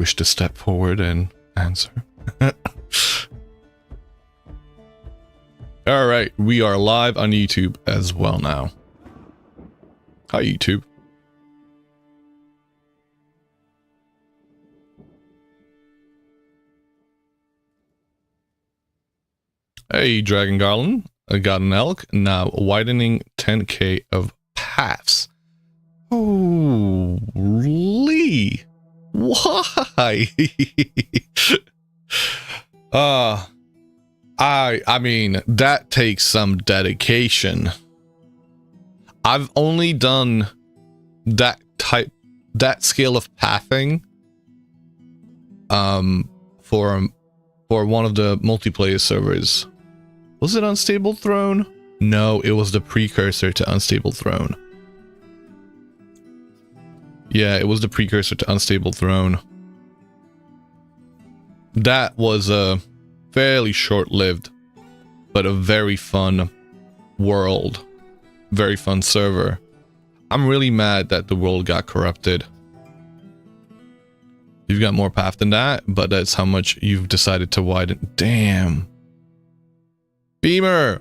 wish to step forward and answer. All right, we are live on YouTube as well now. Hi, YouTube. Hey, Dragon Garland. I got an elk, now widening 10k of paths. Holy. Why? I mean, that takes some dedication. I've only done that scale of pathing for one of the multiplayer servers. Was it Unstable Throne? No, it was the precursor to Unstable Throne. Yeah, it was the precursor to Unstable Throne. That was a fairly short-lived, but a very fun world. Very fun server. I'm really mad that the world got corrupted. You've got more path than that, but that's how much you've decided to widen. Damn. Beamer!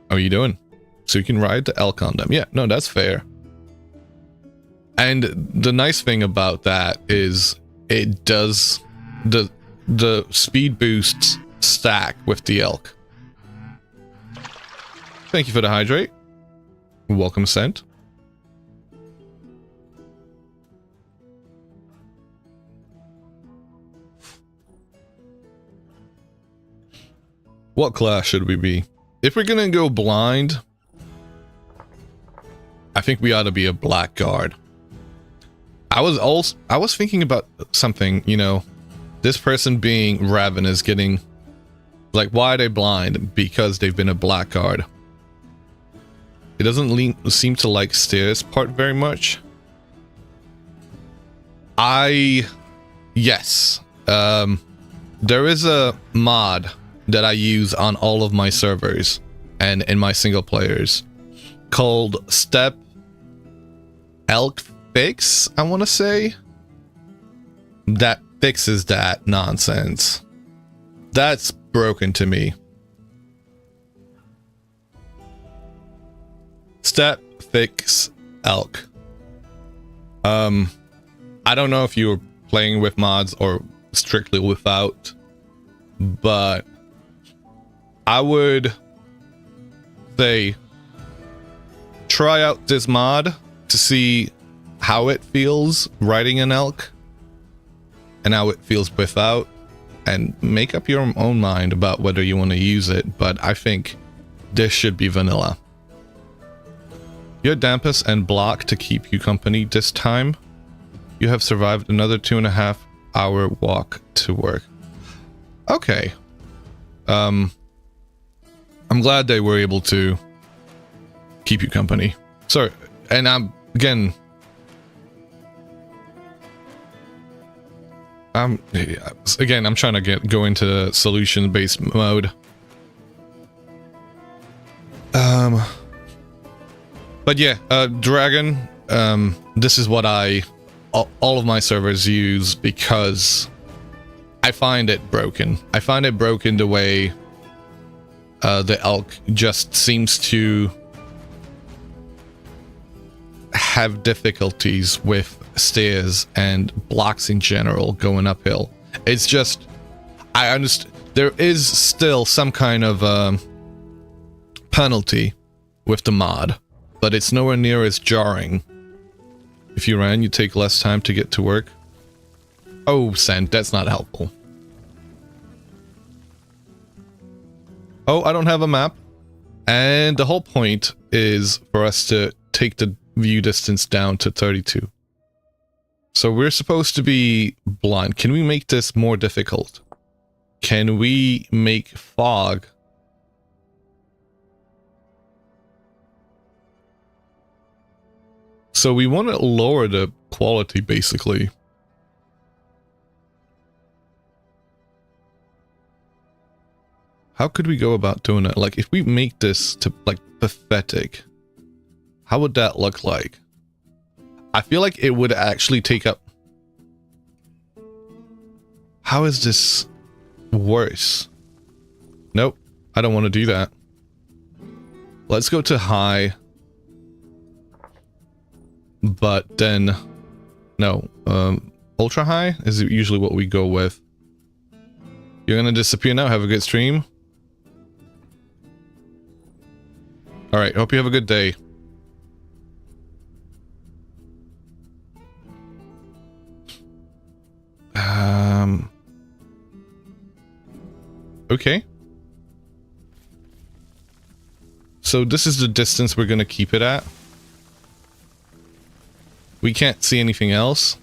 How are you doing? So you can ride the elk on them. Yeah, no, that's fair. And the nice thing about that is it does the speed boosts stack with the elk. Thank you for the hydrate. Welcome, Scent. What class should we be? If we're gonna go blind, I think we ought to be a blackguard. I was thinking about something, you know, this person being ravenous, getting like, why are they blind? Because they've been a blackguard. It doesn't seem to like stairs part very much. Yes, there is a mod that I use on all of my servers and in my single players called Step Elk Fix, I want to say. That fixes that nonsense. That's broken to me. Step Fix Elk. I don't know if you were playing with mods or strictly without, but I would say try out this mod to see how it feels riding an elk and how it feels without, and make up your own mind about whether you want to use it. But I think this should be vanilla. Your Dampus and block to keep you company this time. You have survived another 2.5 hour walk to work. Okay. I'm glad they were able to keep you company. Sorry, and I'm trying to go into solution-based mode. But yeah, Dragon, this is what all of my servers use because I find it broken. I find it broken the way the elk just seems to have difficulties with stairs and blocks in general going uphill. It's just, I understand there is still some kind of penalty with the mod, but it's nowhere near as jarring. If you ran, you take less time to get to work. Oh, Scent, that's not helpful. Oh, I don't have a map. And the whole point is for us to take the view distance down to 32. So we're supposed to be blind. Can we make this more difficult? Can we make fog? So we want to lower the quality, basically. How could we go about doing it? Like, if we make this to, like, pathetic, how would that look like? I feel like it would actually take up How is this worse? Nope, I don't want to do that. Let's go to high. But then, no, ultra high is usually what we go with. You're gonna disappear now. Have a good stream. All right, hope you have a good day. Okay. So this is the distance we're gonna keep it at. We can't see anything else.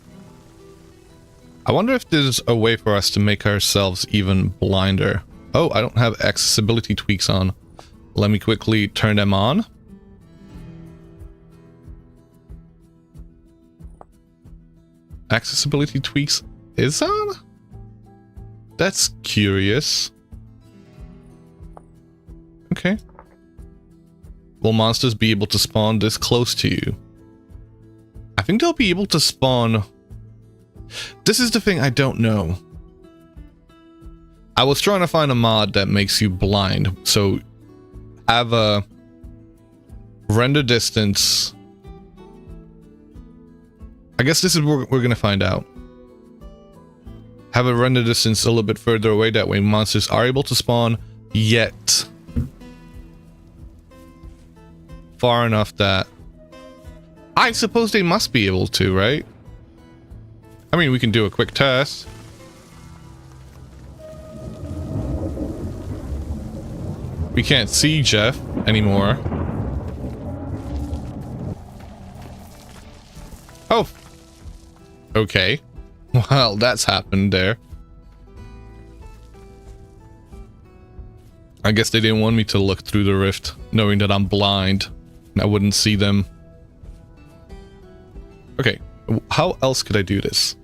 I wonder if there's a way for us to make ourselves even blinder. Oh, I don't have accessibility tweaks on. Let me quickly turn them on. Accessibility tweaks is on? That's curious. Okay. Will monsters be able to spawn this close to you? I think they'll be able to spawn... This is the thing I don't know. I was trying to find a mod that makes you blind. So, have a render distance. I guess this is what we're going to find out. Have a render distance a little bit further away. That way monsters are able to spawn, yet far enough that I suppose they must be able to, right? I mean, we can do a quick test. We can't see Jeff anymore. Oh. Okay. Well, that's happened there. I guess they didn't want me to look through the rift, knowing that I'm blind and I wouldn't see them. Okay, how else could I do this?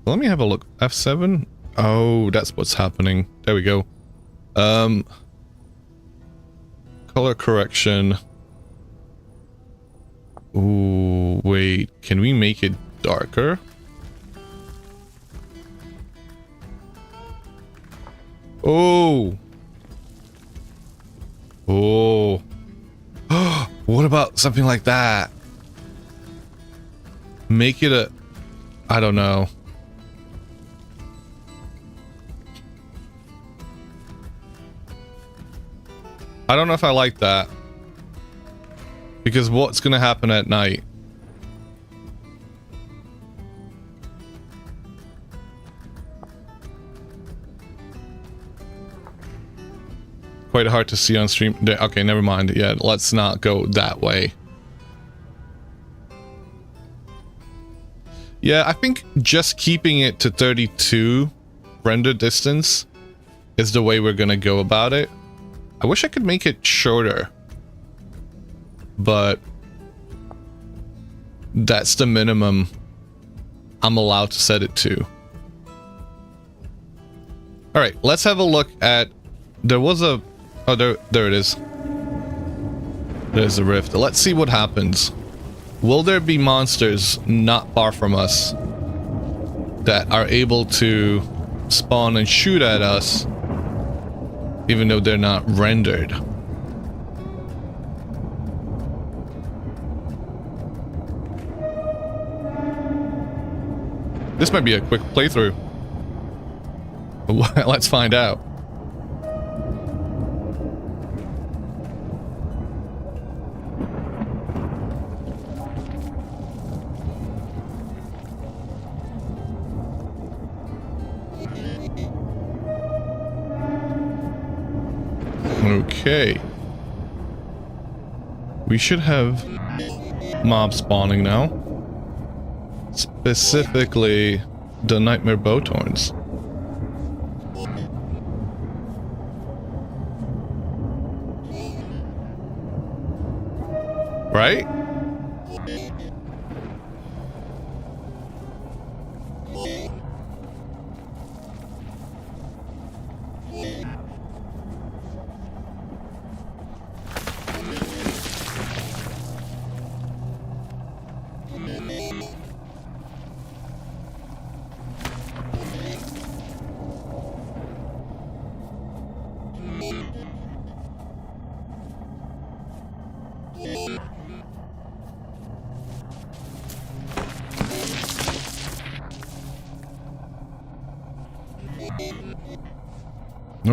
Let me have a look. F7? Oh, that's what's happening. There we go. Color correction. Ooh, wait. Can we make it darker? Oh. Oh. What about something like that? Make it a... I don't know. I don't know if I like that. Because what's gonna happen at night? Quite hard to see on stream. Okay, never mind. Yeah, let's not go that way. Yeah, I think just keeping it to 32 render distance is the way we're gonna go about it. I wish I could make it shorter, but that's the minimum I'm allowed to set it to. All right, let's have a look at... There was a... Oh, there it is. There's a rift. Let's see what happens. Will there be monsters not far from us that are able to spawn and shoot at us even though they're not rendered? This might be a quick playthrough. Let's find out. Okay. We should have mobs spawning now. Specifically, the nightmare bowthorns. Right?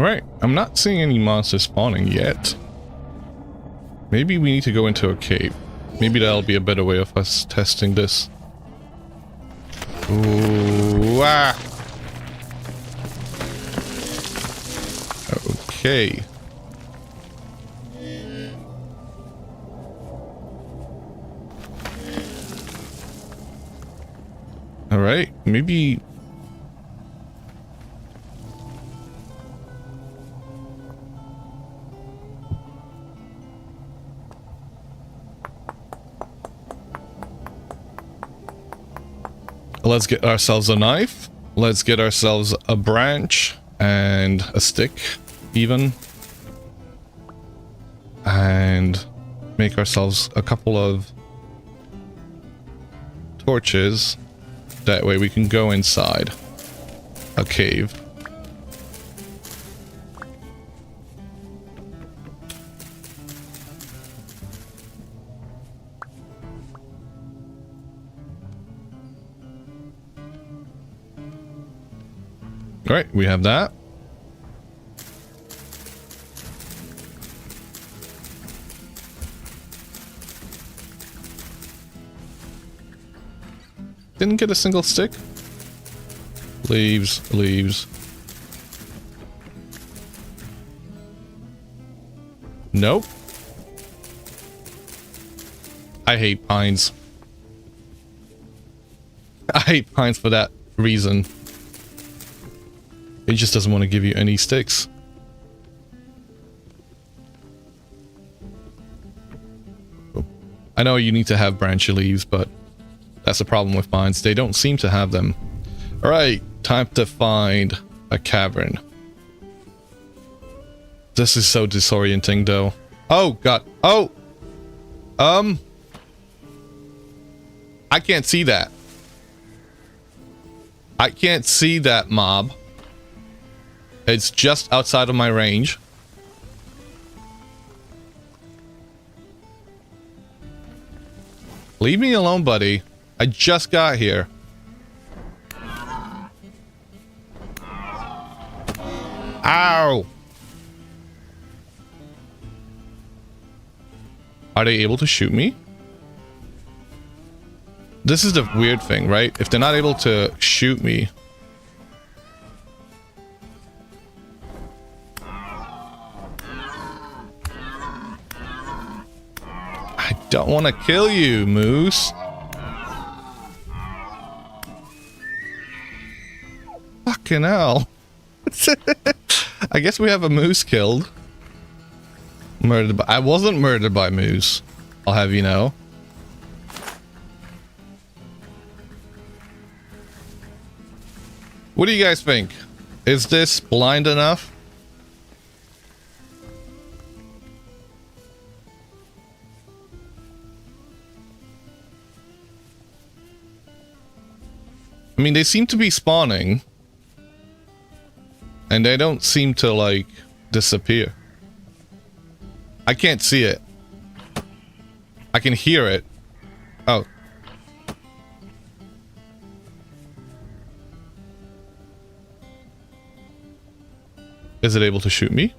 Alright, I'm not seeing any monsters spawning yet. Maybe we need to go into a cave. Maybe that'll be a better way of us testing this. Ooh, ah! Okay. Alright, maybe... Let's get ourselves a knife. Let's get ourselves a branch and a stick, even. And make ourselves a couple of torches. That way we can go inside a cave. All right, we have that. Didn't get a single stick. Leaves, leaves. Nope. I hate pines. I hate pines for that reason. It just doesn't want to give you any sticks. I know you need to have branchy leaves, but that's the problem with pines. They don't seem to have them. Alright, time to find a cavern. This is so disorienting though. Oh god. Oh! I can't see that. I can't see that mob. It's just outside of my range. Leave me alone, buddy. I just got here. Ow! Are they able to shoot me? This is the weird thing, right? If they're not able to shoot me... I don't want to kill you, Moose. Fucking hell. I guess we have a moose killed. Murdered by... I wasn't murdered by moose. I'll have you know. What do you guys think? Is this blind enough? I mean, they seem to be spawning. And they don't seem to, like, disappear. I can't see it. I can hear it. Oh. Is it able to shoot me?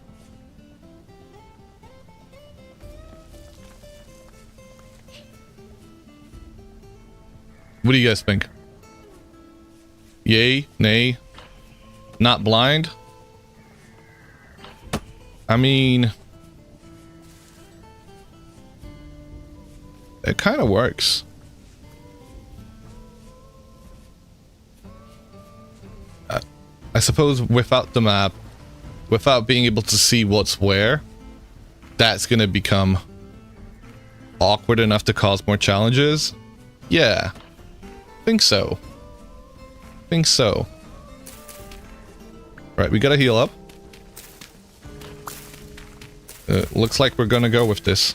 What do you guys think? Yay? Nay? Not blind? I mean... it kind of works. I suppose without the map, without being able to see what's where, that's gonna become awkward enough to cause more challenges. Yeah, think so. Think so. Right, we gotta heal up. Looks like we're gonna go with this.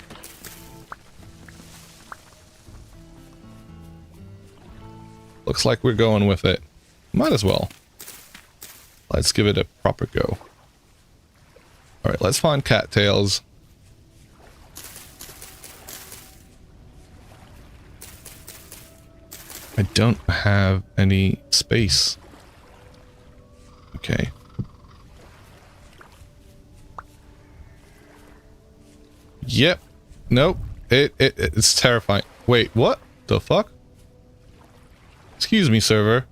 Looks like we're going with it. Might as well. Let's give it a proper go. Alright, let's find cattails. I don't have any space. Okay. Yep. Nope. It's terrifying. Wait, what the fuck? Excuse me, server.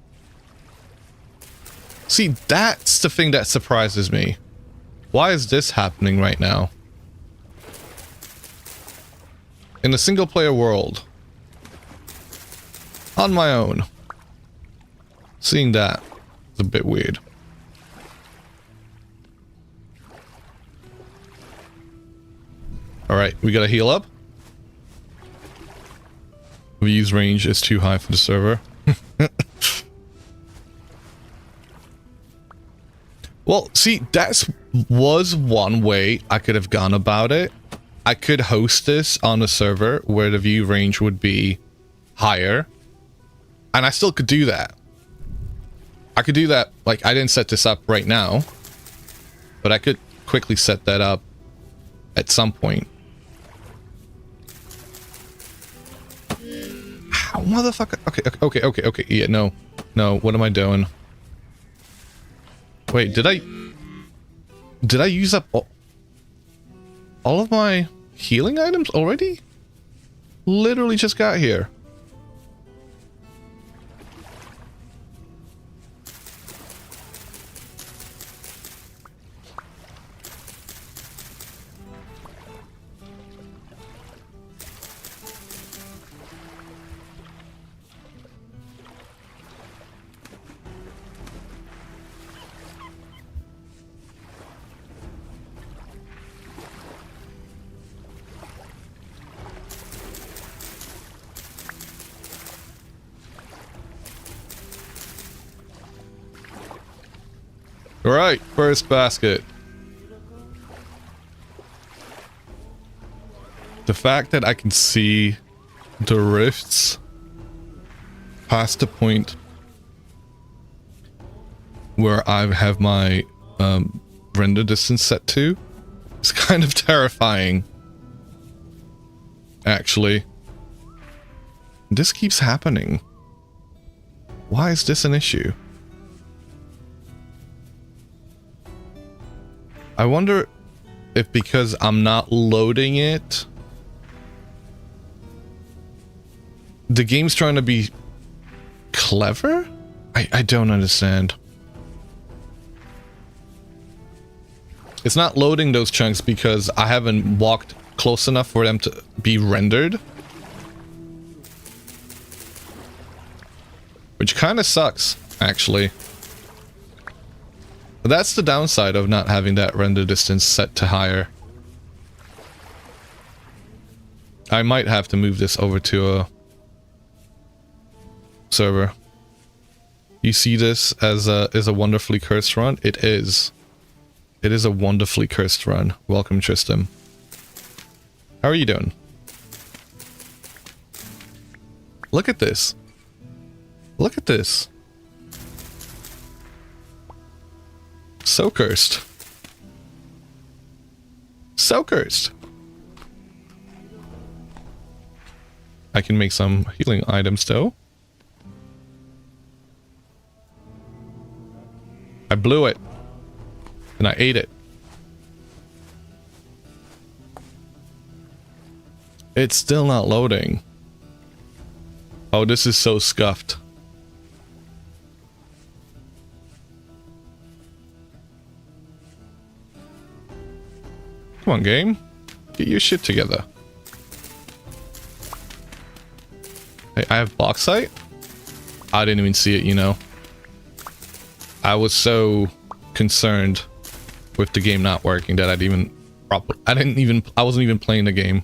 See, that's the thing that surprises me. Why is this happening right now? In a single player world. On my own. Seeing that is a bit weird. Alright, we gotta heal up. V's range is too high for the server. Well, see, that was one way I could have gone about it. I could host this on a server where the view range would be higher. And I still could do that. I could do that, like, I didn't set this up right now. But I could quickly set that up at some point. Ow, motherfucker. Okay. Yeah, no. No, what am I doing? Wait, did I use up all of my healing items already? Literally just got here. Alright, first basket. The fact that I can see the rifts past the point where I have my render distance set to is kind of terrifying. Actually. This keeps happening. Why is this an issue? I wonder if because I'm not loading it, the game's trying to be clever? I don't understand. It's not loading those chunks because I haven't walked close enough for them to be rendered. Which kind of sucks, actually. But that's the downside of not having that render distance set to higher. I might have to move this over to a server. You see this as a wonderfully cursed run? It is. It is a wonderfully cursed run. Welcome, Tristan. How are you doing? Look at this. Look at this. So cursed. So cursed. I can make some healing items though. I blew it. And I ate it. It's still not loading. Oh, this is so scuffed. Come on, game. Get your shit together. Hey, I have bauxite? I didn't even see it, you know. I was so concerned with the game not working that I wasn't even playing the game.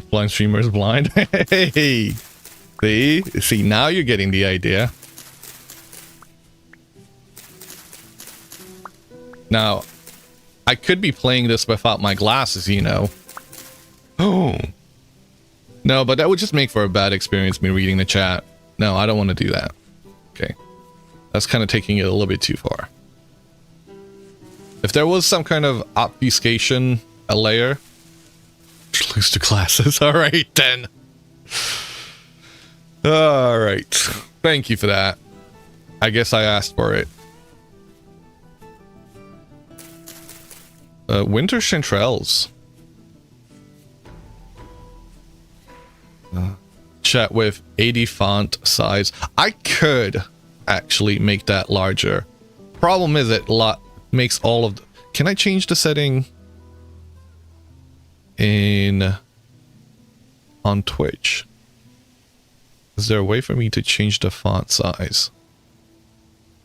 Blind streamer is blind. Hey. See, now you're getting the idea. Now, I could be playing this without my glasses, you know. Oh. No, but that would just make for a bad experience, me reading the chat. No, I don't want to do that. Okay. That's kind of taking it a little bit too far. If there was some kind of obfuscation, a layer... Lose the glasses. Alright, then. All right. Thank you for that. I guess I asked for it. Winter chanterelles. Chat with 80 font size. I could actually make that larger. Problem is it makes all of the, can I change the setting on Twitch? Is there a way for me to change the font size?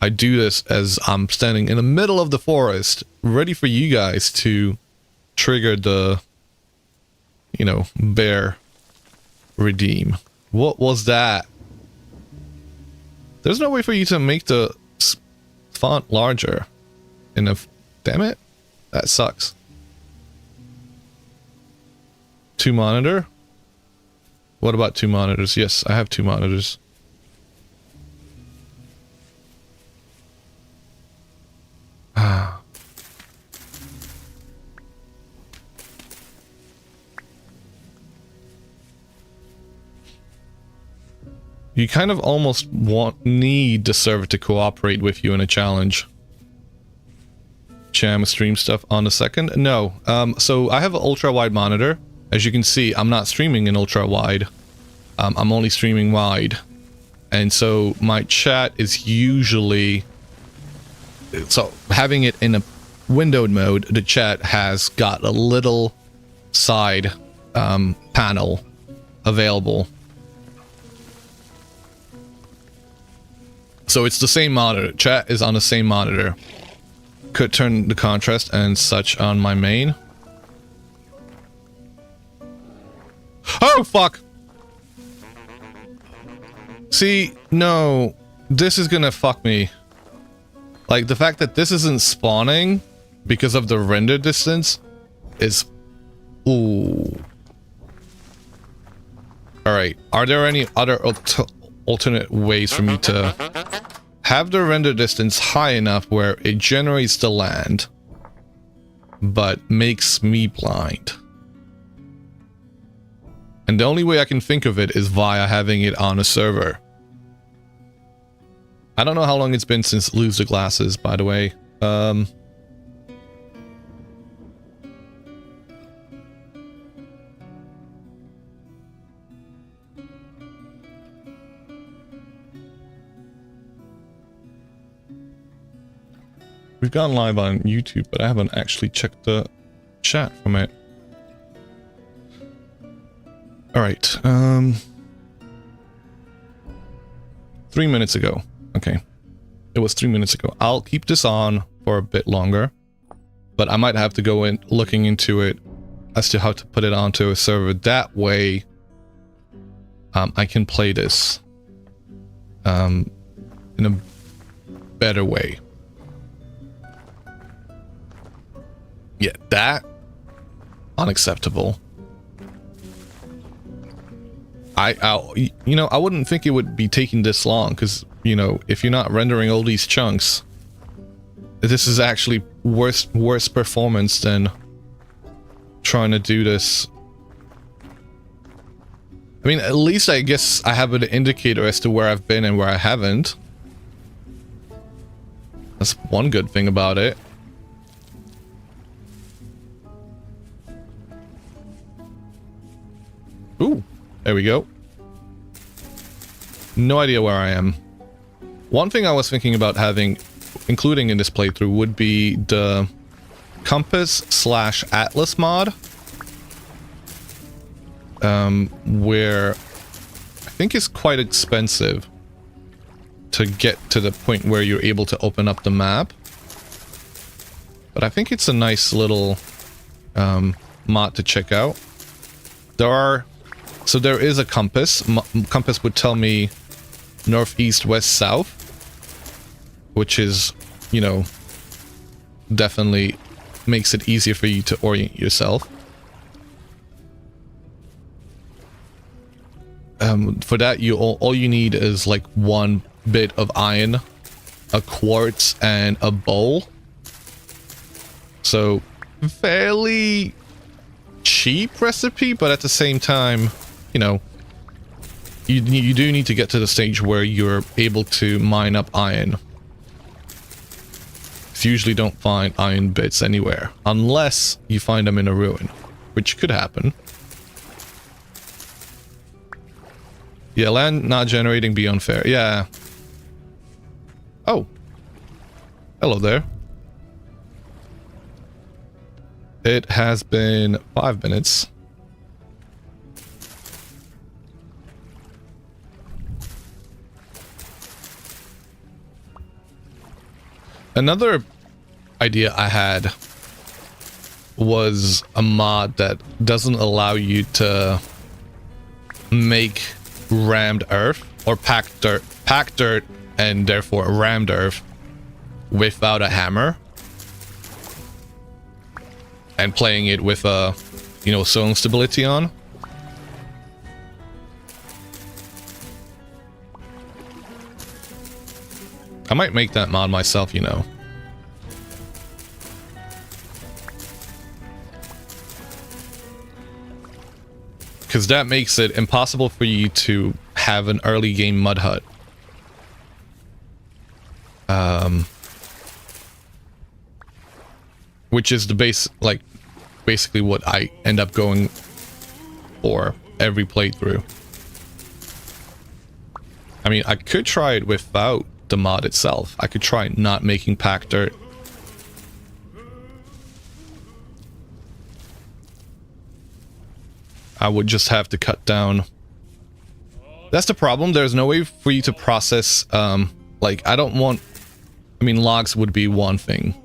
I do this as I'm standing in the middle of the forest, ready for you guys to trigger the, you know, bear redeem. What was that? There's no way for you to make the font larger. Damn it. That sucks. 2 monitor? What about 2 monitors? Yes, I have 2 monitors. You kind of almost need the server to cooperate with you in a challenge. Cham stream stuff on the second? No. So I have an ultra wide monitor. As you can see, I'm not streaming in ultra wide. I'm only streaming wide. And so my chat is usually, so having it in a windowed mode, the chat has got a little side panel available. So it's the same monitor. Chat is on the same monitor. Could turn the contrast and such on my main. Oh, fuck! See, no. This is gonna fuck me. Like, the fact that this isn't spawning because of the render distance is... Ooh. Alright, are there any other alternate ways for me to have the render distance high enough where it generates the land, but makes me blind? And the only way I can think of it is via having it on a server. I don't know how long it's been since Lose the Glasses, by the way. We've gone live on YouTube, but I haven't actually checked the chat from it. Alright, 3 minutes ago. Okay. It was 3 minutes ago. I'll keep this on for a bit longer, but I might have to go in looking into it as to how to put it onto a server. That way, I can play this in a better way. Yeah, that unacceptable. You know, I wouldn't think it would be taking this long, because, you know, if you're not rendering all these chunks, this is actually worse performance than trying to do this. I mean, at least I guess I have an indicator as to where I've been and where I haven't. That's one good thing about it. Ooh, there we go. No idea where I am. One thing I was thinking about including in this playthrough would be the compass/atlas mod. Where I think it's quite expensive to get to the point where you're able to open up the map. But I think it's a nice little mod to check out. So there is a compass. Compass would tell me north, east, west, south, which is, you know, definitely makes it easier for you to orient yourself. For that, all you need is like one bit of iron, a quartz, and a bowl. So fairly cheap recipe, but at the same time, you know, you do need to get to the stage where you're able to mine up iron. You usually don't find iron bits anywhere unless you find them in a ruin, which could happen. Yeah, land not generating be unfair. Yeah. Oh. Hello there. It has been 5 minutes. Another idea I had was a mod that doesn't allow you to make rammed earth or packed dirt and therefore rammed earth without a hammer, and playing it with a, you know, zone stability on. I might make that mod myself, you know. Because that makes it impossible for you to have an early game mud hut. Which is the basically what I end up going for every playthrough. I mean, I could try it without the mod itself. I could try not making packed dirt. I would just have to cut down. That's the problem. There's no way for you to process, like, I don't want... I mean, logs would be one thing.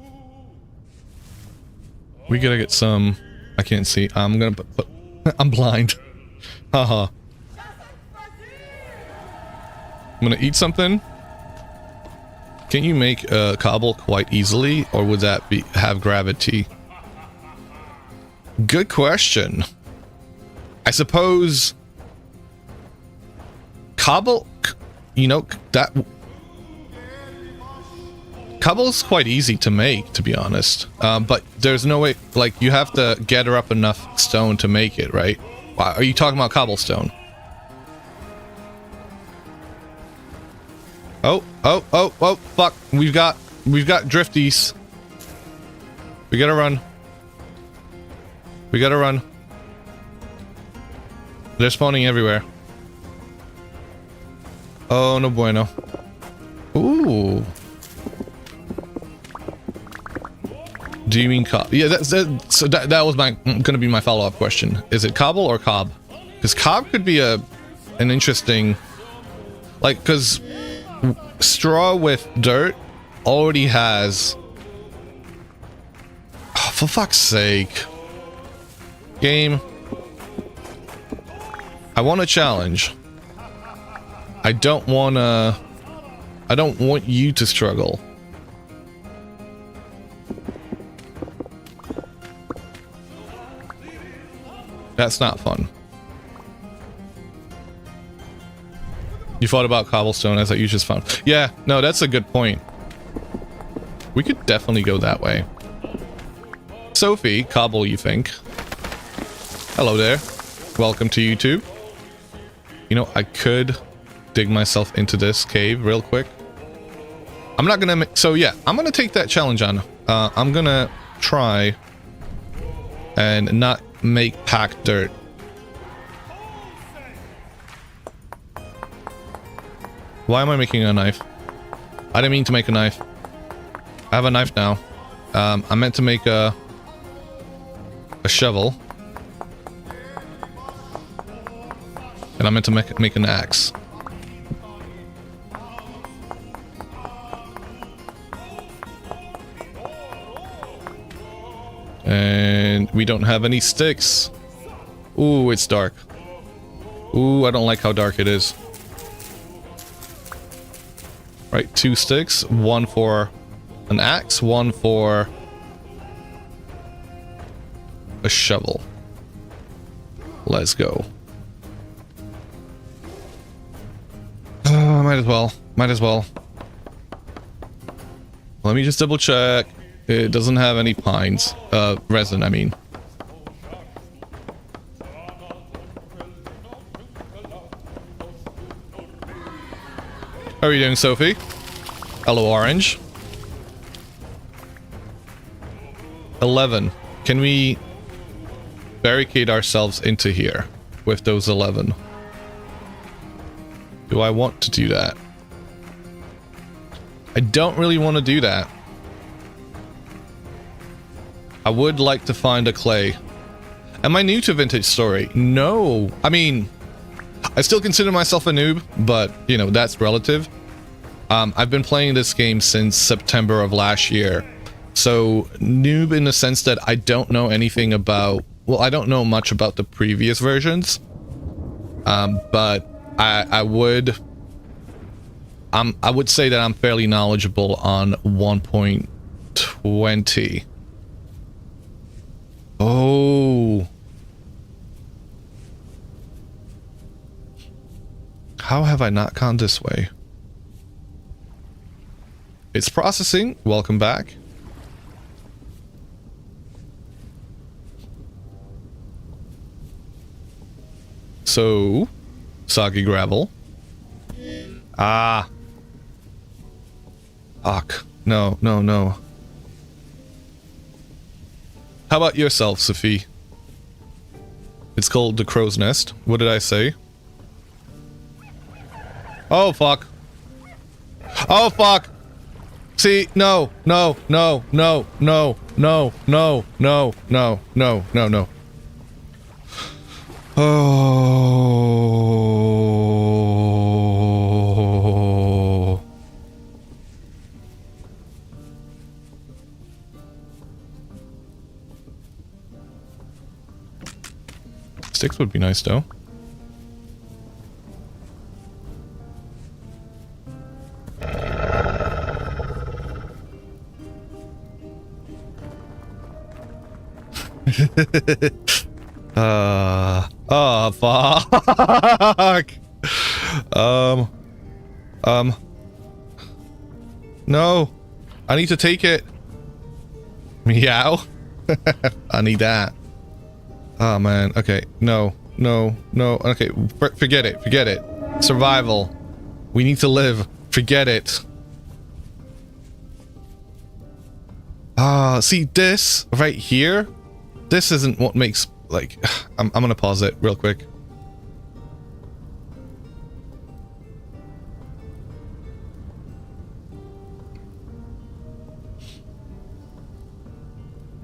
We gotta get some... I can't see. I'm gonna put... I'm blind. Haha. I'm gonna eat something. Can you make cobble quite easily, or would that have gravity? Good question. I suppose cobble, you know, that cobble's quite easy to make, to be honest. But there's no way, like, you have to gather up enough stone to make it, right? Are you talking about cobblestone? Oh, fuck. We've got drifties. We gotta run. We gotta run. They're spawning everywhere. Oh, no bueno. Ooh. Do you mean cob? Yeah, that was gonna be my follow-up question. Is it cobble or cob? Because cob could be an interesting, like, because straw with dirt already has... Oh, for fuck's sake. Game. I want a challenge. I don't want you to struggle. That's not fun. You thought about cobblestone as that you just found. Yeah, no, that's a good point. We could definitely go that way. Sophie, cobble, you think? Hello there. Welcome to YouTube. You know, I could dig myself into this cave real quick. I'm not gonna so yeah, I'm gonna take that challenge on. I'm gonna try and not make packed dirt. Why am I making a knife? I didn't mean to make a knife. I have a knife now. I meant to make a shovel. And I meant to make an axe. And we don't have any sticks. Ooh, it's dark. Ooh, I don't like how dark it is. Right, 2 sticks. 1 for an axe, 1 for a shovel. Let's go. Might as well. Might as well. Let me just double check. It doesn't have any pines. Resin, I mean. How are you doing, Sophie? Hello, Orange. 11. Can we barricade ourselves into here with those 11? Do I want to do that? I don't really want to do that. I would like to find a clay. Am I new to Vintage Story? No. I mean, I still consider myself a noob, but, you know, that's relative. I've been playing this game since September of last year. So, noob in the sense that I don't know anything about... Well, I don't know much about the previous versions. But I would say that I'm fairly knowledgeable on 1.20. Oh. How have I not gone this way? It's processing. Welcome back. So, soggy gravel. Ah. Fuck. No, no, no. How about yourself, Sophie? It's called the Crow's Nest. What did I say? Oh, fuck. Oh, fuck. See, no, no, no, no, no, no, no, no, no, no, no, no. Oh. Sticks would be nice, though. Oh, fuck. No. I need to take it. Meow. I need that. Oh, man. Okay. No. No. No. Okay. Forget it. Forget it. Survival. We need to live. Forget it. See, this right here, this isn't what makes, like, I'm gonna pause it real quick.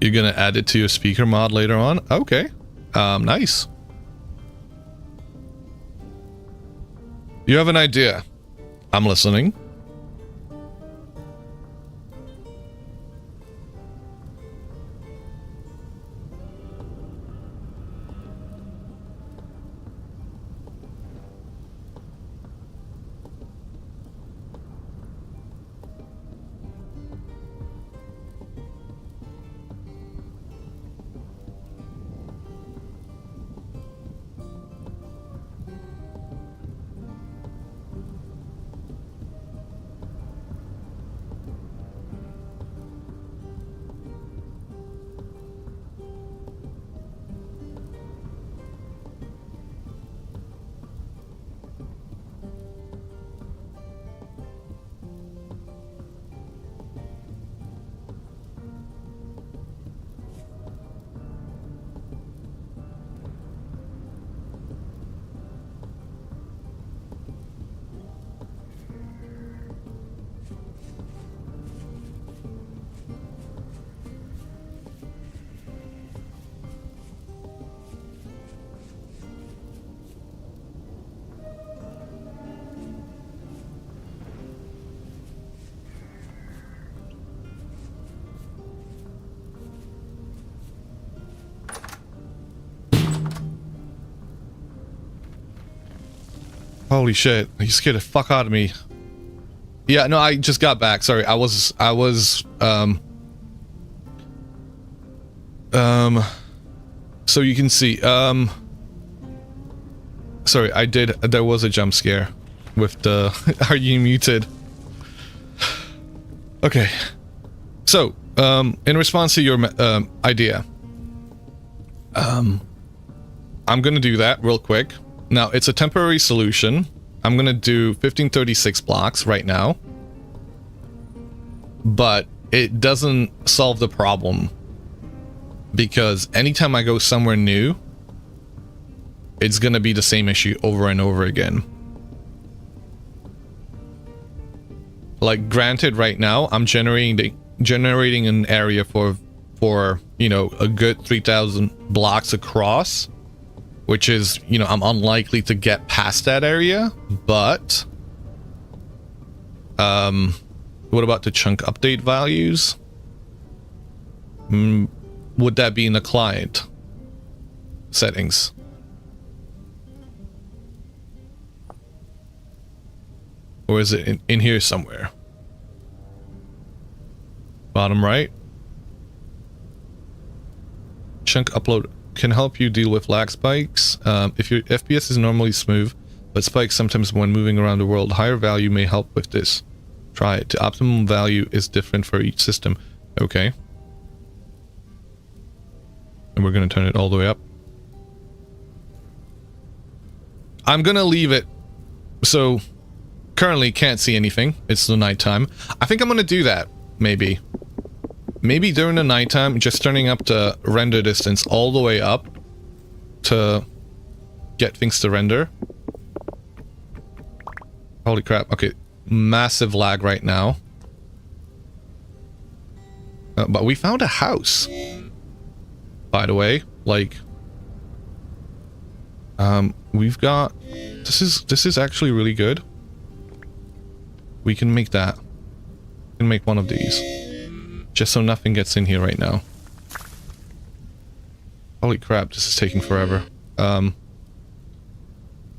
You're gonna add it to your speaker mod later on? Okay. Nice. You have an idea. I'm listening. Holy shit, you scared the fuck out of me. Yeah, no, I just got back. Sorry, I was so you can see, sorry, there was a jump scare with the, are you muted? Okay. So, in response to your, idea, I'm gonna do that real quick. Now, it's a temporary solution. I'm gonna do 1536 blocks right now. But it doesn't solve the problem. Because anytime I go somewhere new, it's gonna be the same issue over and over again. Like, granted, right now I'm generating an area for you know, a good 3,000 blocks across, which is, you know, I'm unlikely to get past that area. But what about the chunk update values? Would that be in the client settings? Or is it in here somewhere? Bottom right. Chunk upload can help you deal with lag spikes. If your FPS is normally smooth, but spikes sometimes when moving around the world, higher value may help with this. Try it. The optimum value is different for each system. Okay. And we're going to turn it all the way up. I'm going to leave it. So, currently can't see anything. It's the nighttime. I think I'm going to do that. Maybe. Maybe during the nighttime, just turning up the render distance all the way up to get things to render. Holy crap. Okay. Massive lag right now. But we found a house. By the way, like, we've got, this is actually really good. We can make that. We can make one of these. Just so nothing gets in here right now. Holy crap, this is taking forever. I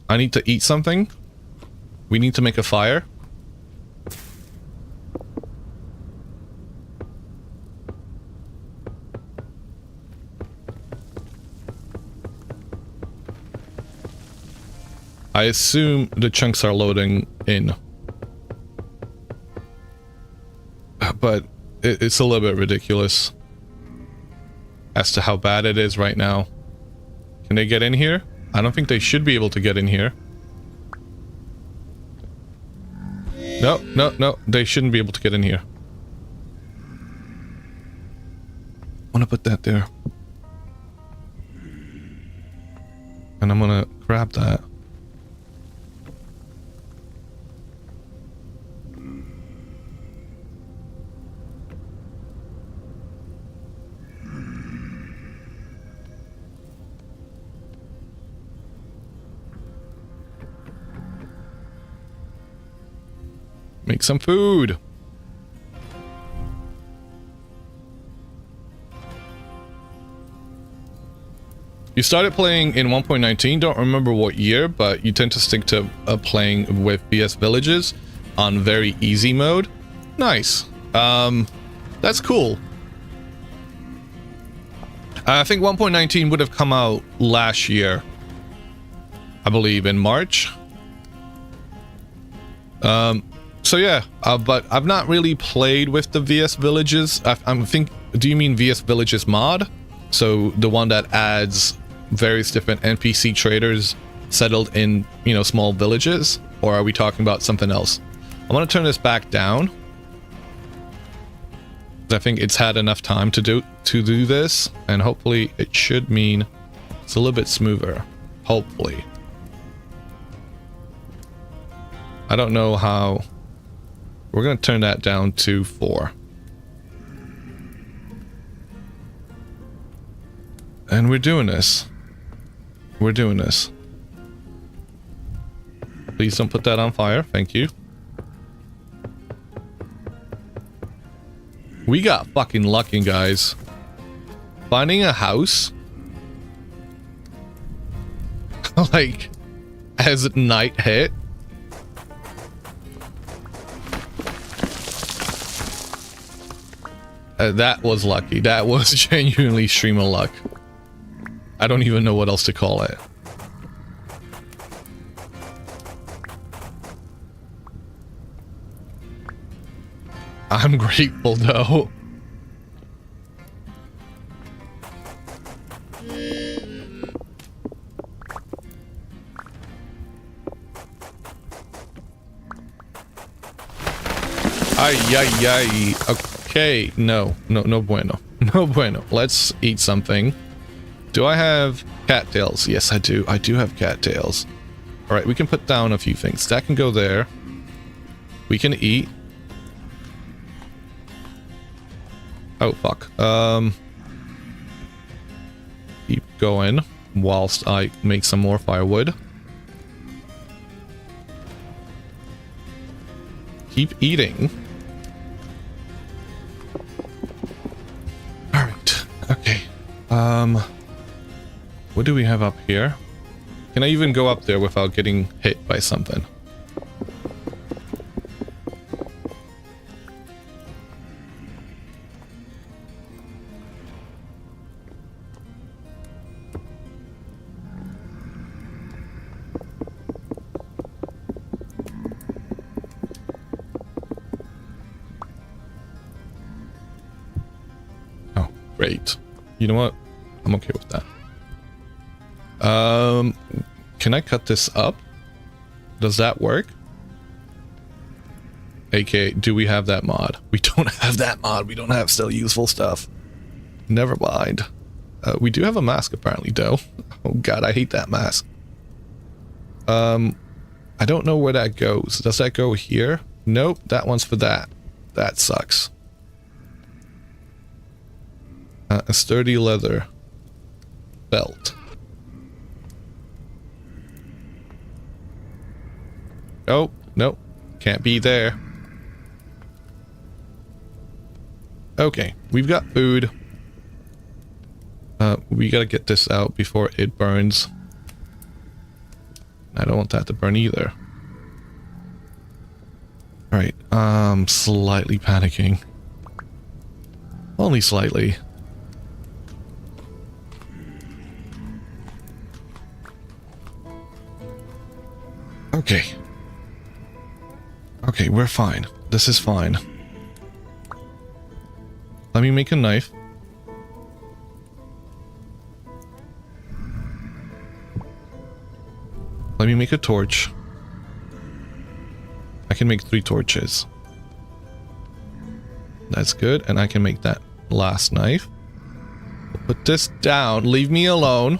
need to eat something. We need to make a fire. I assume the chunks are loading in. But it's a little bit ridiculous as to how bad it is right now. Can they get in here? I don't think they should be able to get in here. No, no, no. They shouldn't be able to get in here. I want to put that there. And I'm going to grab that. Make some food. You started playing in 1.19, don't remember what year, but you tend to stick to playing with VS Villages on very easy mode. Nice. That's cool. I think 1.19 would have come out last year. I believe in March. So yeah, but I've not really played with the VS Villages. Do you mean VS Villages mod? So the one that adds various different NPC traders settled in, you know, small villages? Or are we talking about something else? I want to turn this back down. I think it's had enough time to do this, and hopefully it should mean it's a little bit smoother. Hopefully. I don't know how. We're going to turn that down to 4. And we're doing this. We're doing this. Please don't put that on fire. Thank you. We got fucking lucky, guys. Finding a house. Like, as night hit. That was lucky. That was genuinely streamer luck. I don't even know what else to call it. I'm grateful though. Ay, ay, ay. Okay, no bueno. No bueno. Let's eat something. Do I have cattails? Yes, I do. I do have cattails. All right, we can put down a few things. That can go there. We can eat. Oh, fuck. Keep going whilst I make some more firewood. Keep eating. All right. Okay. What do we have up here? Can I even go up there without getting hit by something? Oh, great. You know what? I'm okay with that. Can I cut this up? Does that work? AKA, do we have that mod? We don't have that mod. We don't have still useful stuff. Never mind. We do have a mask apparently, though. Oh god, I hate that mask. I don't know where that goes. Does that go here? Nope, that one's for that. That sucks. A sturdy leather belt. Oh, no. Can't be there. Okay, we've got food. We gotta get this out before it burns. I don't want that to burn either. Alright, slightly panicking. Only slightly. Okay. Okay, we're fine. This is fine. Let me make a knife. Let me make a torch. I can make 3 torches. That's good, and I can make that last knife. Put this down. Leave me alone.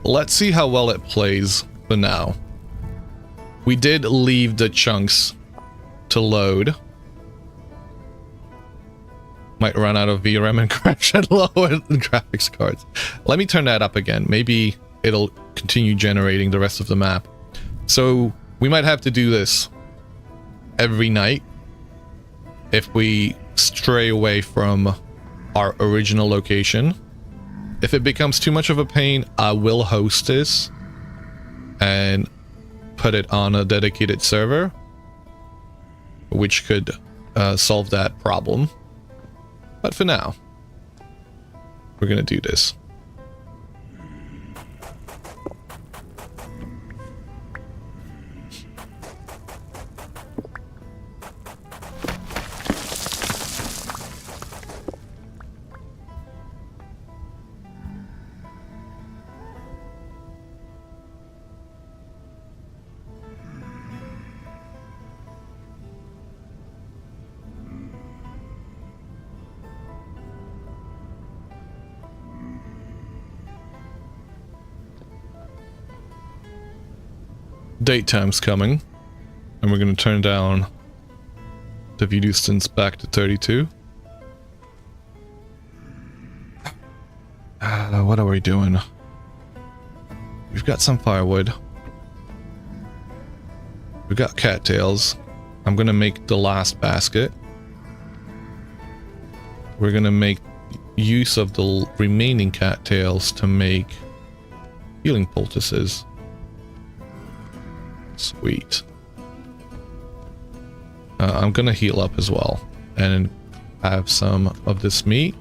Let's see how well it plays for now. We did leave the chunks to load. Might run out of VRAM and crash at lower graphics cards. Let me turn that up again. Maybe it'll continue generating the rest of the map. So we might have to do this every night if we stray away from our original location. If it becomes too much of a pain, I will host this and put it on a dedicated server, which could solve that problem. But for now, we're gonna do this. Date time's coming, and we're going to turn down the view distance back to 32. What are we doing? We've got some firewood. We've got cattails. I'm going to make the last basket. We're going to make use of the remaining cattails to make healing poultices. Sweet. I'm gonna heal up as well and have some of this meat.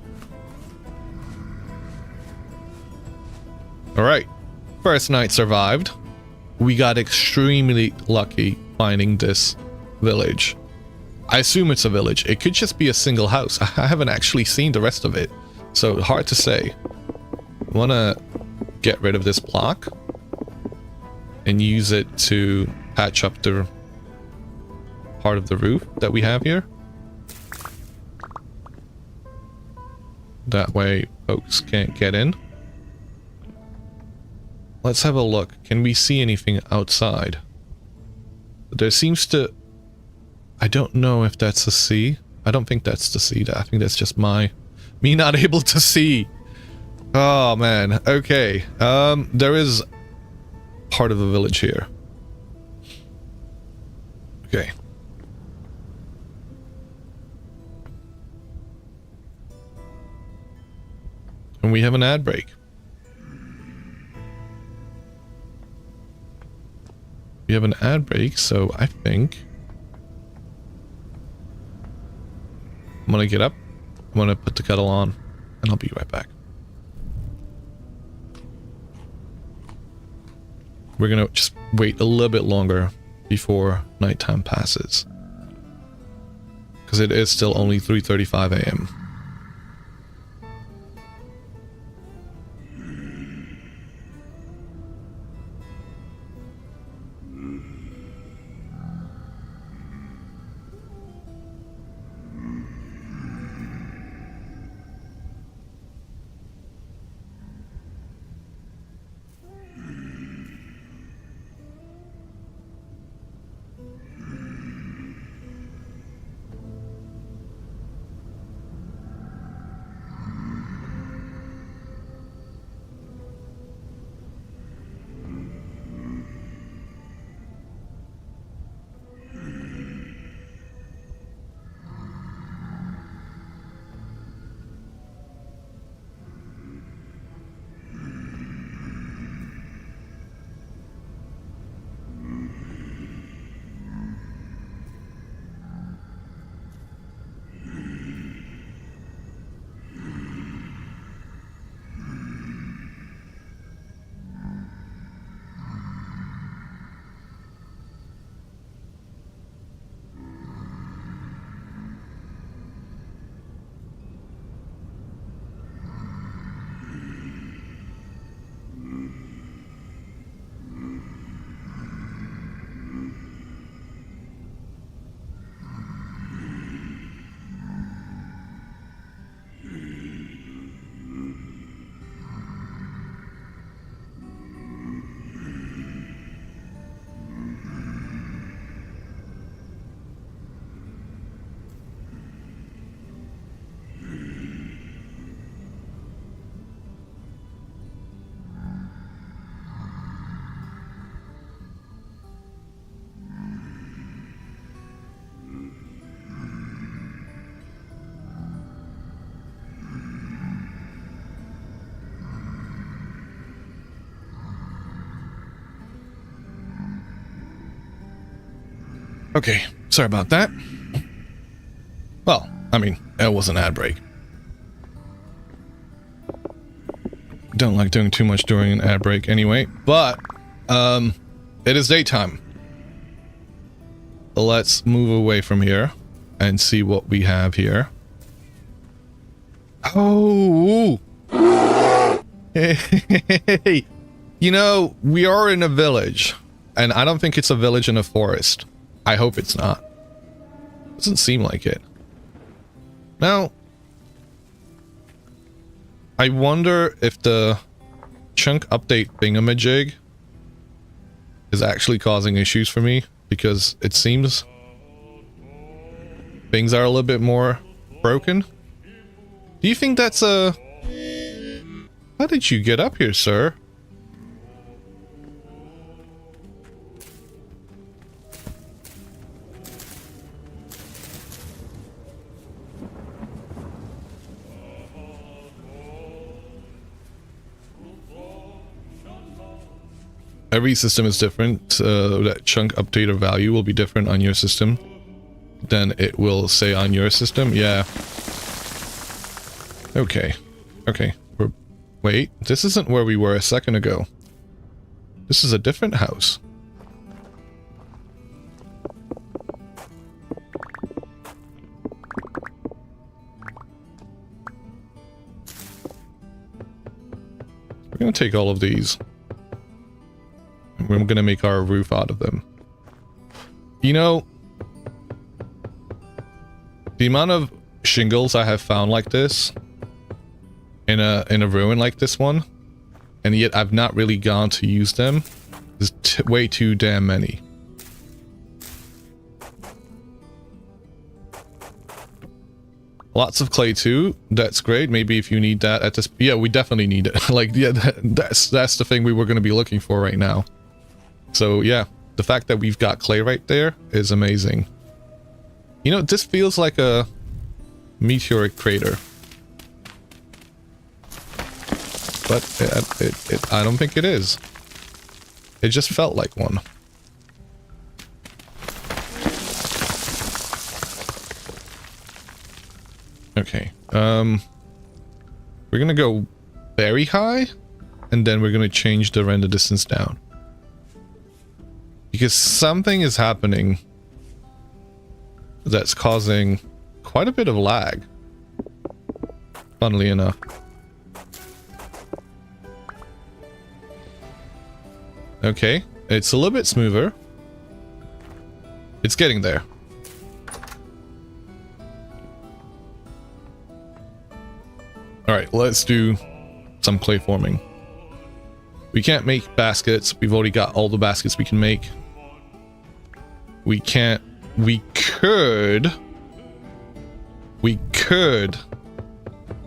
Alright, first night survived. We got extremely lucky finding this village. I assume it's a village. It could just be a single house. I haven't actually seen the rest of it, so hard to say. I want to get rid of this block and use it to patch up the part of the roof that we have here. That way folks can't get in. Let's have a look. Can we see anything outside? There seems to... I don't know if that's a sea. I don't think that's the sea. I think that's just me not able to see. Oh man. Okay. There is part of the village here. Okay. And we have an ad break. We have an ad break, so I think I'm gonna get up, I'm gonna put the kettle on, and I'll be right back. We're gonna just wait a little bit longer before nighttime passes, because it is still only 3:35 a.m. Okay, sorry about that. Well, I mean, it was an ad break. Don't like doing too much during an ad break anyway, but it is daytime. Let's move away from here and see what we have here. Oh! Hey! You know, we are in a village, and I don't think it's a village in a forest. I hope it's not. Doesn't seem like it. Now, I wonder if the chunk update thingamajig is actually causing issues for me, because it seems things are a little bit more broken. Do you think that's a... How did you get up here, sir? Every system is different. That chunk updater value will be different on your system than it will say on your system. Yeah. Okay. Okay. Wait, this isn't where we were a second ago. This is a different house. We're gonna take all of these. And we're gonna make our roof out of them. You know, the amount of shingles I have found like this in a ruin like this one, and yet I've not really gone to use them, is way too damn many. Lots of clay too. That's great. Maybe if you need that at this, yeah, we definitely need it. Like, yeah, that's the thing we were going to be looking for right now. So yeah, the fact that we've got clay right there is amazing. You know, this feels like a meteoric crater, but I don't think it is. It just felt like one. Okay, we're gonna go very high, and then we're gonna change the render distance down. Because something is happening that's causing quite a bit of lag, funnily enough. Okay, it's a little bit smoother. It's getting there. Alright, let's do some clay forming. We can't make baskets. We've already got all the baskets we can make. We can't... We could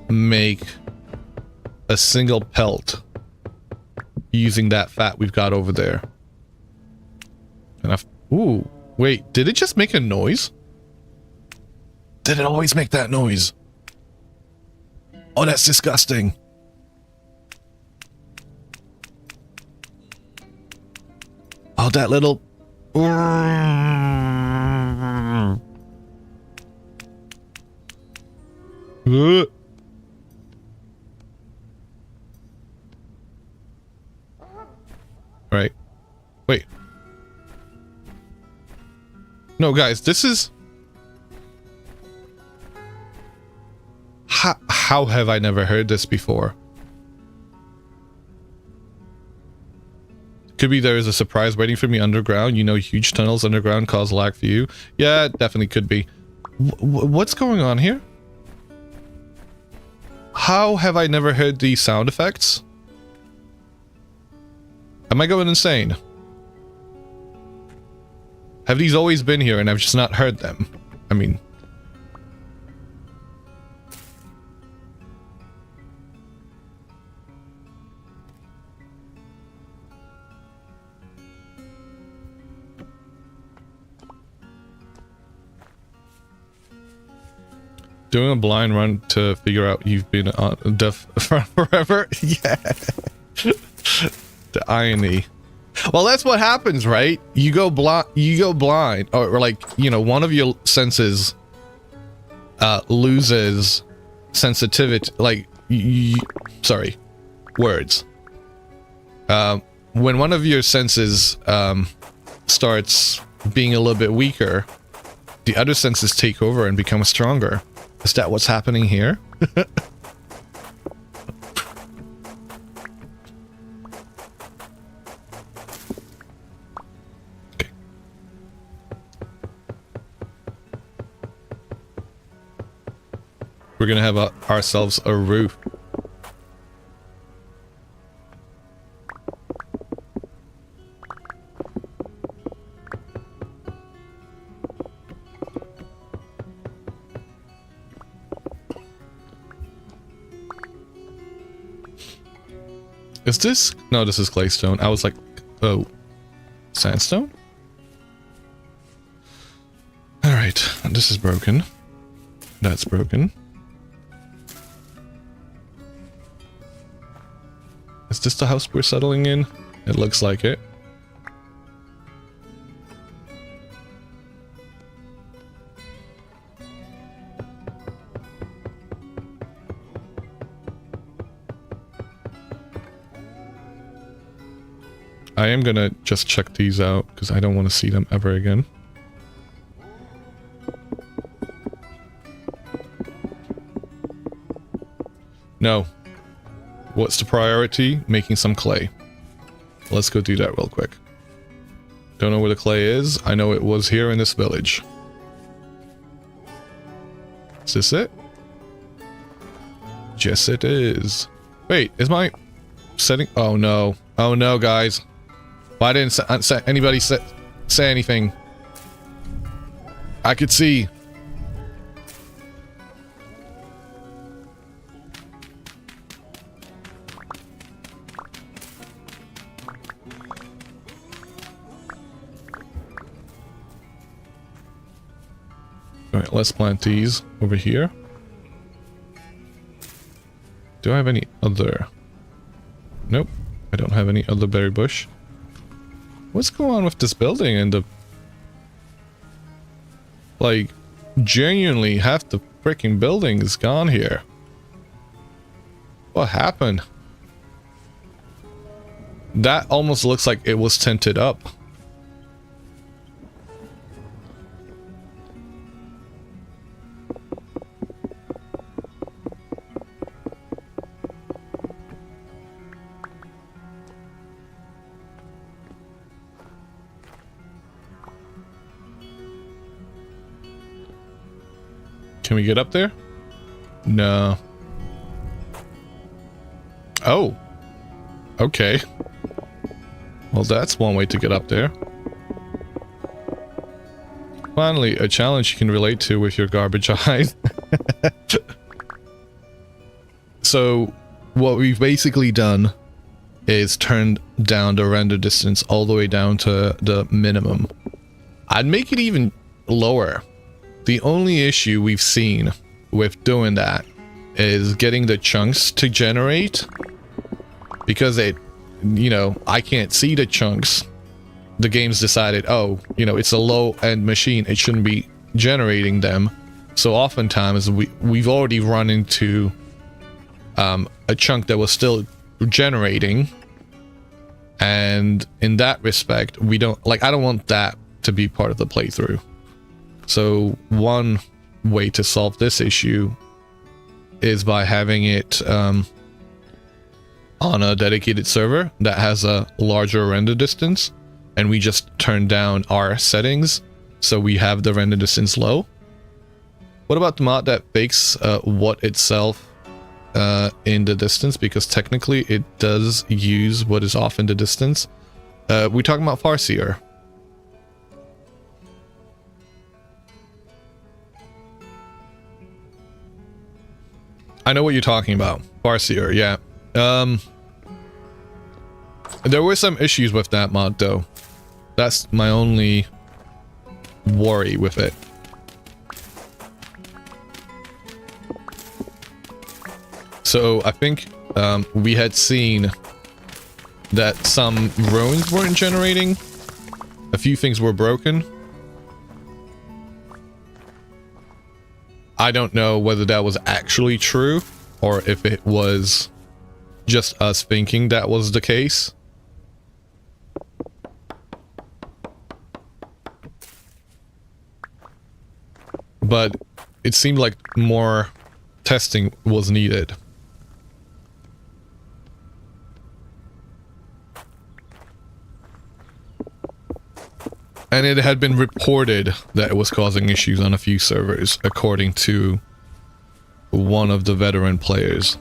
make a single pelt using that fat we've got over there. And ooh, wait, did it just make a noise? Did it always make that noise? Oh, that's disgusting. Oh, that little... Right. Wait. No, guys, this is... How have I never heard this before? Could be there is a surprise waiting for me underground. You know, huge tunnels underground cause lag for you. Yeah, it definitely could be. What's going on here? How have I never heard these sound effects? Am I going insane? Have these always been here and I've just not heard them? I mean... Doing a blind run to figure out you've been deaf forever? Yeah. The irony. Well, that's what happens, right? You go blind, or like, you know, one of your senses loses sensitivity, like, sorry, words. When one of your senses starts being a little bit weaker, the other senses take over and become stronger. Is that what's happening here? Okay. We're gonna have ourselves a roof. Is this? No, this is claystone. I was like, oh, sandstone? Alright, this is broken. That's broken. Is this the house we're settling in? It looks like it. I am gonna just check these out because I don't want to see them ever again. No. what's the priority? Making some clay. Let's go do that real quick. Don't know where the clay is. I know it was here in this village. Is this it? Yes, it is. Wait, is my setting? Oh no! Oh no, guys! Why didn't anybody say anything? I could see. Alright, let's plant these over here. Do I have any other? Nope, I don't have any other berry bush. What's going on with this building and the... Like, genuinely, half the freaking building is gone here. What happened? That almost looks like it was tinted up. Can we get up there? No. Oh. Okay. Well, that's one way to get up there. Finally, a challenge you can relate to with your garbage eyes. So, what we've basically done is turned down the render distance all the way down to the minimum. I'd make it even lower. The only issue we've seen with doing that is getting the chunks to generate, because it, you know, I can't see the chunks. The game's decided, oh, you know, it's a low-end machine, it shouldn't be generating them. So oftentimes we've already run into a chunk that was still generating, and in that respect, we don't, like, I don't want that to be part of the playthrough. So one way to solve this issue is by having it on a dedicated server that has a larger render distance, and we just turn down our settings so we have the render distance low. What about the mod that fakes what itself in the distance, because technically it does use what is off in the distance? We're talking about Farseer. I know what you're talking about. Farseer, yeah. There were some issues with that mod, though. That's my only worry with it. So, I think we had seen that some ruins weren't generating. A few things were broken. I don't know whether that was actually true or if it was just us thinking that was the case. But it seemed like more testing was needed. And it had been reported that it was causing issues on a few servers, according to one of the veteran players.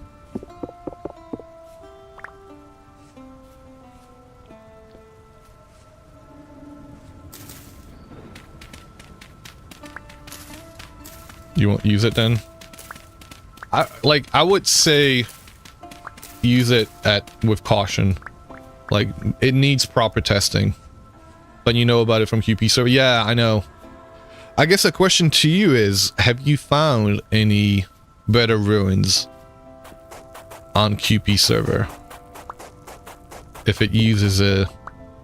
You won't use it then? I would say use it with caution. Like, it needs proper testing. But you know about it from QP server. Yeah, I know. I guess a question to you is, have you found any better ruins on QP server? If it uses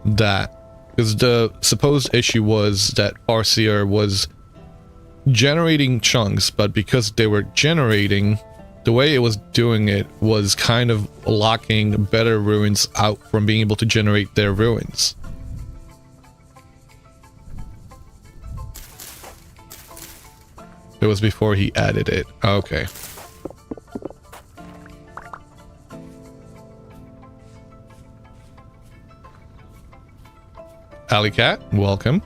that. Because the supposed issue was that Farseer was generating chunks, but because they were generating, the way it was doing it was kind of locking better ruins out from being able to generate their ruins. It was before he added it. Okay. Alley Cat, welcome.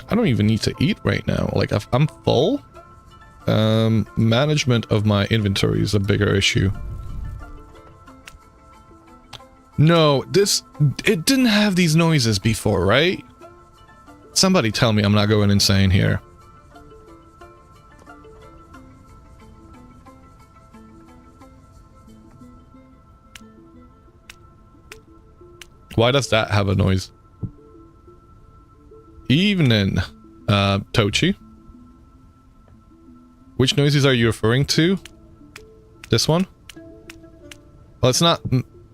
I don't even need to eat right now. Like, I'm full. Management of my inventory is a bigger issue. No, it didn't have these noises before, right? Somebody tell me I'm not going insane here. Why does that have a noise? Evening, Tochi. Which noises are you referring to? This one? Well, it's not...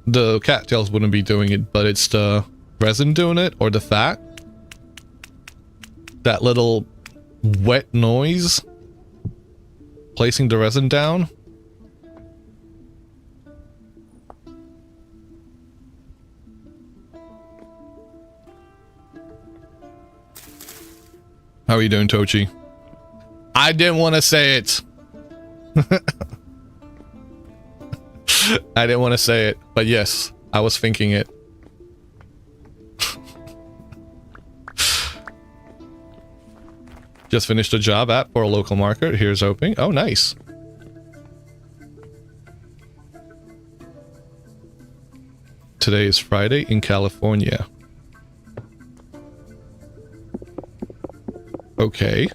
The cattails wouldn't be doing it, but it's the resin doing it, or the fat. That little wet noise. Placing the resin down. How are you doing, Tochi? I didn't want to say it. I didn't want to say it, but yes, I was thinking it. Just finished a job app for a local market. Here's hoping. Oh, nice. Today is Friday in California. Okay.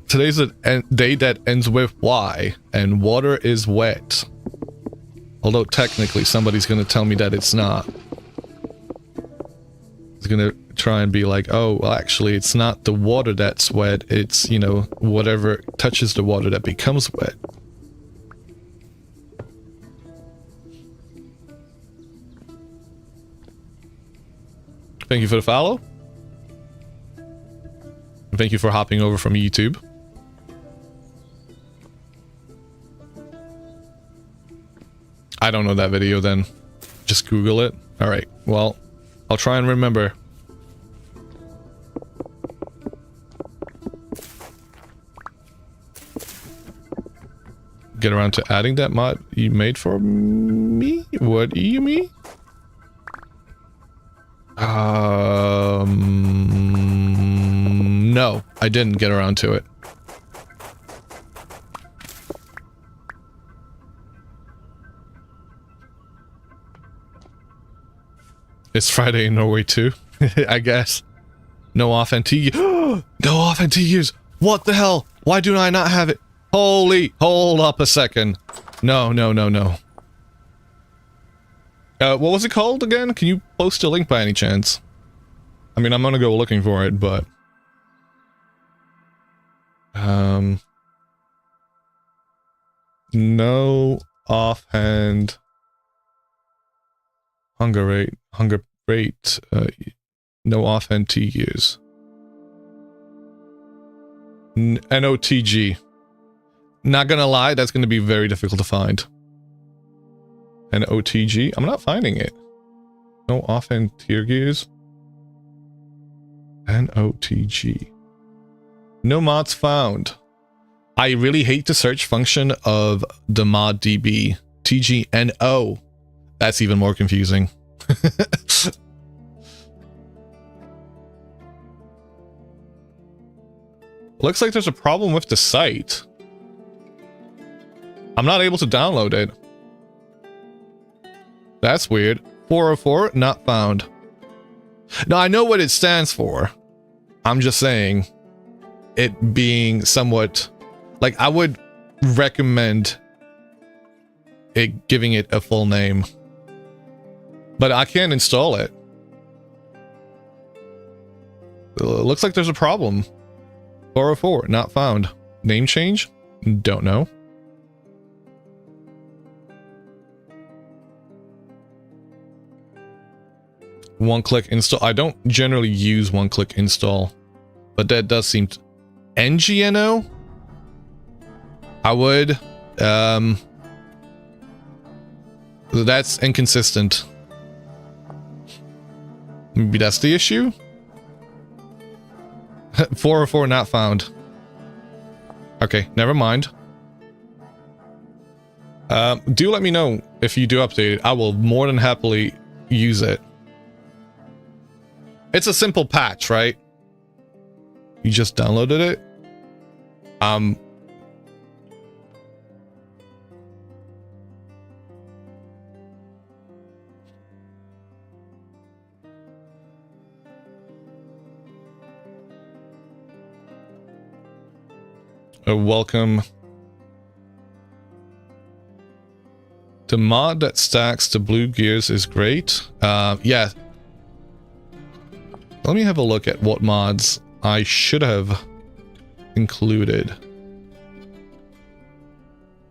Today's a day that ends with Y, and water is wet. Although technically somebody's gonna tell me that it's not. It's gonna try and be like, oh, well, actually it's not the water that's wet, it's, you know, whatever touches the water that becomes wet. Thank you for the follow. Thank you for hopping over from YouTube. I don't know that video then. Just Google it. Alright, well, I'll try and remember. Get around to adding that mod you made for me? What do you mean? No, I didn't get around to it. It's Friday in Norway too, I guess. No authentic. No authentic. What the hell? Why do I not have it? Holy, hold up a second. No. What was it called again? Can you post a link by any chance? I mean, I'm gonna go looking for it, but... No offhand... Hunger rate, no offhand TUs. NOTG. Not gonna lie, that's gonna be very difficult to find. NOTG? I'm not finding it. No offhand tier gears. NOTG. No mods found. I really hate the search function of the mod DB. TGNO. That's even more confusing. Looks like there's a problem with the site. I'm not able to download it. That's weird. 404, not found. Now, I know what it stands for. I'm just saying, it being somewhat... Like, I would recommend it giving it a full name. But I can't install it. Looks like there's a problem. 404, not found. Name change? Don't know. One-click install. I don't generally use one-click install, but that does seem to... NGNO? I would. That's inconsistent. Maybe that's the issue? 404 not found. Okay, never mind. Do let me know if you do update it. I will more than happily use it. It's a simple patch, right? You just downloaded it? Welcome. The mod that stacks the blue gears is great. Yeah. Let me have a look at what mods I should have included.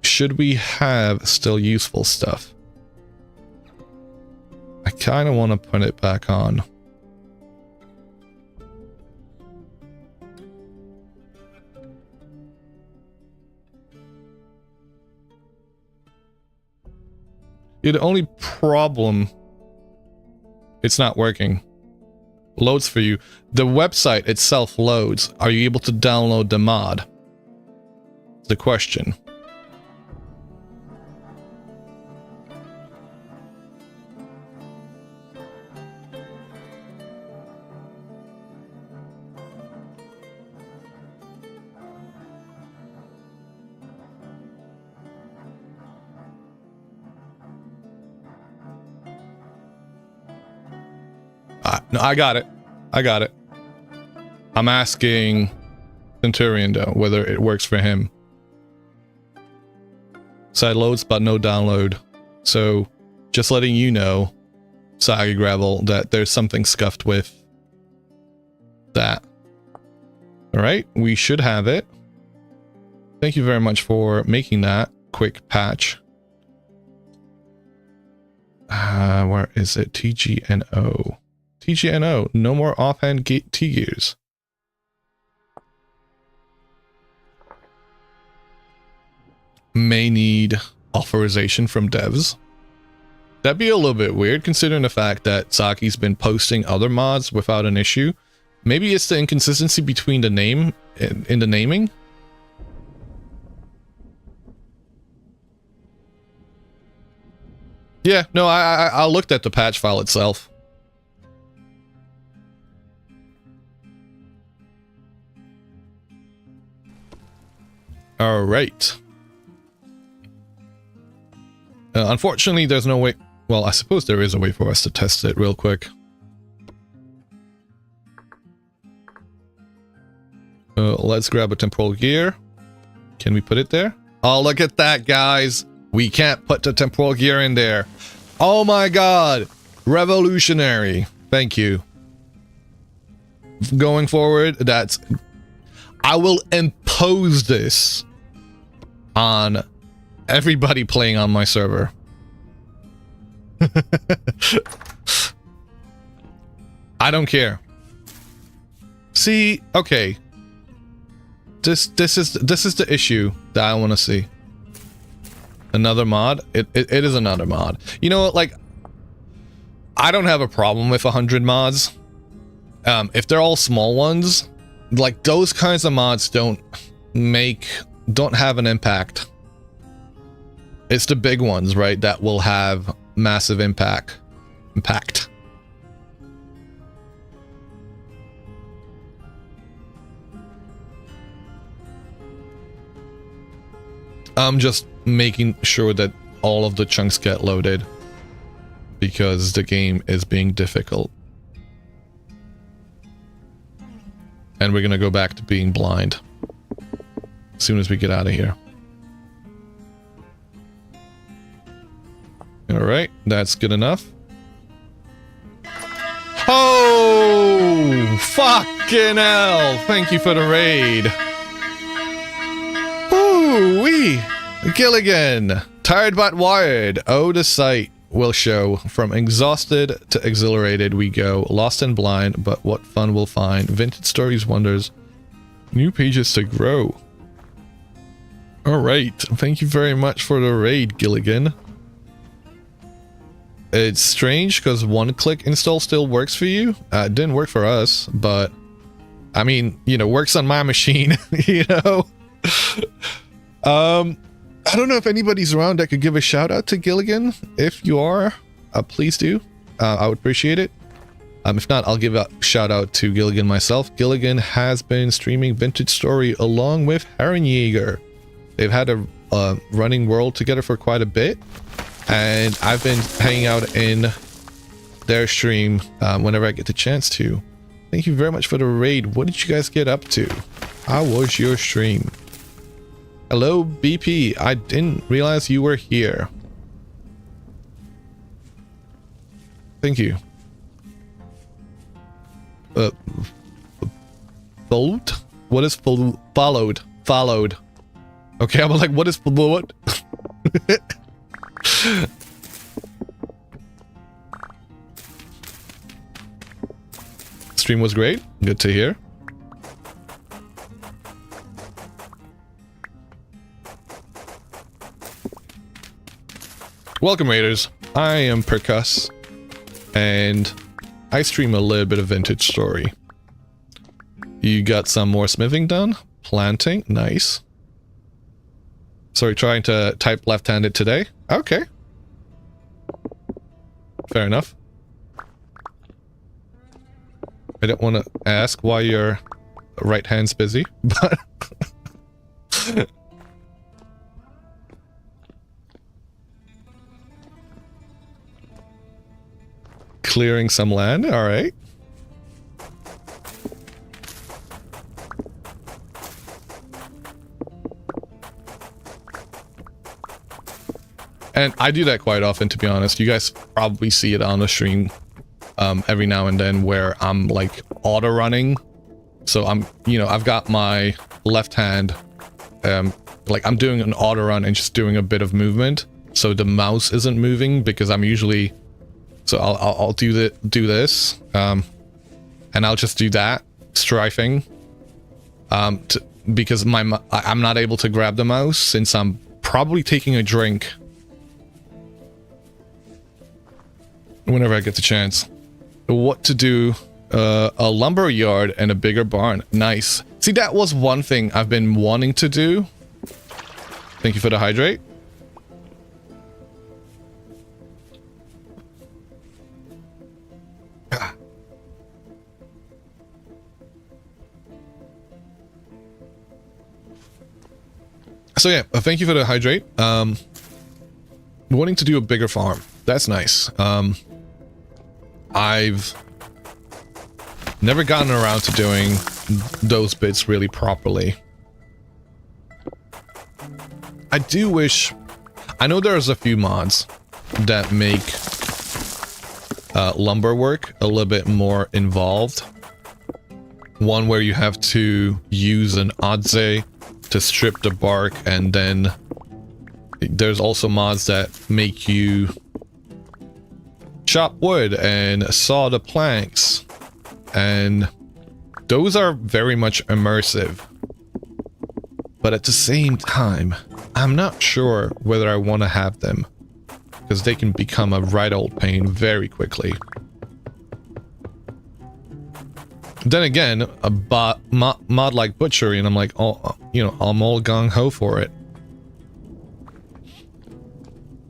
Should we have still useful stuff? I kind of want to put it back on. The only problem, it's not working. Loads for you. The website itself loads. Are you able to download the mod? The question. No, I got it. I got it. I'm asking Centurion though, whether it works for him. Side loads, but no download. So, just letting you know, Sagi Gravel, that there's something scuffed with that. Alright, we should have it. Thank you very much for making that quick patch. Where is it? TGNO. TGNO, no more offhand T-gears. May need authorization from devs. That'd be a little bit weird considering the fact that Saki's been posting other mods without an issue. Maybe it's the inconsistency between the name in the naming. Yeah, no, I looked at the patch file itself. All right. Unfortunately, there's no way... Well, I suppose there is a way for us to test it real quick. Let's grab a temporal gear. Can we put it there? Oh, look at that, guys. We can't put the temporal gear in there. Oh my god. Revolutionary. Thank you. Going forward, that's... I will impose this on everybody playing on my server. I don't care. See, okay. This is the issue that I want to see. Another mod? It is another mod. You know what, like, I don't have a problem with 100 mods. If they're all small ones, like those kinds of mods don't have an impact. It's the big ones, right, that will have massive impact. I'm just making sure that all of the chunks get loaded because the game is being difficult. And we're gonna go back to being blind as soon as we get out of here. Alright, that's good enough. Oh, fucking hell! Thank you for the raid. Ooh-wee! Gilligan! Tired but wired. Oh, the sight will show. From exhausted to exhilarated we go. Lost and blind, but what fun we'll find. Vintage stories, wonders. New pages to grow. Alright, thank you very much for the raid, Gilligan. It's strange because one-click install still works for you. It didn't work for us, but I mean, you know, works on my machine, you know? I don't know if anybody's around that could give a shout out to Gilligan. If you are, please do. I would appreciate it. If not, I'll give a shout out to Gilligan myself. Gilligan has been streaming Vintage Story along with Herrenjäger. They've had a running world together for quite a bit, and I've been hanging out in their stream whenever I get the chance to. Thank you very much for the raid. What did you guys get up to? How was your stream? Hello, BP. I didn't realize you were here. Thank you. Followed? What is followed? Followed. Okay, I was like, what is what? Stream was great. Good to hear. Welcome, Raiders. I am Percuss, and I stream a little bit of Vintage Story. You got some more smithing done? Planting? Nice. Sorry, trying to type left-handed today? Okay. Fair enough. I don't want to ask why your right hand's busy, but... Clearing some land, alright. And I do that quite often, to be honest. You guys probably see it on the stream every now and then where I'm like auto running. So I'm, you know, I've got my left hand, like I'm doing an auto run and just doing a bit of movement. So the mouse isn't moving because I'm usually, so I'll do this, and I'll just do that, strafing, because I'm not able to grab the mouse since I'm probably taking a drink whenever I get the chance. What to do? A lumber yard and a bigger barn. Nice. See, that was one thing I've been wanting to do. Thank you for the hydrate. So yeah, thank you for the hydrate. Wanting to do a bigger farm. That's nice. I've never gotten around to doing those bits really properly. I do wish... I know there's a few mods that make lumber work a little bit more involved. One where you have to use an adze to strip the bark, and then there's also mods that make you chop wood and saw the planks, and those are very much immersive. But at the same time, I'm not sure whether I want to have them, because they can become a right old pain very quickly. Then again, a mod like butchery, and I'm like, oh, you know, I'm all gung-ho for it.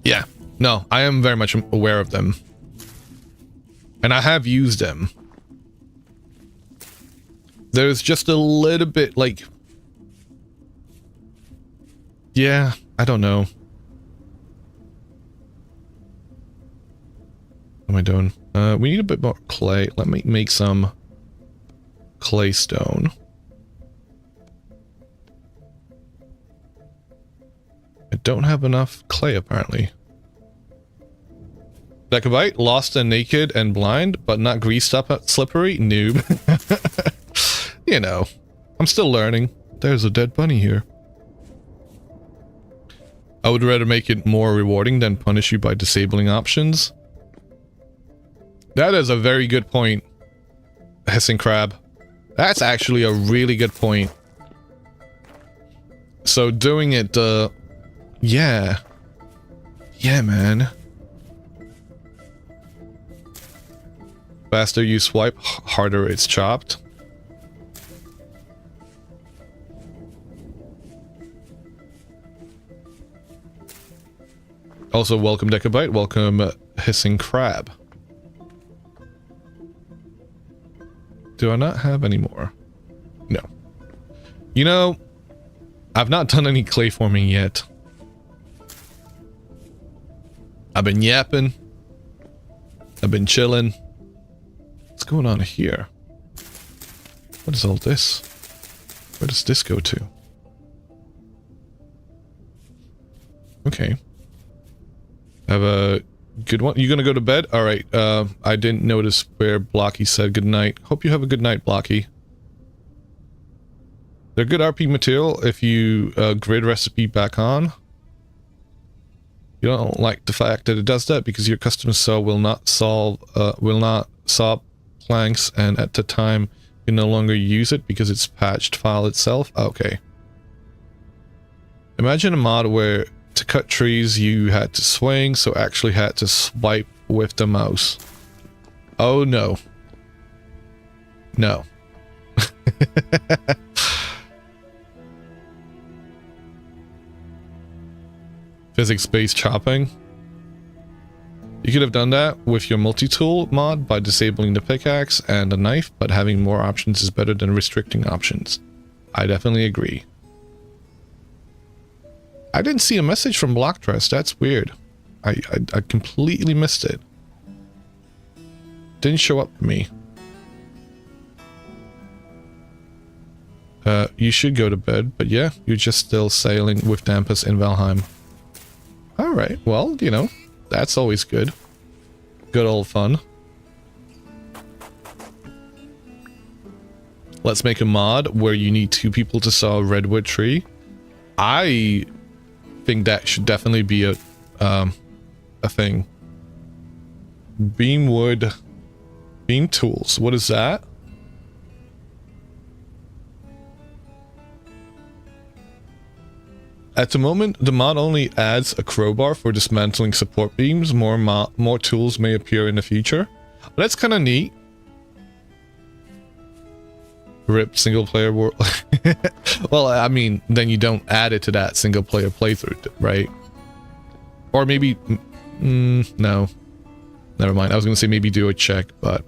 Yeah, no, I am very much aware of them. And I have used them. There's just a little bit, like... Yeah, I don't know. What am I doing? We need a bit more clay. Let me make some clay stone. I don't have enough clay, apparently. Decabite, lost and naked and blind, but not greased up, slippery? Noob. You know, I'm still learning. There's a dead bunny here. I would rather make it more rewarding than punish you by disabling options. That is a very good point, Hissing Crab. That's actually a really good point. So doing it, yeah. Yeah, man. Faster you swipe, harder it's chopped. Also, welcome Decabyte, welcome Hissing Crab. Do I not have any more? No. You know, I've not done any clay forming yet. I've been yapping. I've been chilling. What's going on here? What is all this? Where does this go to? Okay. Have a good one. You gonna go to bed? Alright, I didn't notice where Blocky said good night. Hope you have a good night, Blocky. They're good RP material if you grid recipe back on. You don't like the fact that it does that because your custom saw will not saw planks, and at the time you can no longer use it because it's patched file itself. Okay. Imagine a mod where to cut trees you had to swing, so actually had to swipe with the mouse. Oh no. No. Physics-based chopping. You could have done that with your multi-tool mod by disabling the pickaxe and the knife, but having more options is better than restricting options. I definitely agree. I didn't see a message from Blocktress. That's weird. I completely missed it. Didn't show up for me. You should go to bed, but yeah, you're just still sailing with Dampus in Valheim. Alright, well, you know, that's always good. Good old fun. Let's make a mod where you need 2 people to saw a redwood tree. I think that should definitely be a thing. Beam tools. What is that? At the moment, the mod only adds a crowbar for dismantling support beams. More tools may appear in the future. That's kind of neat. Rip single player world. Well, I mean, then you don't add it to that single player playthrough, right? Or maybe... no. Never mind. I was going to say maybe do a check, but...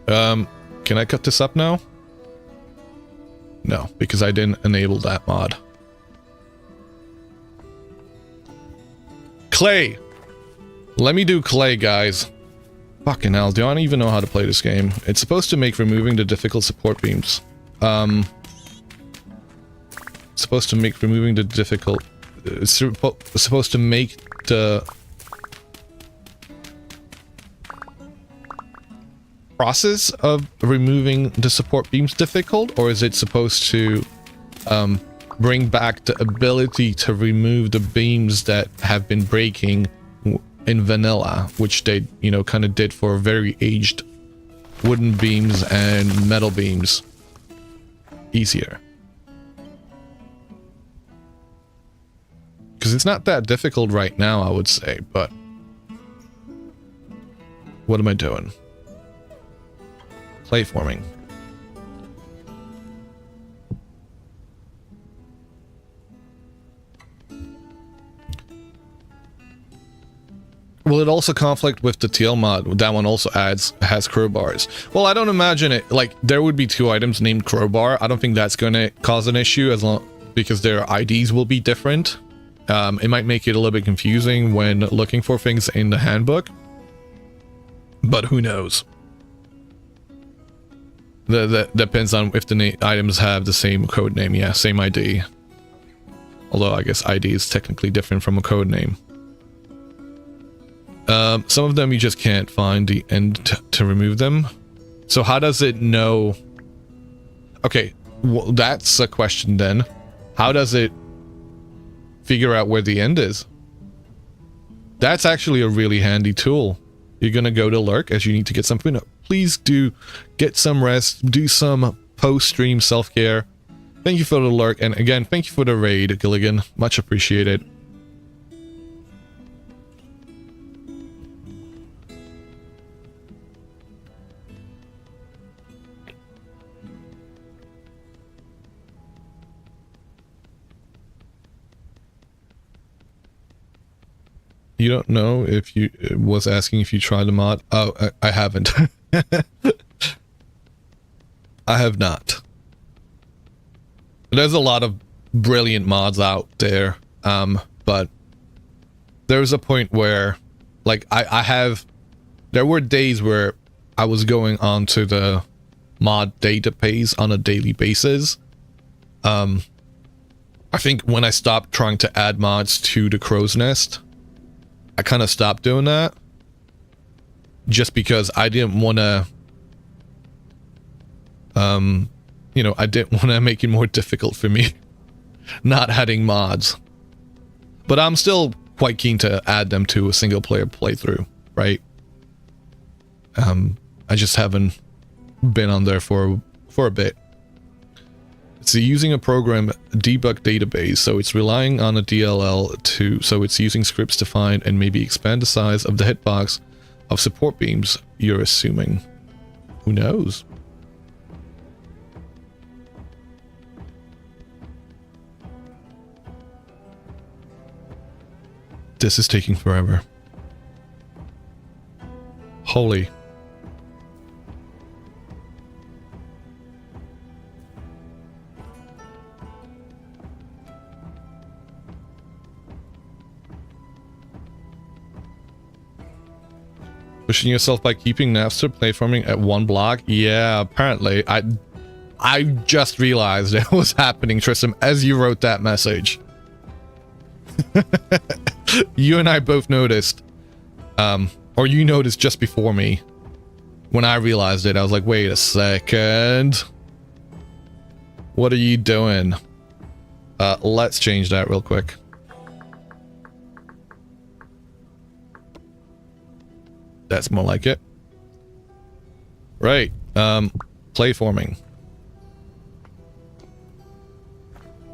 can I cut this up now? No, because I didn't enable that mod. Clay! Let me do clay, guys. Fucking hell, do I don't even know how to play this game. It's supposed to make removing the difficult support beams. Supposed to make removing the difficult... It's supposed to make the... process of removing the support beams difficult, or is it supposed to bring back the ability to remove the beams that have been breaking in vanilla, which they, you know, kind of did for very aged wooden beams and metal beams easier? Because it's not that difficult right now, I would say, but what am I doing? Clay forming. Will it also conflict with the TL mod? That one also has crowbars. Well, I don't imagine it. Like, there would be 2 items named crowbar. I don't think that's going to cause an issue as long because their IDs will be different. It might make it a little bit confusing when looking for things in the handbook, but who knows? That depends on if the items have the same code name. Yeah, same ID. Although I guess ID is technically different from a code name. Some of them you just can't find the end to remove them. So how does it know? Okay, well, that's a question then. How does it figure out where the end is? That's actually a really handy tool. You're gonna go to lurk as you need to get something up. Please do get some rest, do some post-stream self-care. Thank you for the lurk, and again, thank you for the raid, Gilligan. Much appreciated. You don't know if you was asking if you tried the mod? Oh, I haven't. I have not. There's a lot of brilliant mods out there, but there's a point where, like, there were days where I was going onto the mod database on a daily basis. I think when I stopped trying to add mods to the Crow's Nest, I kind of stopped doing that. Just because I didn't want to, you know, I didn't want to make it more difficult for me not adding mods. But I'm still quite keen to add them to a single player playthrough, right? I just haven't been on there for a bit. It's using a program debug database, so it's relying on a DLL so it's using scripts to find and maybe expand the size of the hitbox of support beams, you're assuming. Who knows? This is taking forever. Holy. Pushing yourself by keeping Napster platforming at one block? Yeah, apparently. I just realized it was happening, Tristan, as you wrote that message. You and I both noticed. Or you noticed just before me. When I realized it, I was like, wait a second. What are you doing? Let's change that real quick. That's more like it. Right. Playforming.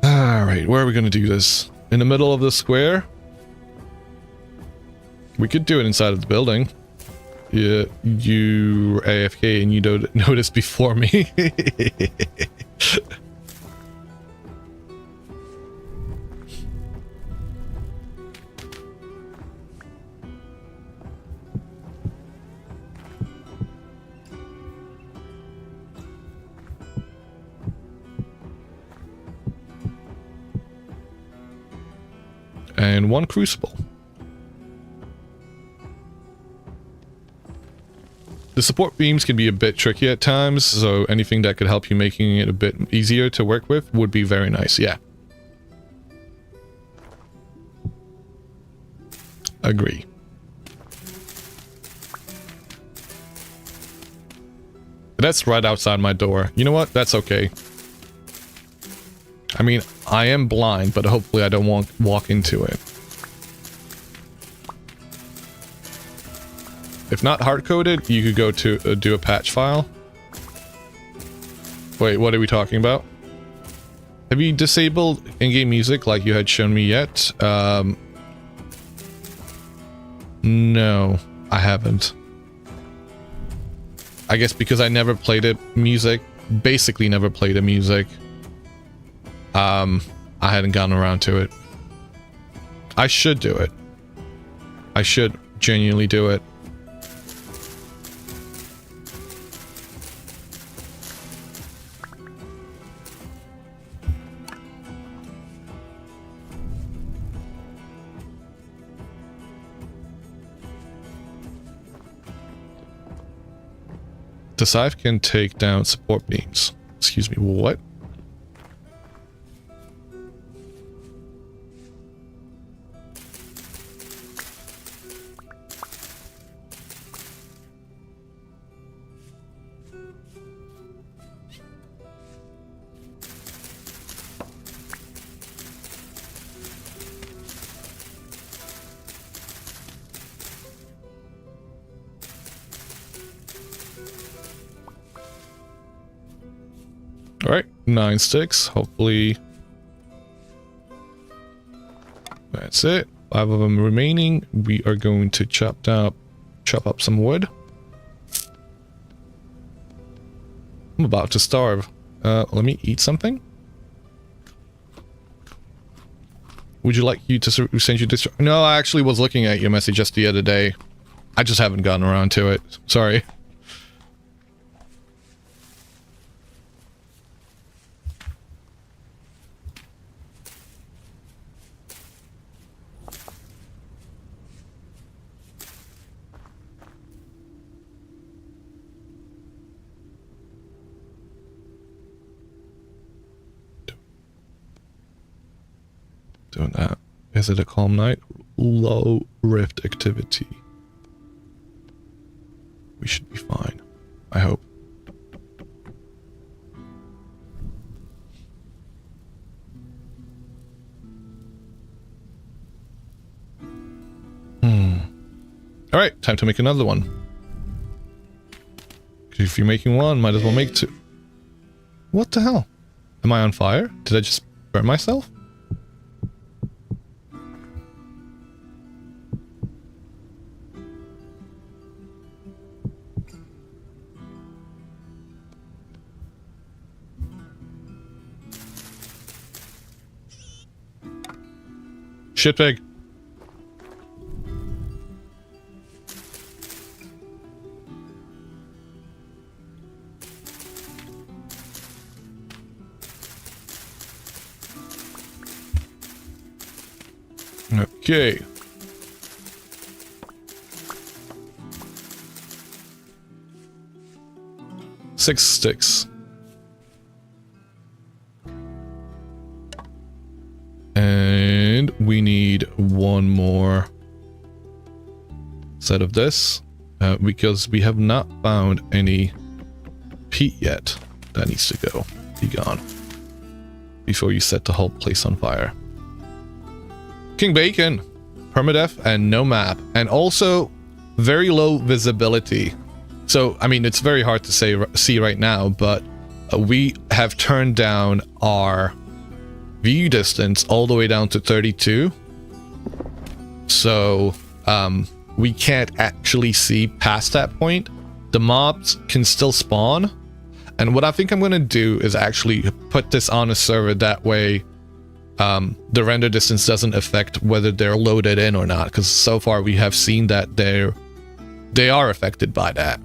Alright, where are we gonna do this? In the middle of the square? We could do it inside of the building. Yeah, you AFK and you noticed before me. And one crucible. The support beams can be a bit tricky at times, so anything that could help you making it a bit easier to work with would be very nice, yeah. Agree. That's right outside my door. You know what? That's okay. I mean, I am blind, but hopefully I don't walk into it. If not hard-coded, you could go to do a patch file. Wait, what are we talking about? Have you disabled in-game music like you had shown me yet? No, I haven't. I guess because I never played it music, basically never played the music. I hadn't gotten around to it. I should do it. I should genuinely do it. The scythe can take down support beams. Excuse me, what? Alright, 9 sticks. Hopefully that's it. 5 of them remaining. We are going to chop up some wood. I'm about to starve. Let me eat something. Would you like you to send you this? No, I actually was looking at your message just the other day. I just haven't gotten around to it. Sorry. Doing that. Is it a calm night? Low rift activity. We should be fine. I hope. Alright, time to make another one. If you're making one, might as well make two. What the hell? Am I on fire? Did I just burn myself? Shitpig. Okay. Six sticks. And we need one more set of this because we have not found any peat yet. That needs to go. Be gone before you set the whole place on fire. King Bacon, Permadeath, and no map, and also very low visibility. So, I mean, it's very hard to see right now, but we have turned down our view distance all the way down to 32. So, we can't actually see past that point. The mobs can still spawn. And what I think I'm going to do is actually put this on a server that way the render distance doesn't affect whether they're loaded in or not, because so far we have seen that they are affected by that.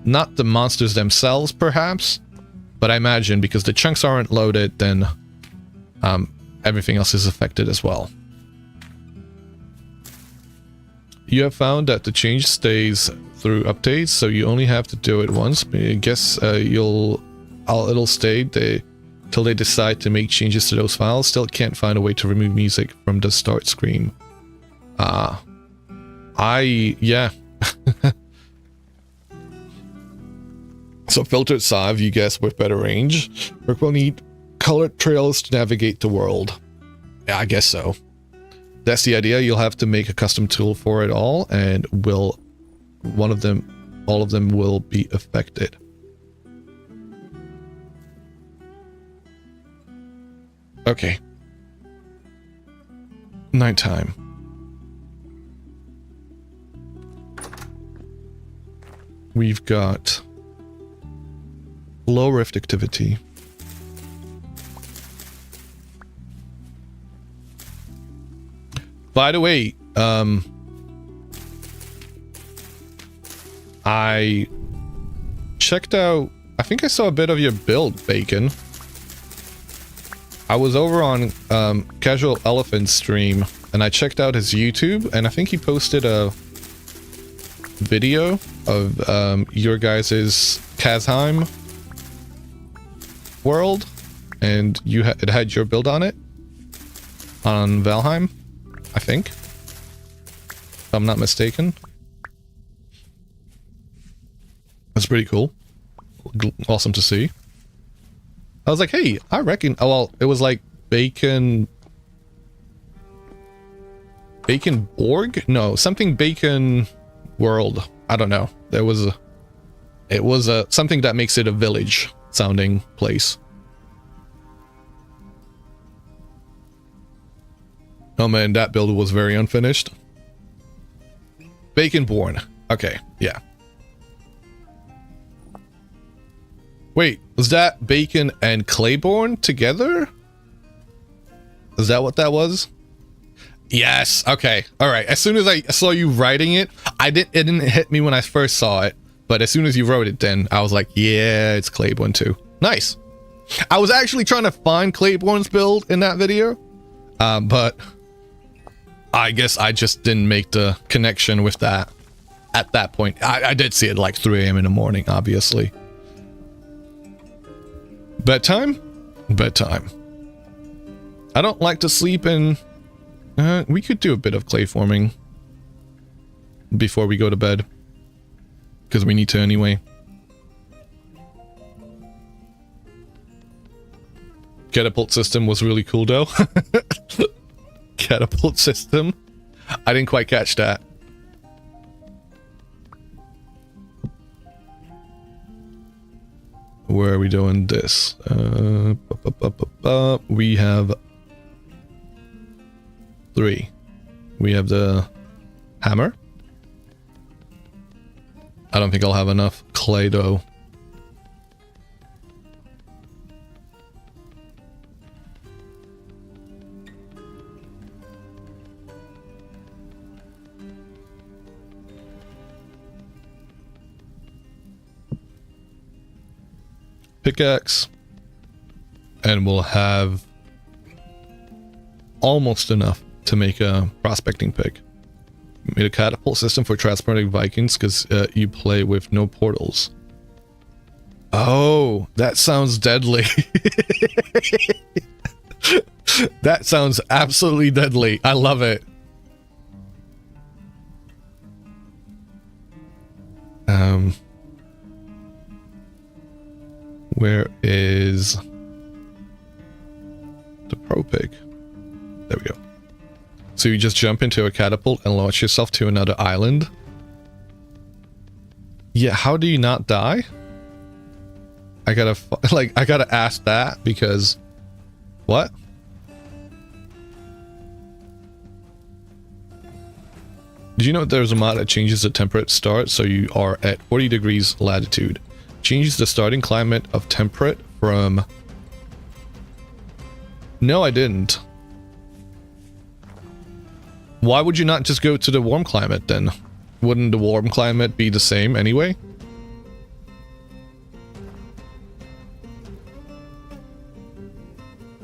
Not the monsters themselves, perhaps, but I imagine because the chunks aren't loaded, then everything else is affected as well. You have found that the change stays through updates, so you only have to do it once. I guess it'll stay till they decide to make changes to those files. Still can't find a way to remove music from the start screen. Yeah. So filtered save, you guess, with better range. Rick will need colored trails to navigate the world. Yeah, I guess so. That's the idea. You'll have to make a custom tool for it all, and all of them will be affected. Okay. Nighttime. We've got low rift activity. By the way, I checked out, I think I saw a bit of your build, Bacon. I was over on Casual Elephant's stream, and I checked out his YouTube, and I think he posted a video of your guys' Kazheim world, and it had your build on it, on Valheim, I think, if I'm not mistaken. That's pretty cool. Awesome to see. I was like, hey, I reckon... Oh, well, it was like Bacon Borg? No, something Bacon World. I don't know. It was something that makes it a village sounding place. Oh man, that build was very unfinished. Bacon Born. Okay, yeah. Wait, was that Bacon and Claiborne together? Is that what that was? Yes. Okay. All right. As soon as I saw you writing it, it didn't hit me when I first saw it, but as soon as you wrote it, then I was like, yeah, it's Claiborne too. Nice. I was actually trying to find Claiborne's build in that video, but I guess I just didn't make the connection with that at that point. I did see it like 3 a.m. in the morning, obviously. Bedtime? Bedtime. I don't like to sleep in... we could do a bit of clay forming before we go to bed, because we need to anyway. Catapult system was really cool though. Catapult system. I didn't quite catch that. Where are we doing this? We have 3. We have the hammer. I don't think I'll have enough clay though. Pickaxe, and we'll have almost enough to make a prospecting pick. Made a catapult system for transporting Vikings because you play with no portals. Oh, that sounds deadly. That sounds absolutely deadly. I love it. Where is the pro pick? There we go. So you just jump into a catapult and launch yourself to another island. Yeah, how do you not die? I gotta ask that because... What? Did you know there's a mod that changes the temperate start so you are at 40 degrees latitude? Changes the starting climate of temperate from... No, I didn't. Why would you not just go to the warm climate then? Wouldn't the warm climate be the same anyway?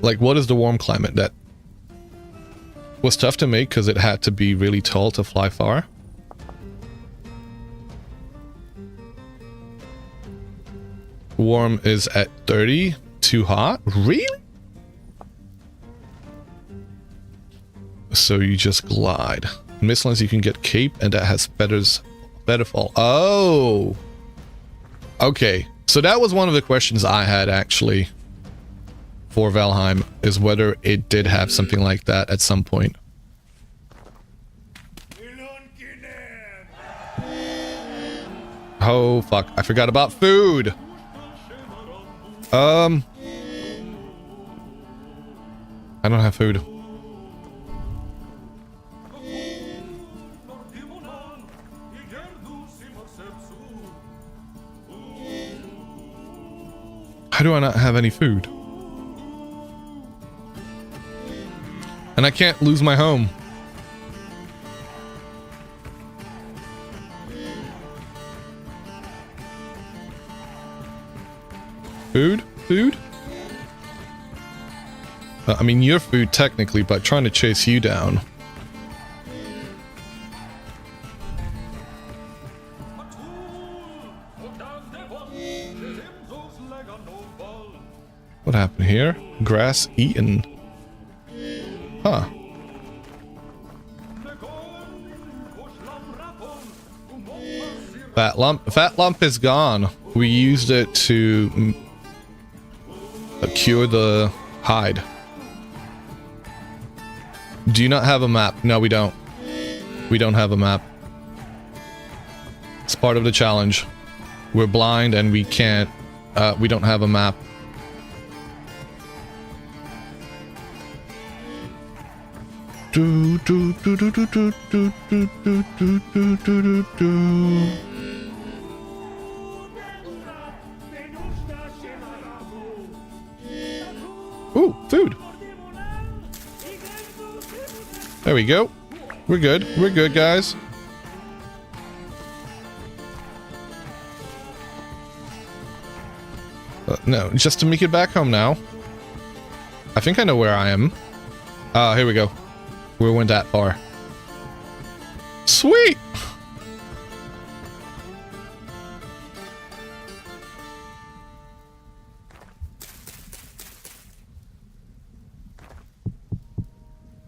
Like, what is the warm climate? That was tough to make because it had to be really tall to fly far. Warm is at 30. Too hot? Really? So you just glide. In Mistlands you can get cape and that has better fall. Oh! Okay. So that was one of the questions I had actually for Valheim, is whether it did have something like that at some point. Oh fuck, I forgot about food! I don't have food. How do I not have any food? And I can't lose my home. Food? Food? I mean, you're food technically, but trying to chase you down. What happened here? Grass eaten. Huh. Fat lump. Fat lump is gone. We used it to cure the hide. Do you not have a map? No, we don't. We don't have a map. It's part of the challenge. We're blind and we can't. We don't have a map. Do do do do do do do do do do do do do. Ooh, food. There we go. We're good. We're good, guys. No, just to make it back home now. I think I know where I am. Here we go. We went that far. Sweet!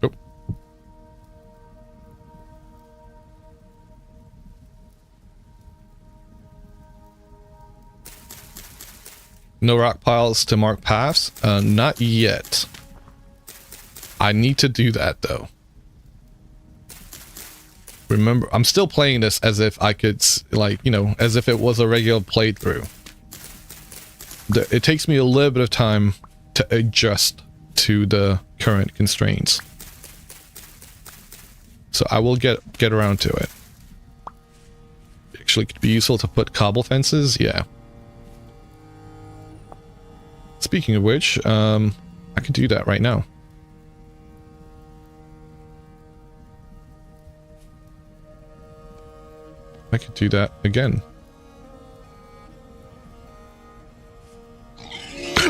Oh. No rock piles to mark paths? Not yet. I need to do that, though. Remember, I'm still playing this as if I could, like, you know, as if it was a regular playthrough. It takes me a little bit of time to adjust to the current constraints. So I will get around to it. Actually, it could be useful to put cobble fences, yeah. Speaking of which, I could do that right now. I could do that again.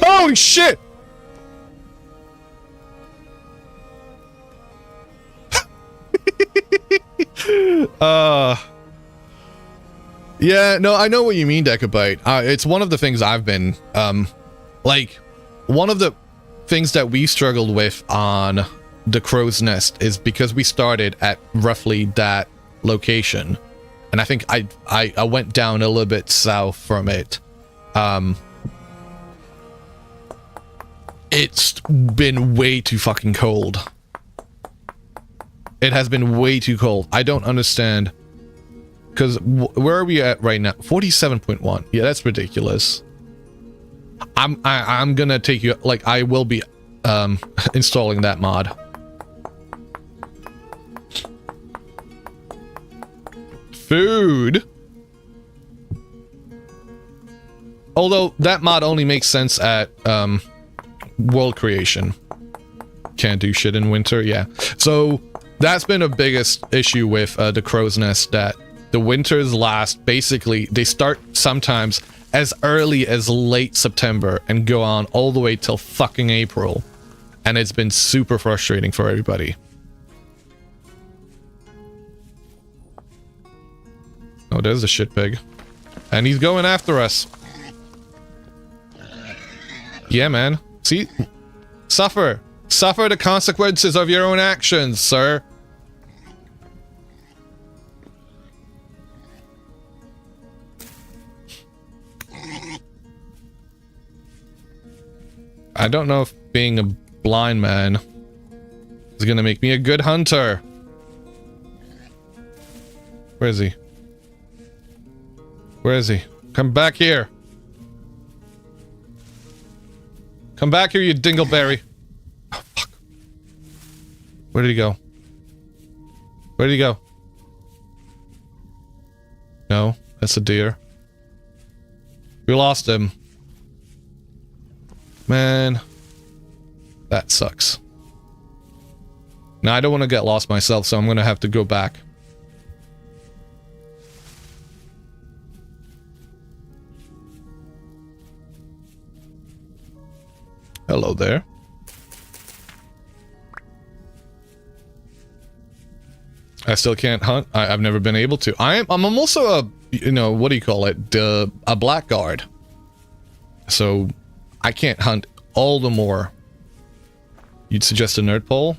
Oh shit! Yeah, no, I know what you mean, Decabyte. It's one of the things I've been, like, one of the things that we struggled with on the Crow's Nest is because we started at roughly that location. And I think I went down a little bit south from it. It's been way too fucking cold. It has been way too cold. I don't understand. Because where are we at right now? 47.1. Yeah, that's ridiculous. I'm gonna take you, like, I will be installing that mod. Food. Although that mod only makes sense at world creation. Can't do shit in winter, yeah. So that's been a biggest issue with the Crow's Nest, that the winters last, basically, they start sometimes as early as late September and go on all the way till fucking April. And it's been super frustrating for everybody. Oh, there's a shit pig. And he's going after us. Yeah, man. See? Suffer. Suffer the consequences of your own actions, sir. I don't know if being a blind man is gonna make me a good hunter. Where is he? Where is he? Come back here. Come back here, you dingleberry. Oh, fuck. Where did he go? Where did he go? No, that's a deer. We lost him. Man. That sucks. Now, I don't want to get lost myself, so I'm going to have to go back. Hello there. I still can't hunt. I've never been able to. I'm also a, you know, what do you call it? A blackguard. So I can't hunt all the more. You'd suggest a nerd pole?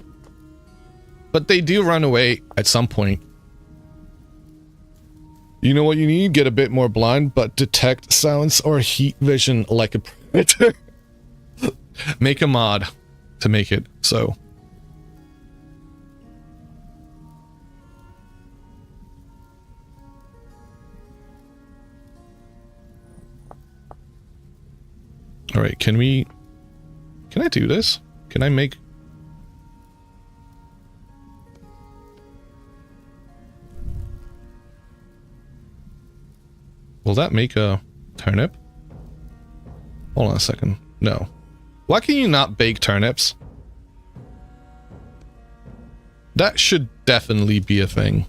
But they do run away at some point. You know what you need? Get a bit more blind, but detect sounds or heat vision like a predator. Make a mod to make it so. All right, can I do this? Can I make... Will that make a turnip? Hold on a second. No. Why can you not bake turnips? That should definitely be a thing.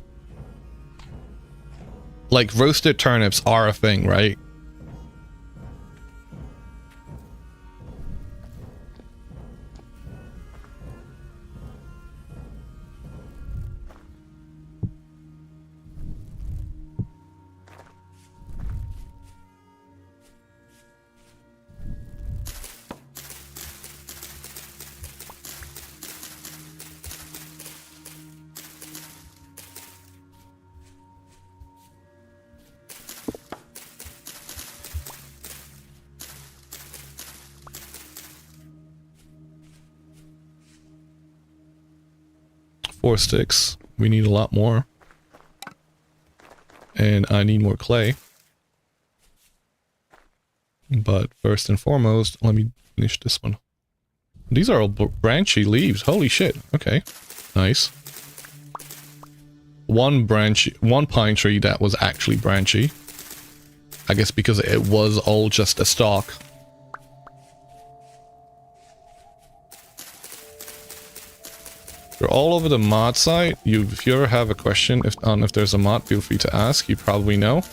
Like, roasted turnips are a thing, right? Four sticks. We need a lot more. And I need more clay. But first and foremost, let me finish this one. These are all branchy leaves. Holy shit. Okay. Nice. One pine tree that was actually branchy. I guess because it was all just a stalk. They're all over the mod site. If you ever have a question on if there's a mod, feel free to ask. You probably know.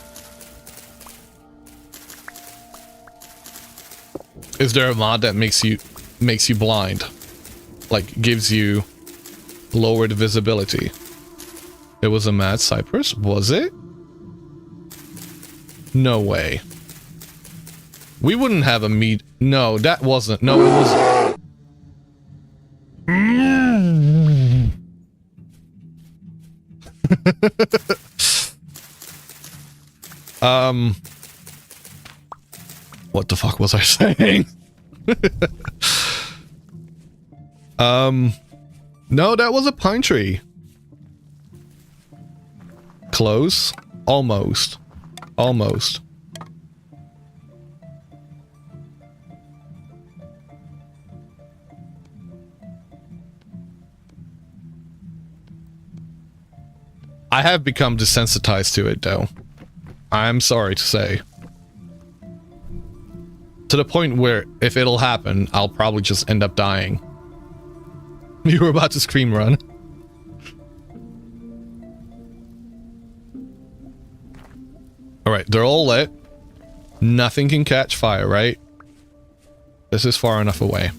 Is there a mod that makes you blind? Like, gives you lowered visibility? It was a Mad Cypress? Was it? No way. We wouldn't have a meat. No, that wasn't. No, it was. What the fuck was I saying? No, that was a pine tree. Close. Almost. Almost. I have become desensitized to it, though. I'm sorry to say. To the point where, if it'll happen, I'll probably just end up dying. You were about to scream run. Alright, they're all lit. Nothing can catch fire, right? This is far enough away.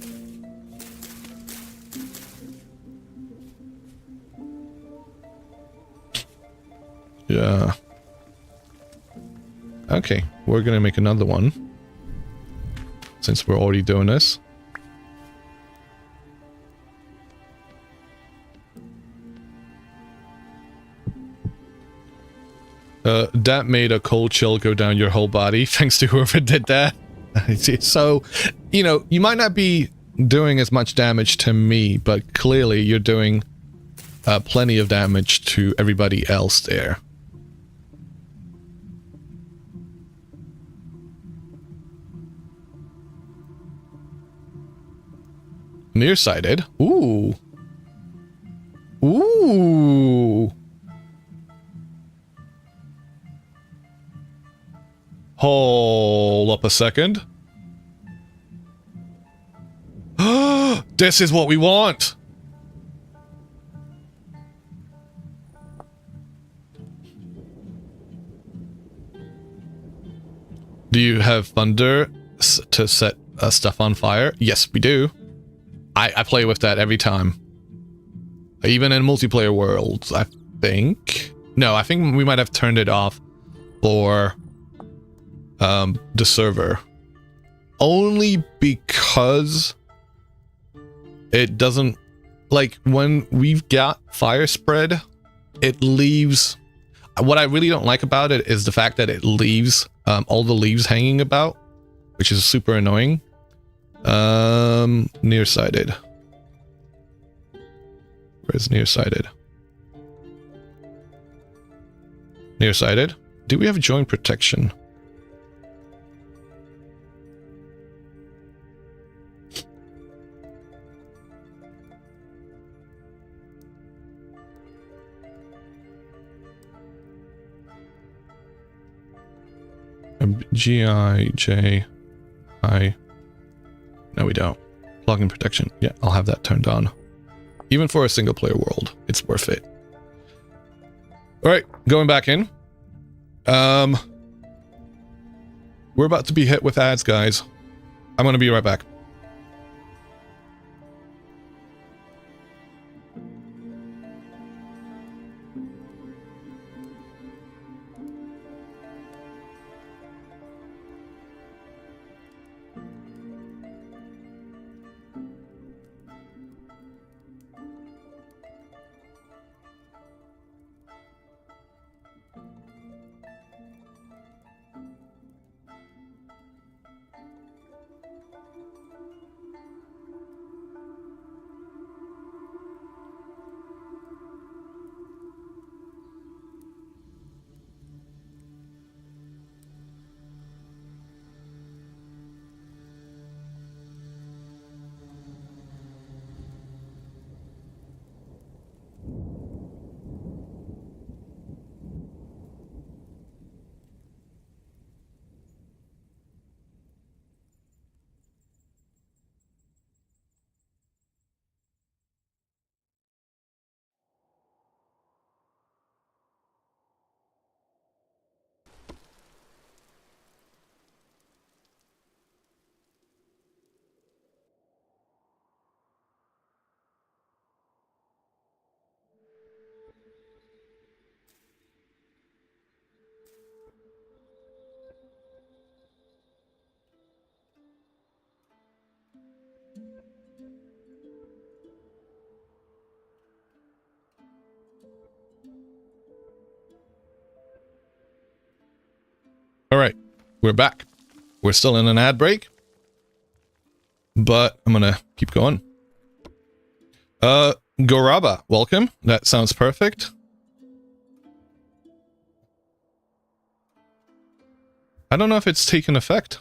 Yeah. Okay, we're gonna make another one. Since we're already doing this. That made a cold chill go down your whole body, thanks to whoever did that. So, you know, you might not be doing as much damage to me, but clearly you're doing plenty of damage to everybody else there. Nearsighted. Ooh. Ooh. Hold up a second. This is what we want. Do you have thunder to set stuff on fire? Yes, we do. I play with that every time. Even in multiplayer worlds, I think. No, I think we might have turned it off for the server. Only because it doesn't... Like, when we've got fire spread, it leaves... What I really don't like about it is the fact that it leaves all the leaves hanging about, which is super annoying. Nearsighted. Where's nearsighted? Nearsighted? Do we have joint protection? G-I-J-I... No, we don't. Plugin protection. Yeah, I'll have that turned on. Even for a single player world, it's worth it. All right, going back in. We're about to be hit with ads, guys. I'm gonna be right back. All right, we're back. We're still in an ad break, but I'm gonna keep going. Goraba, welcome. That sounds perfect. I don't know if it's taken effect.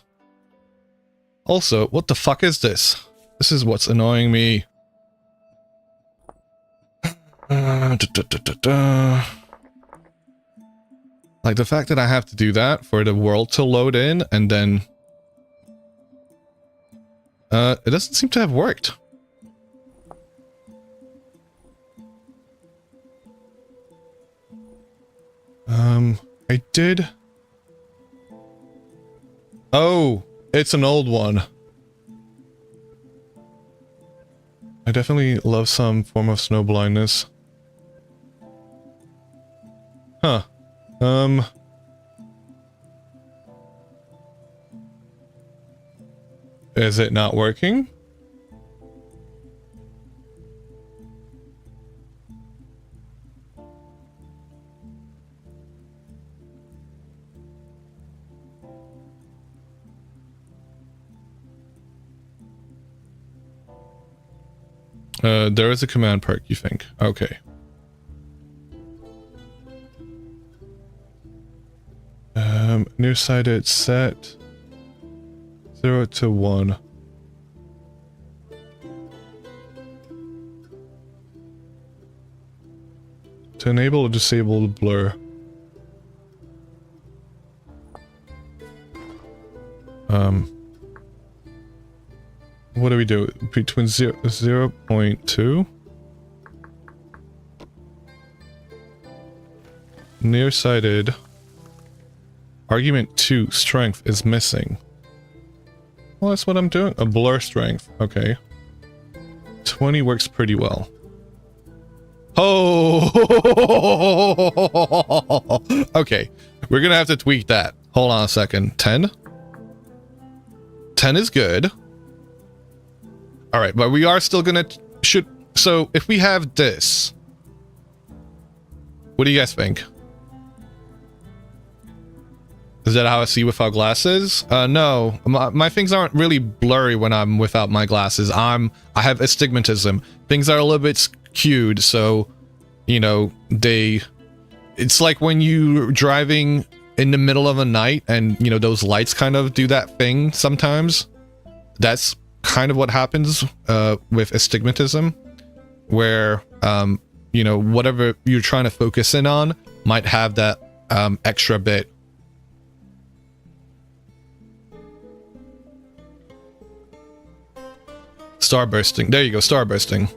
Also, what the fuck is this? This is what's annoying me. Like the fact that I have to do that for the world to load in and then... it doesn't seem to have worked. I did... Oh, it's an old one. I definitely love some form of snow blindness. Huh. Is it not working? There is a command perk, you think? Okay. Nearsighted set 0 to 1. To enable or disable blur. What do we do? Between 0.2? Nearsighted. Argument 2, strength is missing. Well, that's what I'm doing. A blur strength. Okay. 20 works pretty well. Oh! Okay. We're gonna have to tweak that. Hold on a second. 10? 10 is good. Alright, but we are still gonna... So, if we have this... What do you guys think? Is that how I see without glasses? No. My things aren't really blurry when I'm without my glasses. I have astigmatism. Things are a little bit skewed, so, you know, it's like when you're driving in the middle of the night and, you know, those lights kind of do that thing sometimes. That's kind of what happens with astigmatism, where, you know, whatever you're trying to focus in on might have that extra bit. Starbursting. There you go, starbursting.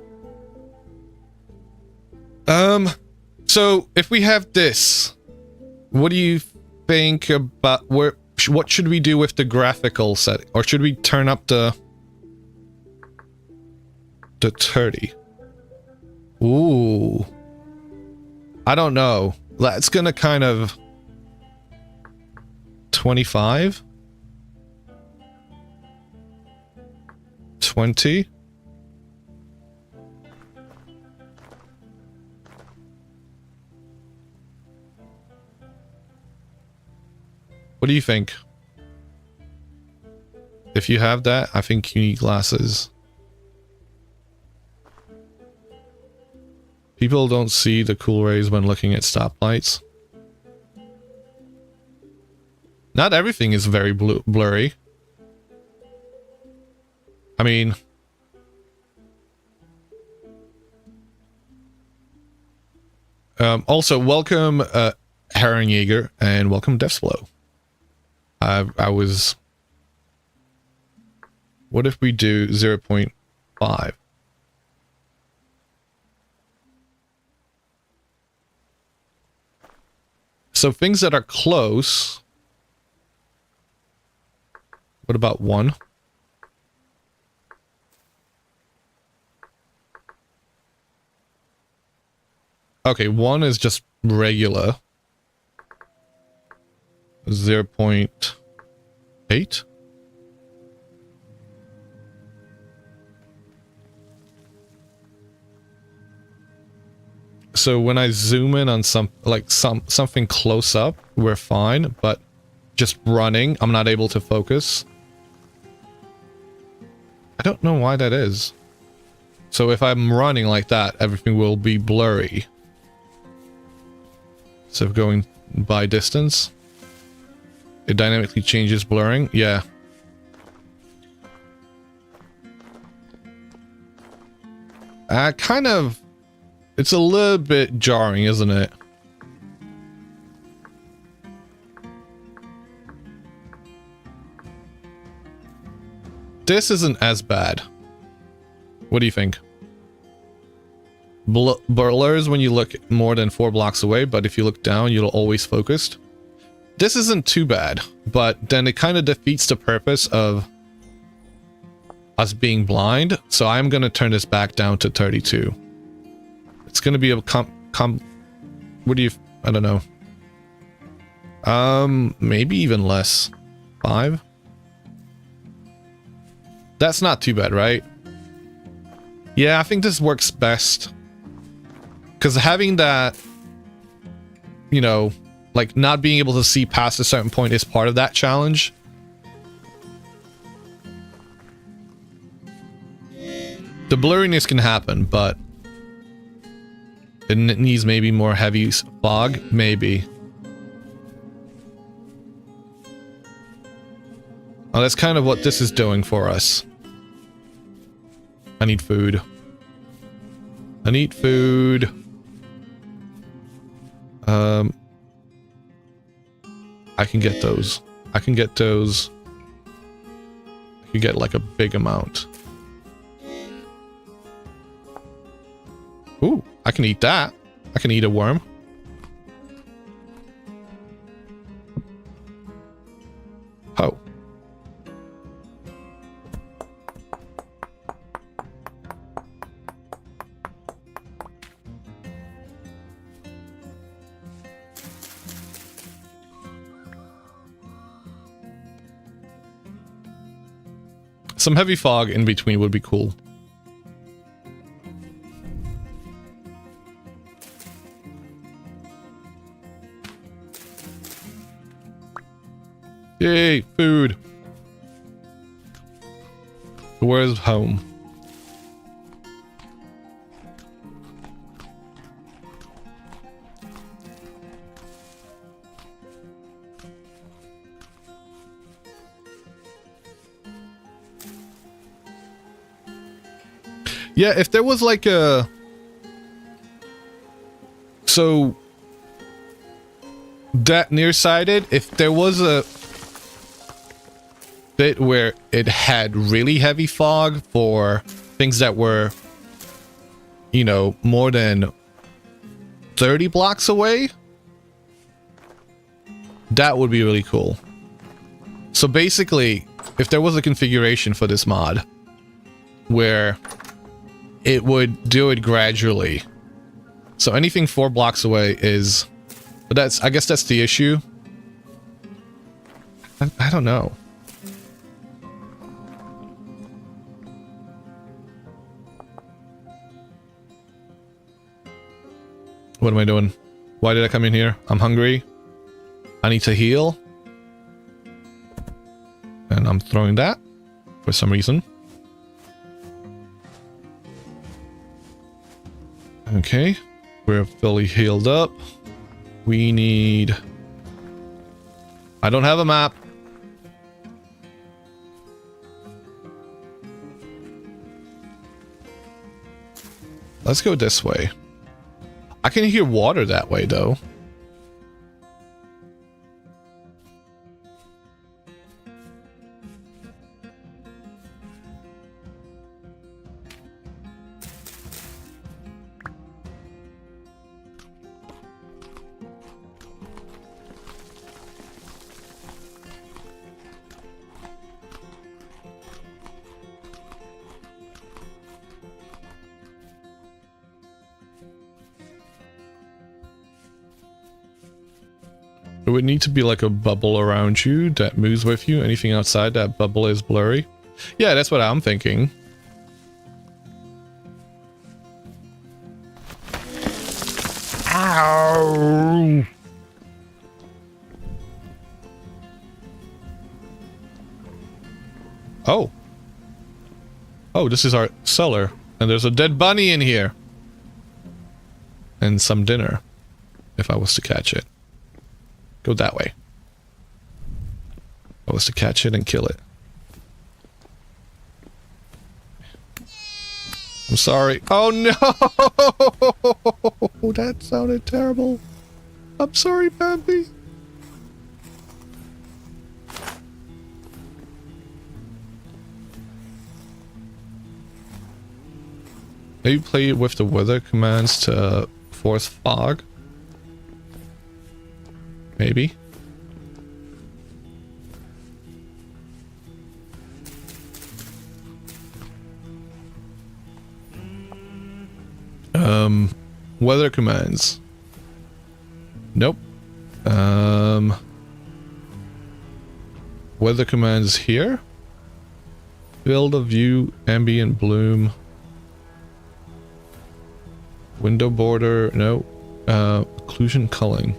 So if we have this, what do you think about what should we do with the graphical setting? Or should we turn up the 30? Ooh. I don't know. That's gonna kind of 25? 20? What do you think? If you have that, I think you need glasses. People don't see the cool rays when looking at stoplights. Not everything is very blurry. I mean... also, welcome Herrenjäger, and welcome Deathsblow. I was... What if we do 0.5? So things that are close... What about 1? Okay, 1 is just regular. 0.8? So when I zoom in on something close up, we're fine, but just running, I'm not able to focus. I don't know why that is. So if I'm running like that, everything will be blurry. So going by distance, it dynamically changes blurring. Yeah. Kind of, it's a little bit jarring, isn't it? This isn't as bad. What do you think? Blurs when you look more than 4 blocks away, but if you look down, you'll always focused. This isn't too bad, but then it kind of defeats the purpose of us being blind, so I'm going to turn this back down to 32. It's going to be a what do you... I don't know. Maybe even less. 5? That's not too bad, right? Yeah, I think this works best. Because having that, you know, like not being able to see past a certain point is part of that challenge. The blurriness can happen, but it needs maybe more heavy fog, maybe. Oh, that's kind of what this is doing for us. I need food. I need food. I can get those. I can get those. I can get like a big amount. Ooh, I can eat that. I can eat a worm. Oh. Some heavy fog in between would be cool. Yay, food. Where's home? Yeah, if there was like a... So... that nearsighted, if there was a bit where it had really heavy fog for things that were, you know, more than 30 blocks away, that would be really cool. So basically, if there was a configuration for this mod where it would do it gradually. So anything 4 blocks away is... But I guess that's the issue. I don't know. What am I doing? Why did I come in here? I'm hungry. I need to heal. And I'm throwing that for some reason. Okay. We're fully healed up. We need... I don't have a map. Let's go this way. I can hear water that way, though. It would need to be like a bubble around you that moves with you. Anything outside that bubble is blurry. Yeah, that's what I'm thinking. Ow! Oh. Oh, this is our cellar. And there's a dead bunny in here. And some dinner. If I was to catch it. Go that way. I was to catch it and kill it. I'm sorry. Oh no! That sounded terrible. I'm sorry, Bambi. Maybe play with the weather commands to force fog. Maybe. Weather commands. Nope. Weather commands here. Field of view, ambient bloom. Window border, no. Occlusion culling.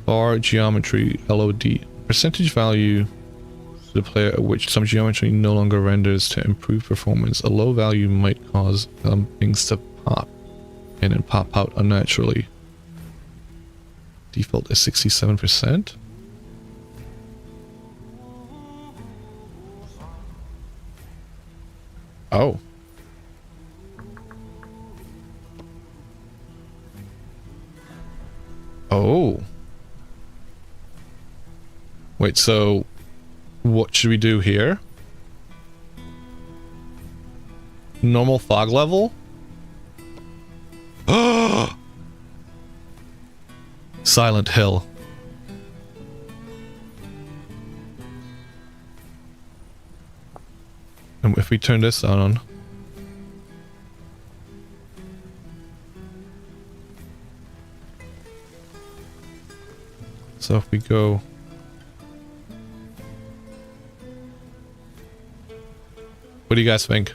Bar geometry, LOD. Percentage value to the player at which some geometry no longer renders to improve performance. A low value might cause things to pop in and pop out unnaturally. Default is 67%. Oh. Oh. Wait, so what should we do here? Normal fog level? Silent Hill. And if we turn this on. So if we go... What do you guys think?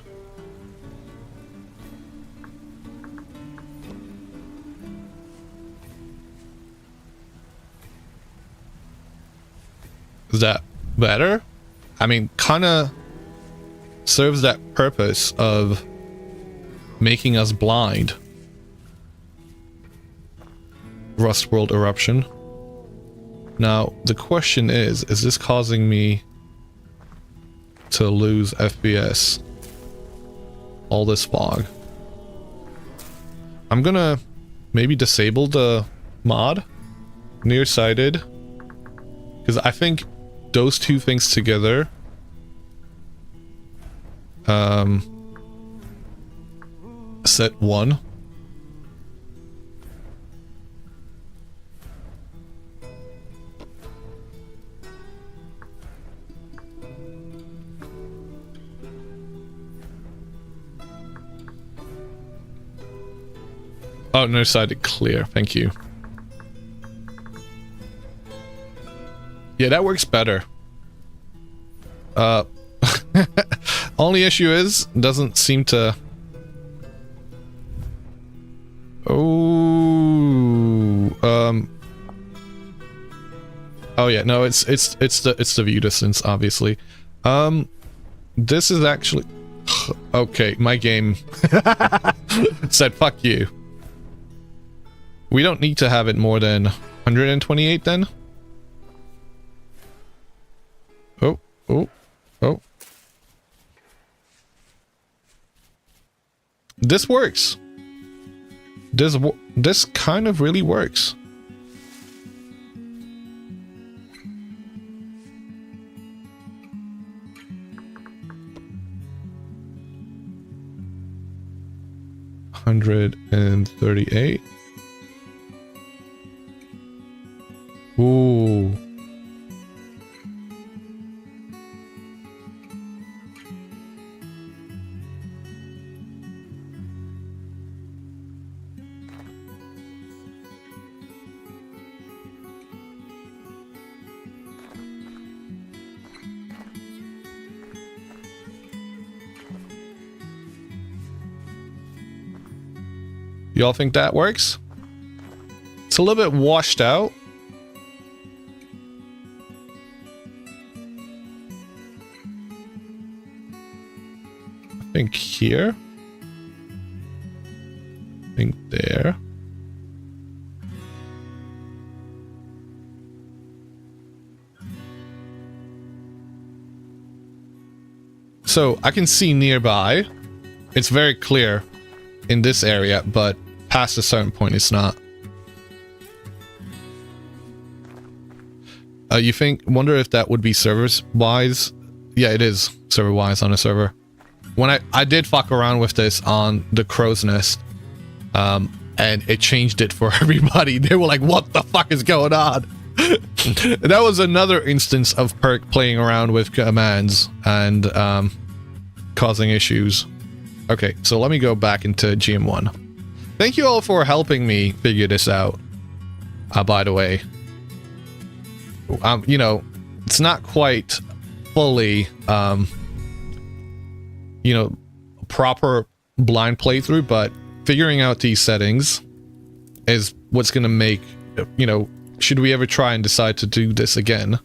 Is that better? I mean, kinda serves that purpose of making us blind. Rust World Eruption. Now, the question is this causing me to lose FPS? All this fog. I'm gonna maybe disable the mod, nearsighted, because I think those two things together set 1. Oh, no sided clear. Thank you. Yeah, that works better. Only issue is, doesn't seem to... Oh, oh yeah, no, it's the view distance, obviously. This is actually... Okay, my game said fuck you. We don't need to have it more than 128 then. Oh, oh, oh. This works. This kind of really works. $138. Ooh. Y'all think that works? It's a little bit washed out. I think here. I think there. So I can see nearby. It's very clear in this area, but past a certain point it's not. Wonder if that would be servers wise? Yeah, it is server wise on a server. When I did fuck around with this on the Crow's Nest, and it changed it for everybody. They were like, what the fuck is going on? That was another instance of Perk playing around with commands and causing issues. Okay, so let me go back into GM1. Thank you all for helping me figure this out. By the way, you know, it's not quite fully, you know, proper blind playthrough, but figuring out these settings is what's going to make, you know, should we ever try and decide to do this again,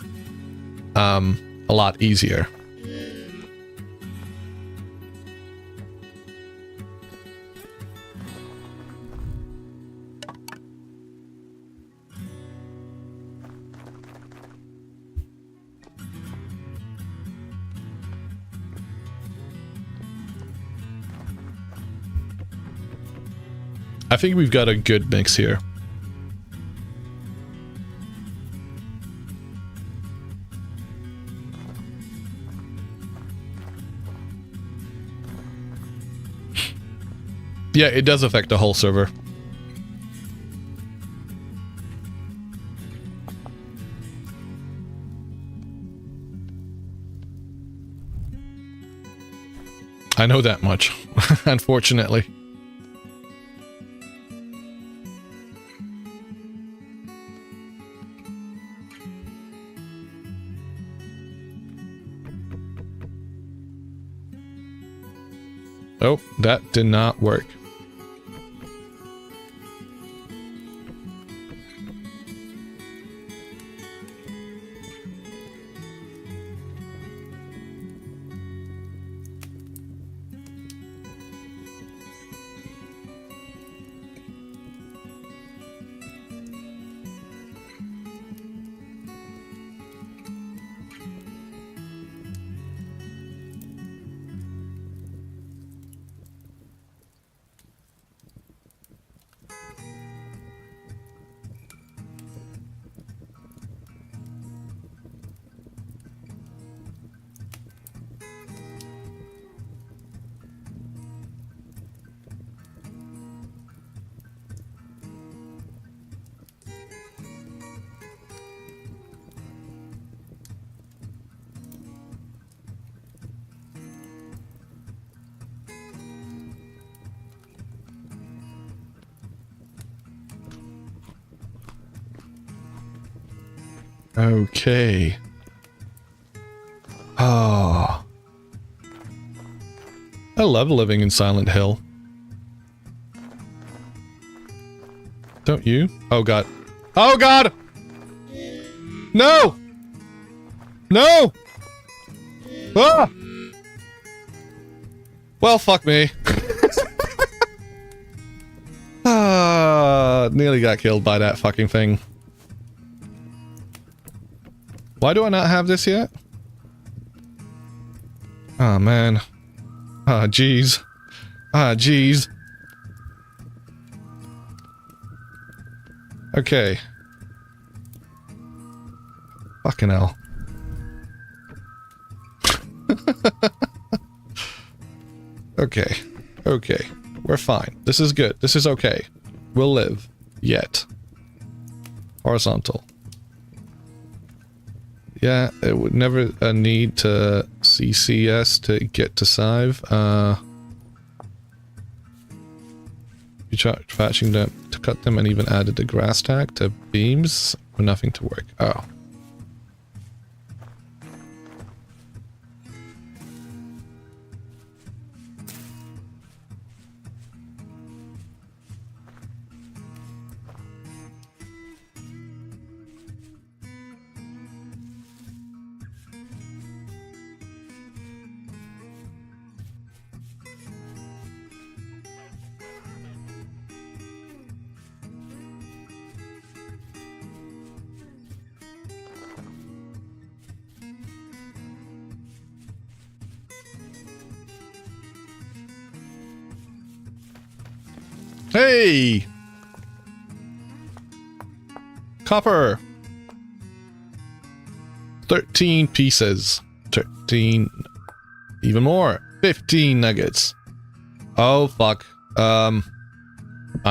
a lot easier. I think we've got a good mix here. Yeah, it does affect the whole server. I know that much, unfortunately. Oh, that did not work. Okay. Oh. I love living in Silent Hill. Don't you? Oh god. Oh god! No! No! Ah! Well, fuck me. Nearly got killed by that fucking thing. Why do I not have this yet? Oh man. Ah, jeez. Ah, jeez. Okay. Fucking hell. Okay. Okay. We're fine. This is good. This is okay. We'll live. Yet. Horizontal. Yeah, it would never need to CCS to get to Sive. You tried patching them to cut them and even added the grass tag to beams for nothing to work. Oh. Hey! Copper! 13 pieces. 13... Even more. 15 nuggets. Oh, fuck. I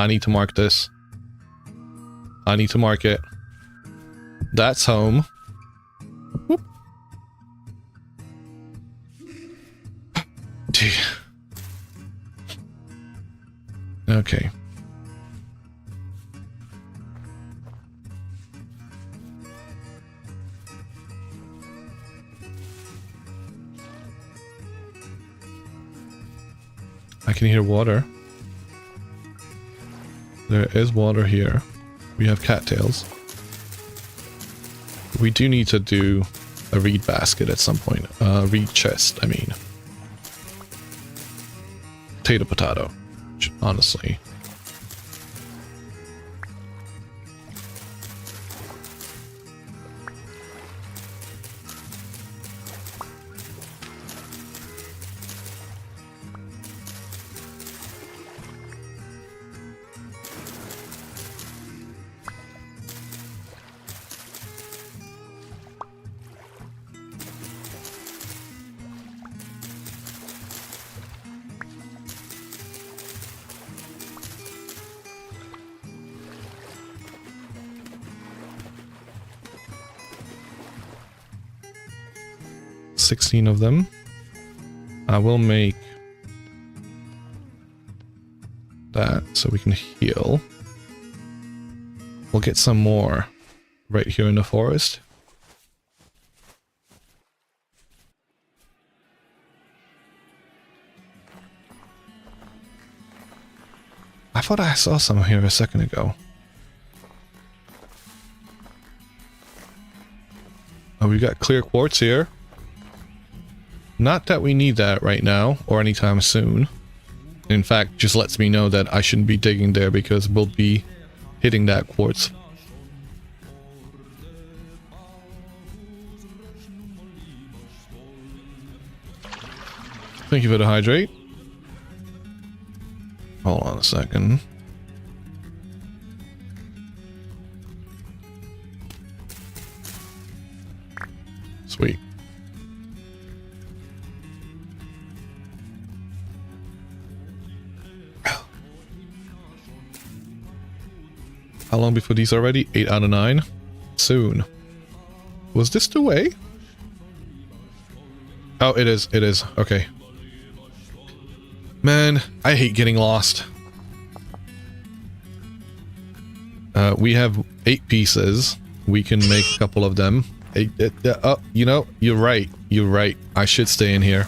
need to mark this. I need to mark it. That's home. Whoop. Okay. I can hear water. There is water here. We have cattails. We do need to do a reed basket at some point. Reed chest, I mean. Potato. Honestly. $16 of them. I will make that so we can heal. We'll get some more right here in the forest. I thought I saw some here a second ago. Oh, we got clear quartz here. Not that we need that right now, or anytime soon. In fact, just lets me know that I shouldn't be digging there because we'll be hitting that quartz. Thank you for the hydrate. Hold on a second. Sweet. How long before these are ready? 8 out of 9. Soon. Was this the way? Oh, it is. It is. Okay. Man, I hate getting lost. We have 8 pieces. We can make a couple of them. Oh, you know, you're right. You're right. I should stay in here.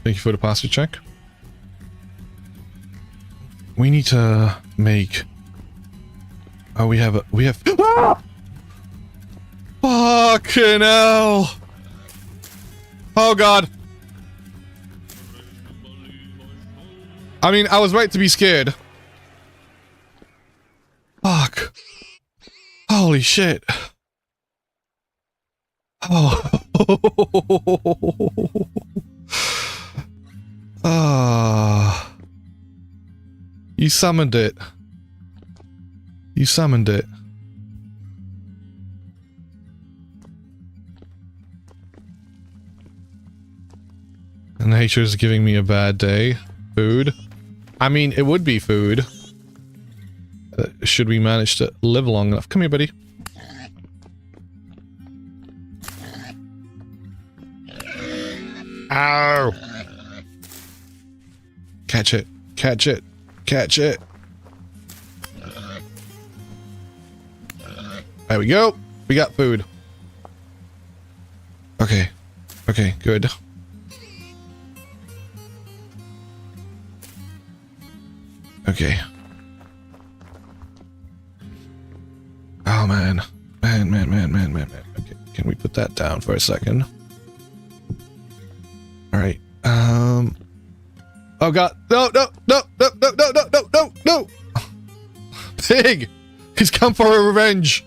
Thank you for the posture check. We need to make... Oh, we have... Ah! Fucking hell! Oh god! I mean, I was right to be scared. Fuck. Holy shit. Oh. Ah. You summoned it. You summoned it. And nature's giving me a bad day. Food. I mean, it would be food. Should we manage to live long enough. Come here, buddy. Ow! Catch it. Catch it. Catch it. There we go. We got food. Okay. Okay, good. Okay. Oh, man. Man. Okay, can we put that down for a second? Alright. Oh, God. No. Pig! He's come for a revenge!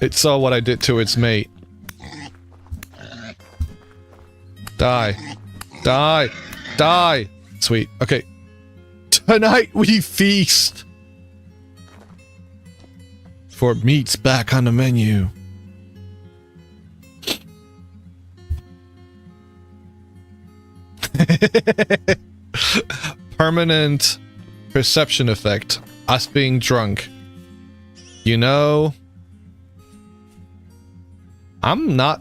It saw what I did to its mate. Die. Die. Die! Sweet. Okay. Tonight we feast! For meats back on the menu. Permanent perception effect. Us being drunk. You know... I'm not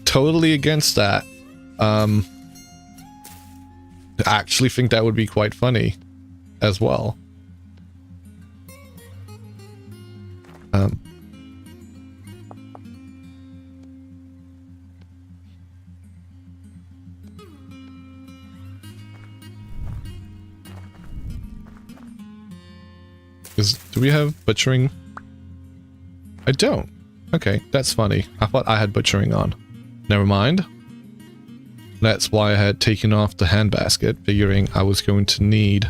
totally against that. I actually think that would be quite funny as well. Do we have butchering? I don't. Okay, that's funny. I thought I had butchering on. Never mind. That's why I had taken off the handbasket, figuring I was going to need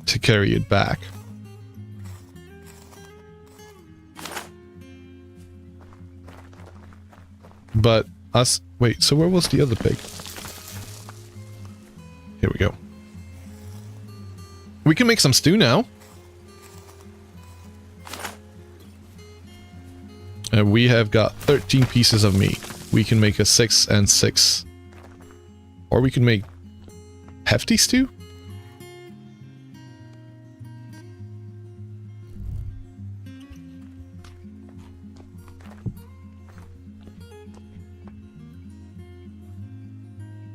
to carry it back. But us... Wait, so where was the other pig? Here we go. We can make some stew now. And we have got 13 pieces of meat. We can make a 6 and 6. Or we can make hefty stew?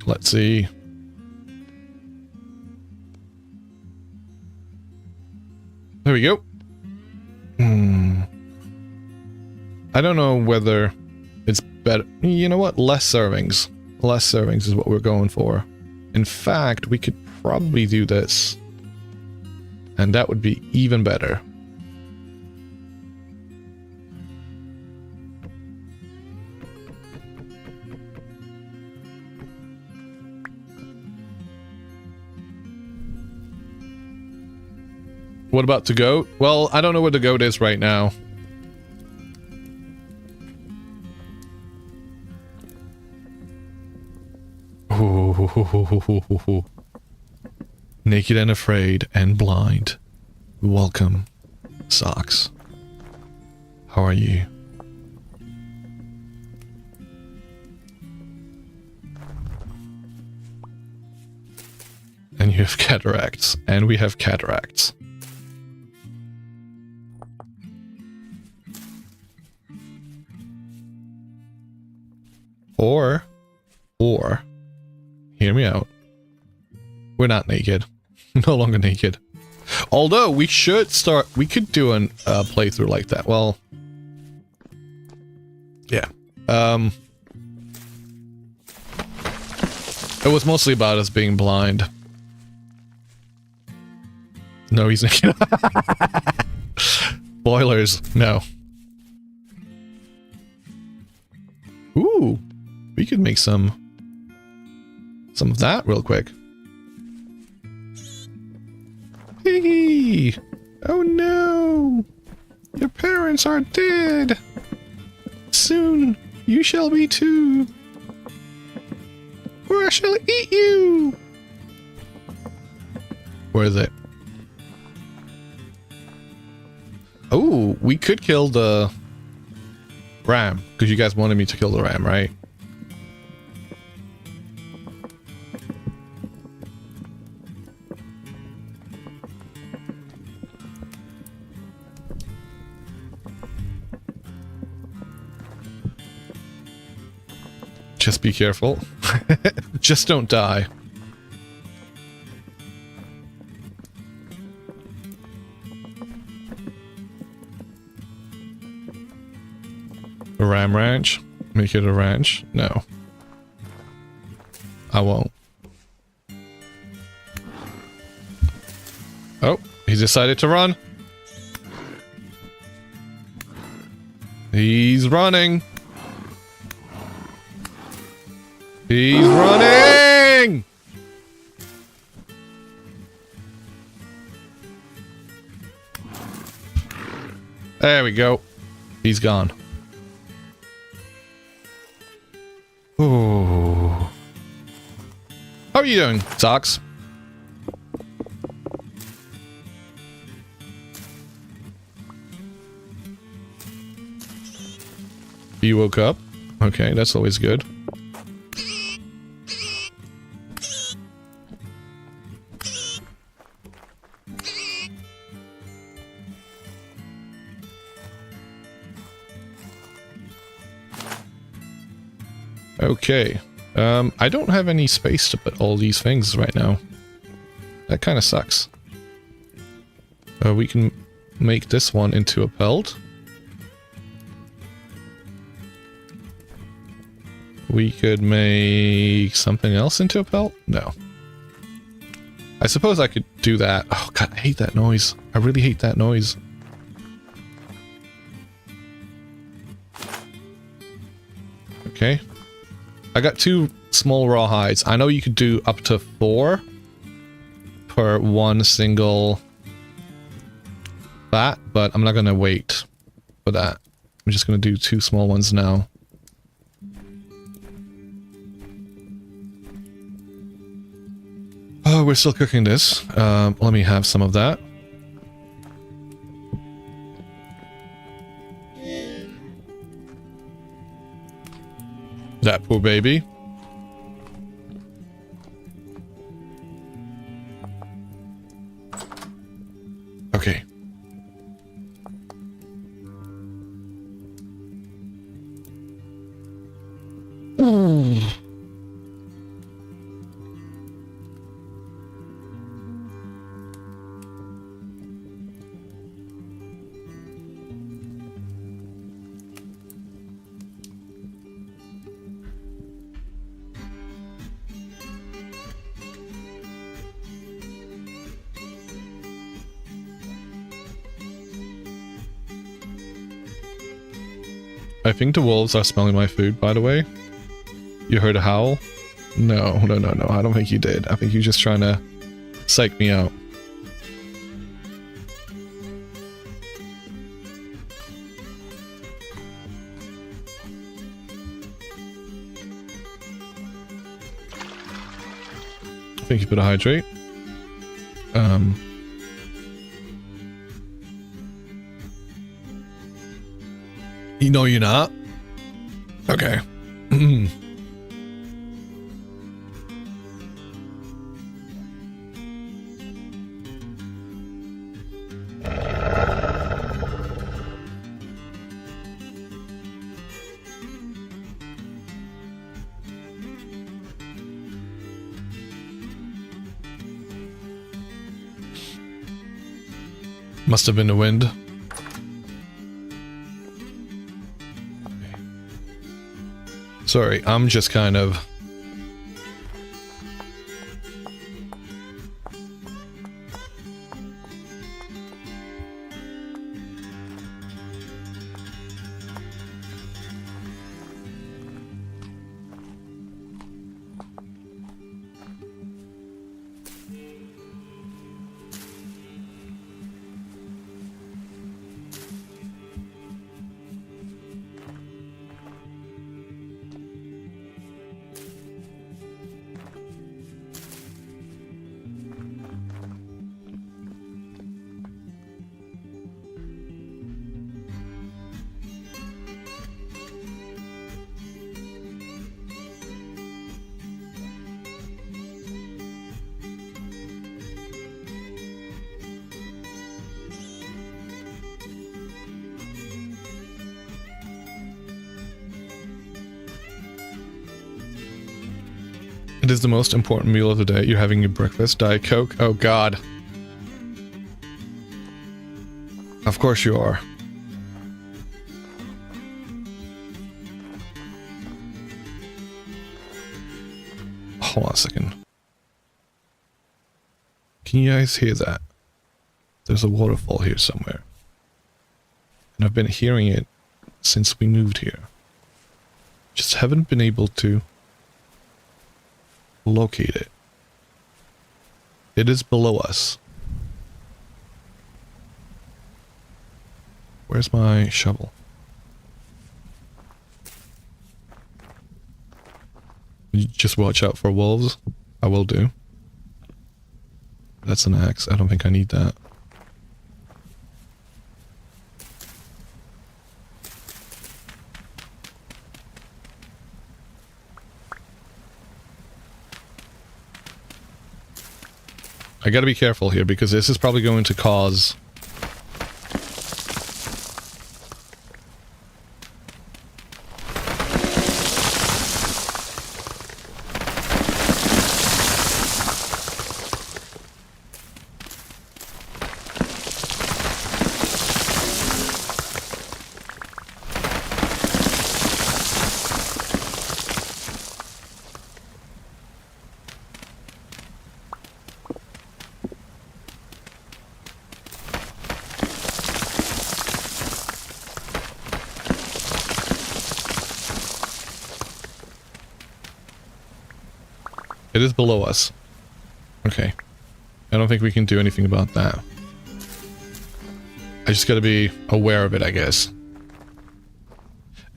Let's see. There we go. I don't know whether it's better. You know what? Less servings. Less servings is what we're going for. In fact, we could probably do this. And that would be even better. What about the goat? Well, I don't know where the goat is right now. Naked and afraid and blind. Welcome Socks. How are you? And you have cataracts. And we have cataracts. Or, hear me out. We're not naked. No longer naked. Although, we could do a playthrough like that. Well, yeah. It was mostly about us being blind. No, he's naked. Boilers, no. Ooh, we could make some of that real quick. Hee! Oh no! Your parents are dead! Soon you shall be too! Or I shall eat you! Where is it? Oh, we could kill the ram, because you guys wanted me to kill the ram, right? Just be careful. Just don't die. A ram ranch? Make it a ranch? No. I won't. Oh, he decided to run. He's running. He's running! There we go. He's gone. Ooh. How are you doing, Socks? You woke up? Okay, that's always good. Okay, I don't have any space to put all these things right now. That kind of sucks. We can make this one into a pelt. We could make something else into a pelt? No. I suppose I could do that. Oh god, I hate that noise. I really hate that noise. Okay. I got 2 small raw hides. I know you could do up to 4 per one single bat, but I'm not gonna wait for that. I'm just gonna do 2 small ones now. Oh, we're still cooking this. Let me have some of that. That poor baby. Okay. Ooh. I think the wolves are smelling my food, by the way. You heard a howl? No, no, no, no. I don't think you did. I think you're just trying to psych me out. Thank you for the hydrate. You know you're not? Okay. Must have been the wind. Sorry, I'm just kind of... It is the most important meal of the day. You're having your breakfast, Diet Coke? Oh God. Of course you are. Hold on a second. Can you guys hear that? There's a waterfall here somewhere. And I've been hearing it since we moved here. Just haven't been able to locate it. It is below us. Where's my shovel? You just watch out for wolves. I will do. That's an axe. I don't think I need that. I gotta be careful here because this is probably going to cause... It is below us. Okay. I don't think we can do anything about that. I just gotta be aware of it, I guess.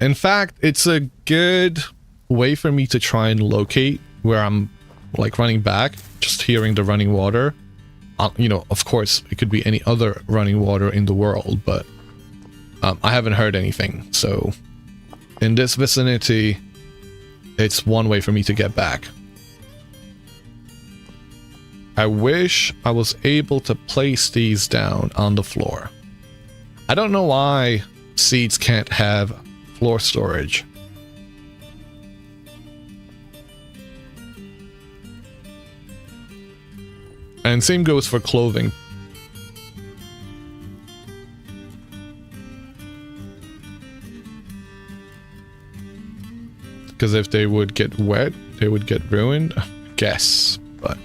In fact, it's a good way for me to try and locate where I'm, like, running back. Just hearing the running water. You know, of course, it could be any other running water in the world, but I haven't heard anything. So, in this vicinity, it's one way for me to get back. I wish I was able to place these down on the floor. I don't know why seeds can't have floor storage. And same goes for clothing. Because if they would get wet, they would get ruined. I guess, but...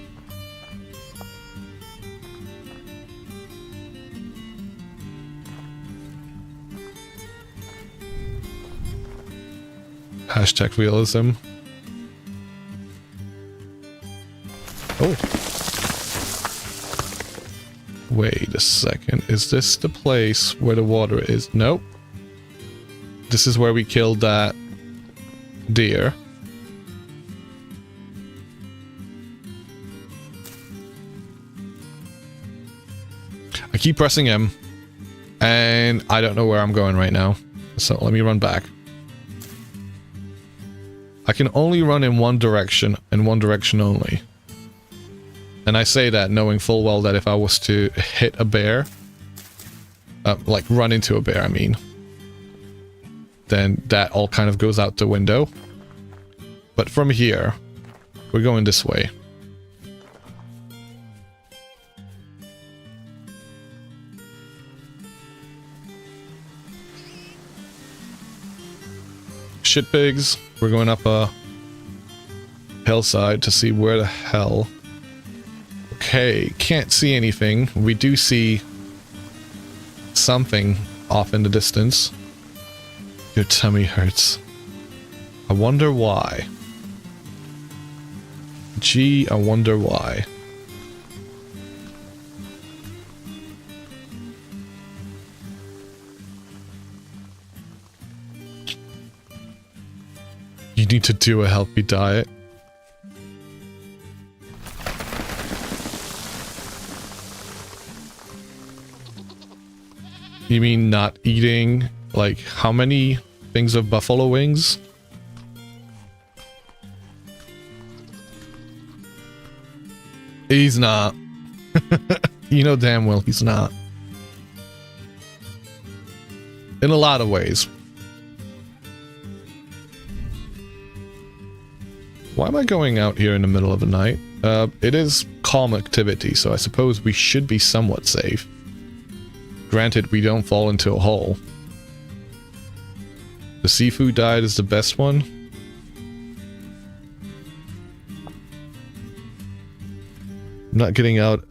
Hashtag realism. Oh. Wait a second. Is this the place where the water is? Nope. This is where we killed that deer. I keep pressing M. And I don't know where I'm going right now. So let me run back. I can only run in one direction, and one direction only. And I say that knowing full well that if I was to hit a bear, like run into a bear, I mean, then that all kind of goes out the window. But from here, we're going this way. Shit pigs. We're going up a hillside to see where the hell. Okay, can't see anything. We do see something off in the distance. Your tummy hurts. I wonder why. Gee, I wonder why. You need to do a healthy diet. You mean not eating, like, how many things of buffalo wings? He's not. You know damn well he's not. In a lot of ways. Why am I going out here in the middle of the night? It is calm activity, so I suppose we should be somewhat safe. Granted, we don't fall into a hole. The seafood diet is the best one. I'm not getting out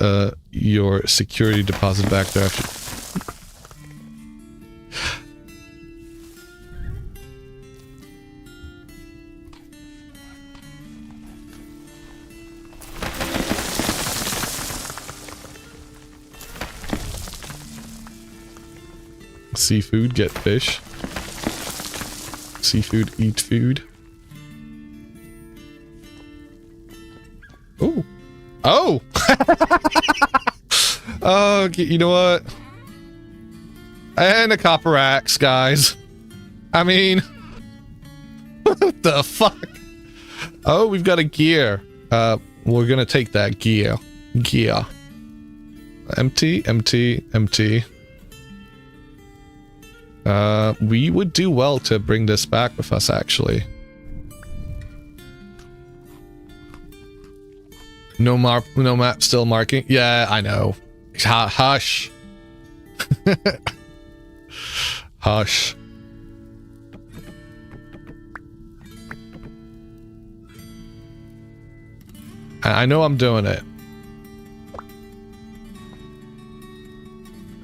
your security deposit back there after. Seafood, get fish. Seafood, eat food. Oh! Oh! Oh, you know what? And a copper axe, guys. I mean... What the fuck? Oh, we've got a gear. We're gonna take that gear. Gear. Empty, empty, empty. We would do well to bring this back with us, actually. No map still marking? Yeah, I know. Hush. Hush. I know I'm doing it.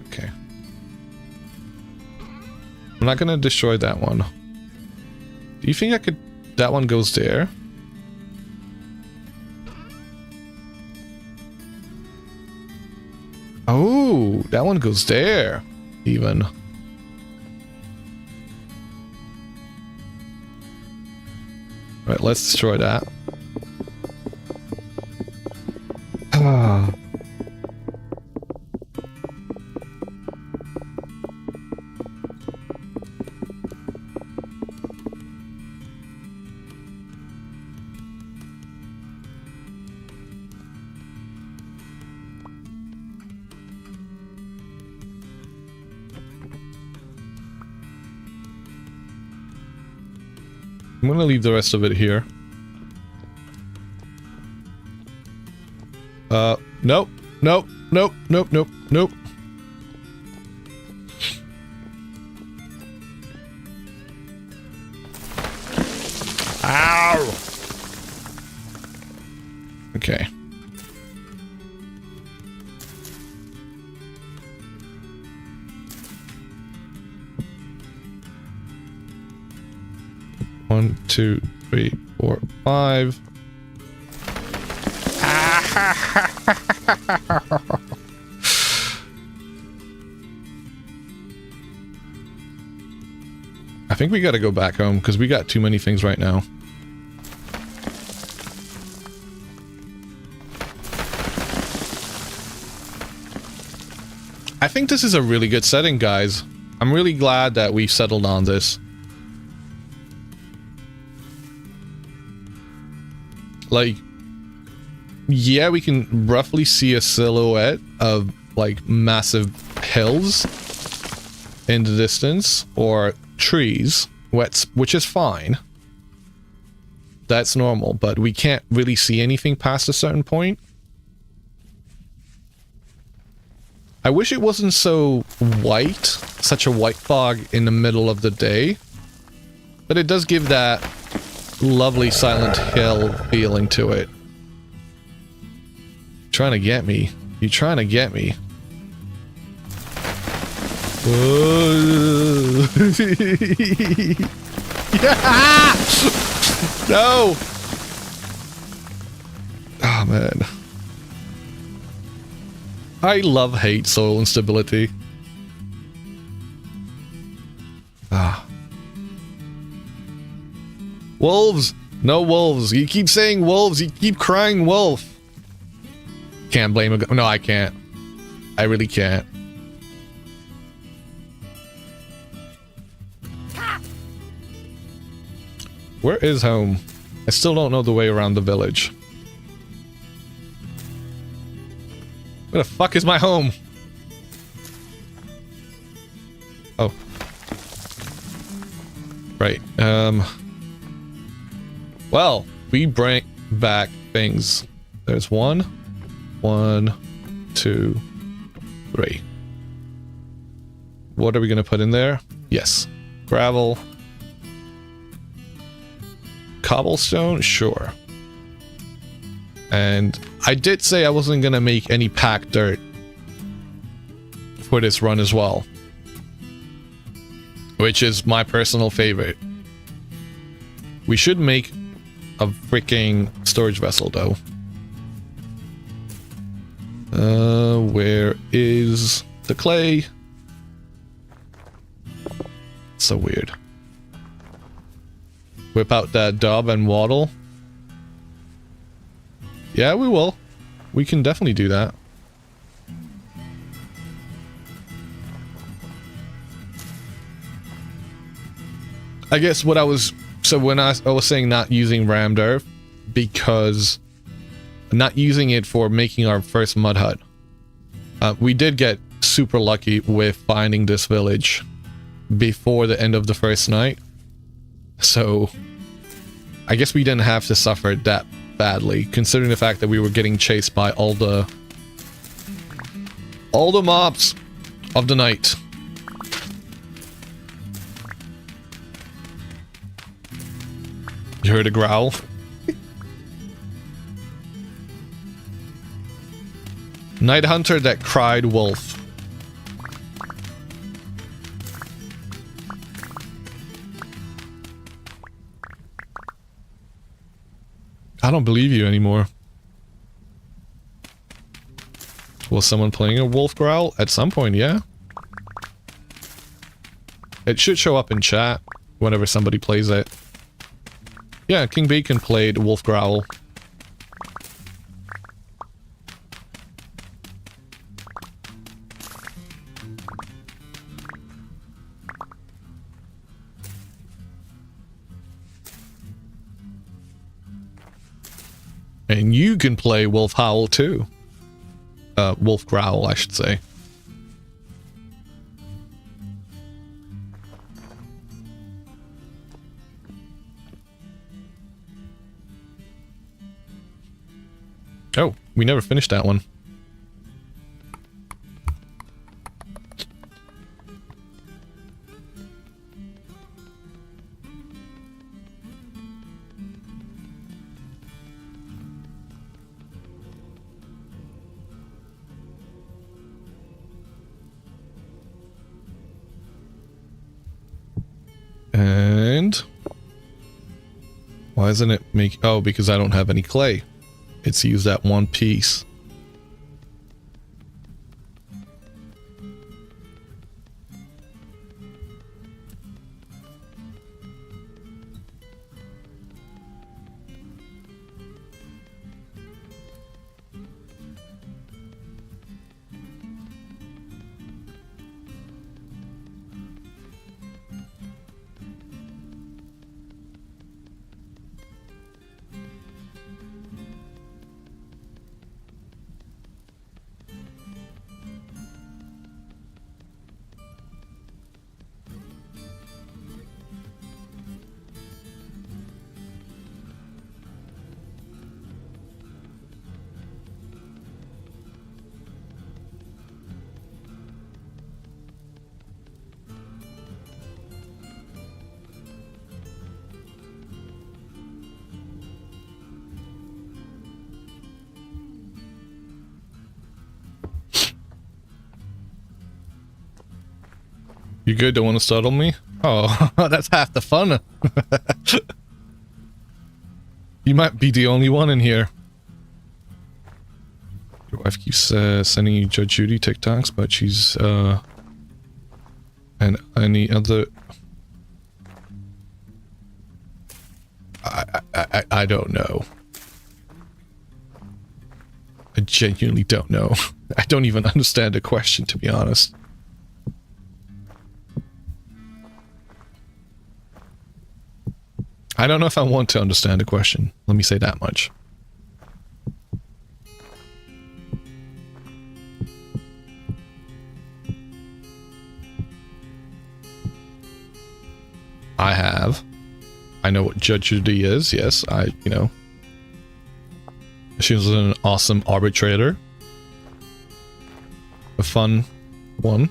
Okay. I'm not gonna destroy that one. Do you think I could... That one goes there? Oh, that one goes there, even. Alright, let's destroy that. Ah. I'm gonna leave the rest of it here. Nope, nope, nope, nope, nope, nope. Ow! Okay. One, two, three, four, five. I think we gotta go back home because we got too many things right now. I think this is a really good setting, guys. I'm really glad that we settled on this. Like, yeah, we can roughly see a silhouette of like massive hills in the distance or trees, which is fine. That's normal, but we can't really see anything past a certain point. I wish it wasn't so white, such a white fog in the middle of the day, but it does give that lovely Silent Hill feeling to it. Trying to get me. You're trying to get me. Yeah! No! Oh, man. I hate soil instability. Ah. Wolves! No wolves. You keep saying wolves. You keep crying wolf. Can't blame a... No, I can't. I really can't. Where is home? I still don't know the way around the village. Where the fuck is my home? Oh. Right. Well, we bring back things. There's 1, 2, 3. What are we gonna put in there? Yes. Gravel. Cobblestone? Sure. And I did say I wasn't gonna make any packed dirt for this run as well, which is my personal favorite. We should make a freaking storage vessel though. Where is the clay? So weird. Whip out that dub and waddle. Yeah, we will. We can definitely do that. I guess what I was... So when I was saying not using rammed earth, because... Not using it for making our first mud hut. We did get super lucky with finding this village before the end of the first night. So... I guess we didn't have to suffer that badly, considering the fact that we were getting chased by all the mobs of the night. You heard a growl? Night hunter that cried wolf. I don't believe you anymore. Was someone playing a wolf growl? At some point, yeah. It should show up in chat whenever somebody plays it. Yeah, King Bacon played wolf growl. And you can play Wolf Howl too. Wolf Growl, I should say. Oh, we never finished that one. And why isn't it make... Oh, because I don't have any clay. It's used that one piece. You good? Don't want to startle me? Oh, that's half the fun. You might be the only one in here. Your wife keeps sending you Judge Judy TikToks, but she's, and any other... I don't know. I genuinely don't know. I don't even understand the question, to be honest. I don't know if I want to understand the question. Let me say that much. I have. I know what Judge Judy is. Yes, you know. She was an awesome arbitrator. A fun one.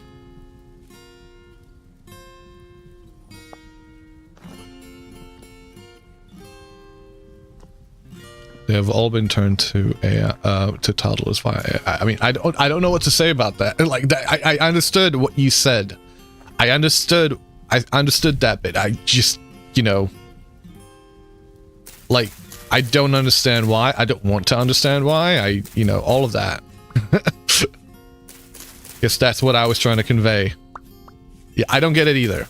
They have all been turned to to toddlers via AI. I mean, I don't know what to say about that. Like that, I understood what you said. I understood that bit. I just, you know, like, I don't understand why. I don't want to understand why. You know, all of that. Guess that's what I was trying to convey. Yeah, I don't get it either.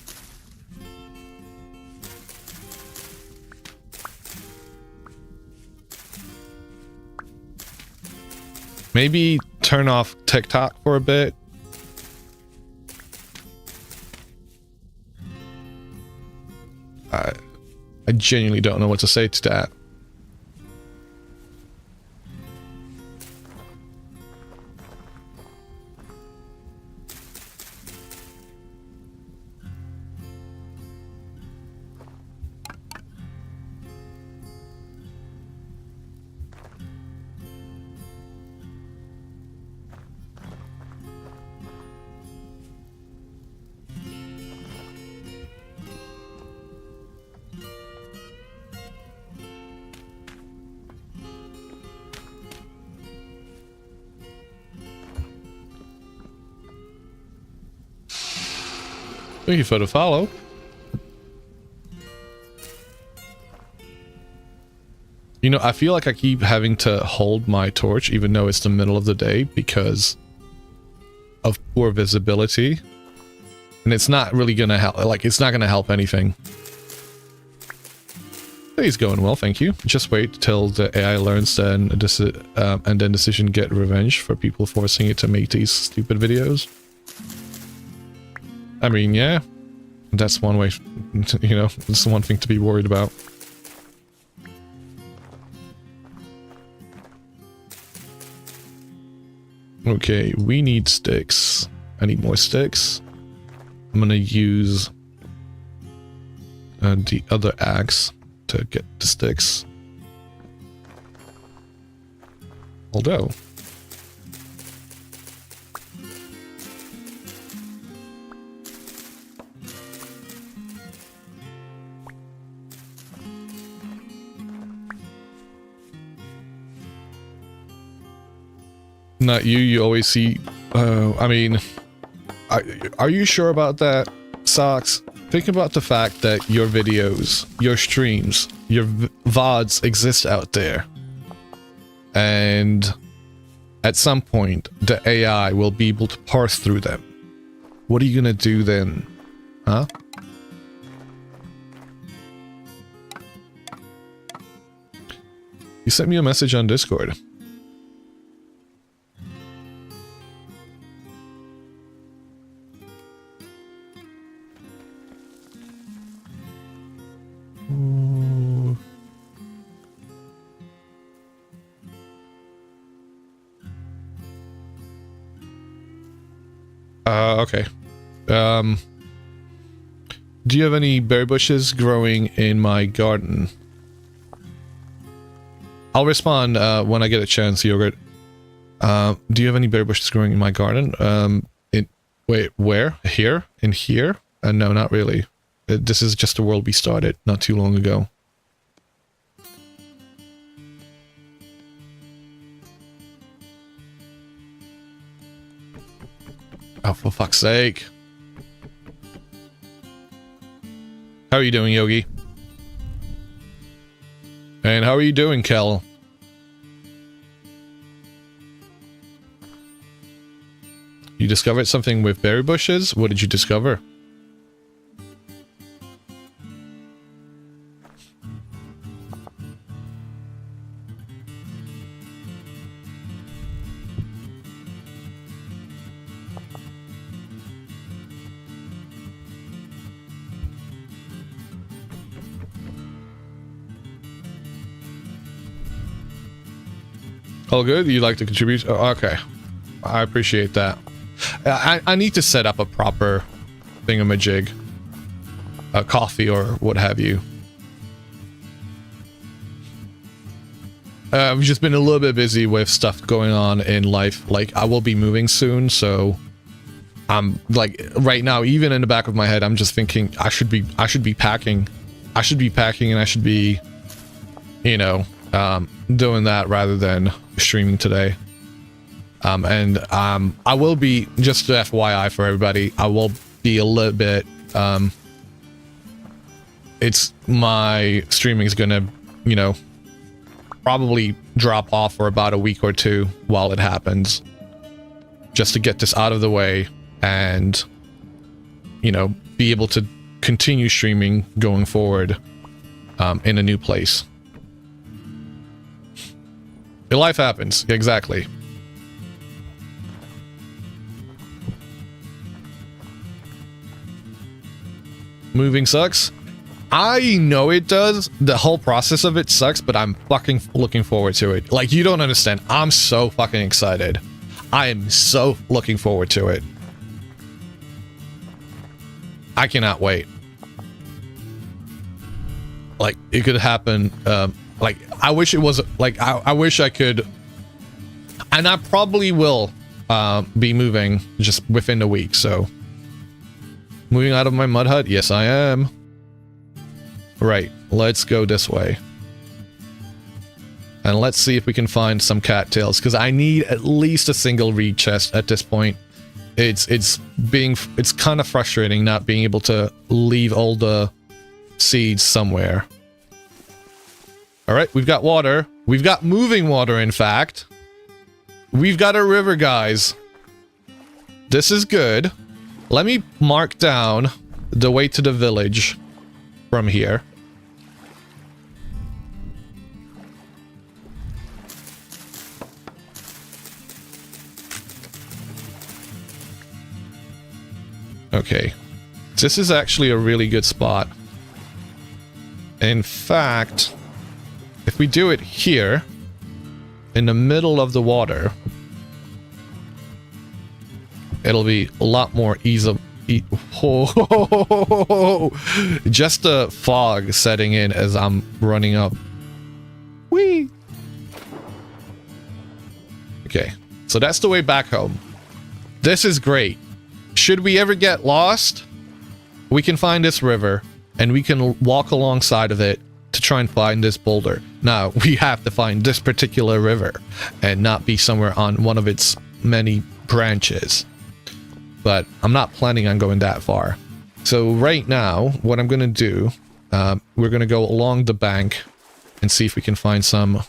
Maybe turn off TikTok for a bit. I genuinely don't know what to say to that. Thank you for the follow. You know, I feel like I keep having to hold my torch even though it's the middle of the day because of poor visibility. And it's not really gonna help, like, it's not gonna help anything. He's going well, thank you. Just wait till the AI learns and then Decision get revenge for people forcing it to make these stupid videos. I mean, yeah, that's one way, you know, that's one thing to be worried about. Okay, we need sticks. I need more sticks. I'm gonna use the other axe to get the sticks. Although... Not you, you always see... I mean... Are you sure about that, Socks? Think about the fact that your videos, your streams, your VODs exist out there. And at some point, the AI will be able to parse through them. What are you gonna do then? Huh? You sent me a message on Discord. Okay. Do you have any berry bushes growing in my garden? I'll respond when I get a chance, Yogurt. Do you have any berry bushes growing in my garden? Wait, where? Here? In here? No, not really. This is just a world we started not too long ago. Oh, for fuck's sake. How are you doing, Yogi? And how are you doing, Kel? You discovered something with berry bushes? What did you discover? All good? You'd like to contribute? Oh, okay. I appreciate that. I need to set up a proper thingamajig. A coffee or what have you. I've just been a little bit busy with stuff going on in life. Like, I will be moving soon, so I'm like, right now, even in the back of my head, I'm just thinking I should be packing. I should be packing and I should be, you know, doing that rather than streaming today. I will be, just FYI for everybody, I will be a little bit, my streaming is gonna, you know, probably drop off for about a week or two while it happens, just to get this out of the way and, you know, be able to continue streaming going forward, in a new place. Life happens, exactly. Moving sucks. I know it does. The whole process of it sucks, but I'm fucking looking forward to it. Like, you don't understand. I'm so fucking excited. I am so looking forward to it. I cannot wait. Like, it could happen. Like, I wish it was, like, I wish I could. And I probably will be moving just within a week, so. Moving out of my mud hut? Yes, I am. Right, let's go this way. And let's see if we can find some cattails, because I need at least a single reed chest at this point. It's kind of frustrating not being able to leave all the seeds somewhere. Alright, we've got water. We've got moving water, in fact. We've got a river, guys. This is good. Let me mark down the way to the village from here. Okay. This is actually a really good spot. In fact, if we do it here, in the middle of the water, it'll be a lot more easy. Just the fog setting in as I'm running up. Whee! Okay, so that's the way back home. This is great. Should we ever get lost, we can find this river and we can walk alongside of it to try and find this boulder. Now, we have to find this particular river and not be somewhere on one of its many branches. But I'm not planning on going that far. So right now, what I'm going to do, we're going to go along the bank and see if we can find some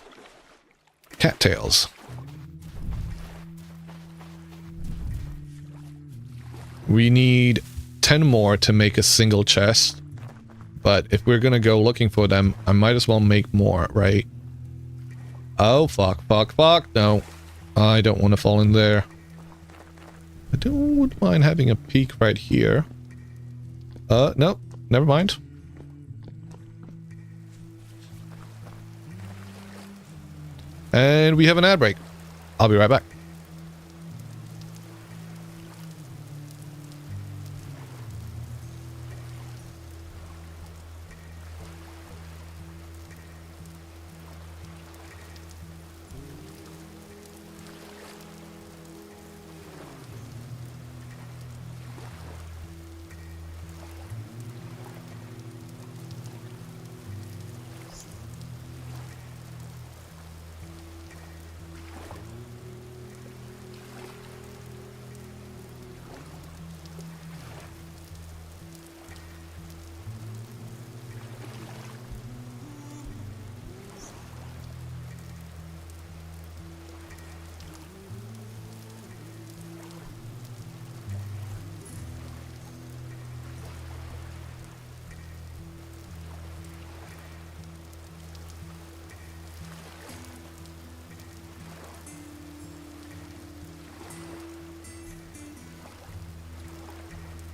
cattails. We need 10 more to make a single chest. But if we're going to go looking for them, I might as well make more, right? Oh, fuck. No, I don't want to fall in there. I wouldn't mind having a peek right here. No, never mind. And we have an ad break. I'll be right back.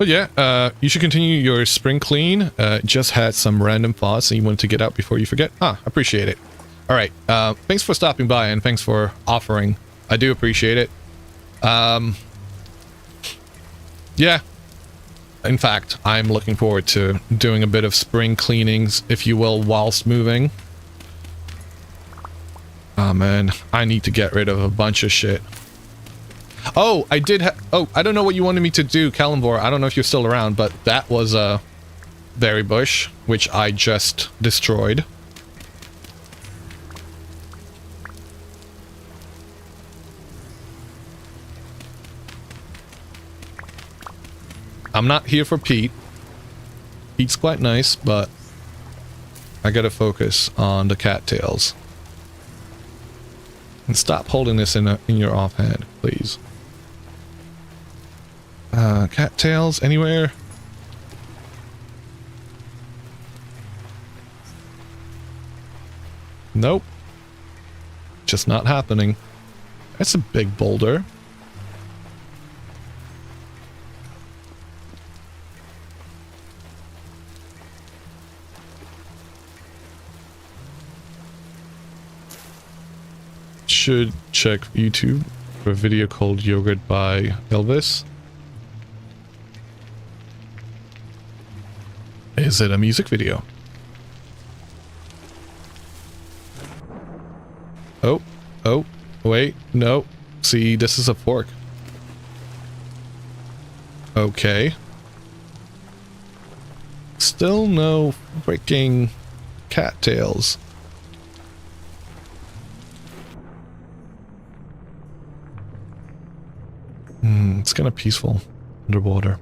But yeah, you should continue your spring clean. Just had some random thoughts and you wanted to get out before you forget. Appreciate it. All right. Thanks for stopping by and thanks for offering. I do appreciate it. Yeah. In fact, I'm looking forward to doing a bit of spring cleanings, if you will, whilst moving. Oh man, I need to get rid of a bunch of shit. Oh, I did I don't know what you wanted me to do, Kalimvor. I don't know if you're still around, but that was a berry bush, which I just destroyed. I'm not here for Pete. Pete's quite nice, but I gotta focus on the cattails. And stop holding this in your offhand, please. Cattails anywhere? Nope. Just not happening. That's a big boulder. Should check YouTube for a video called Yogurt by Elvis. Is it a music video? Oh, wait, no. See, this is a fork. Okay. Still no freaking cattails. It's kind of peaceful underwater.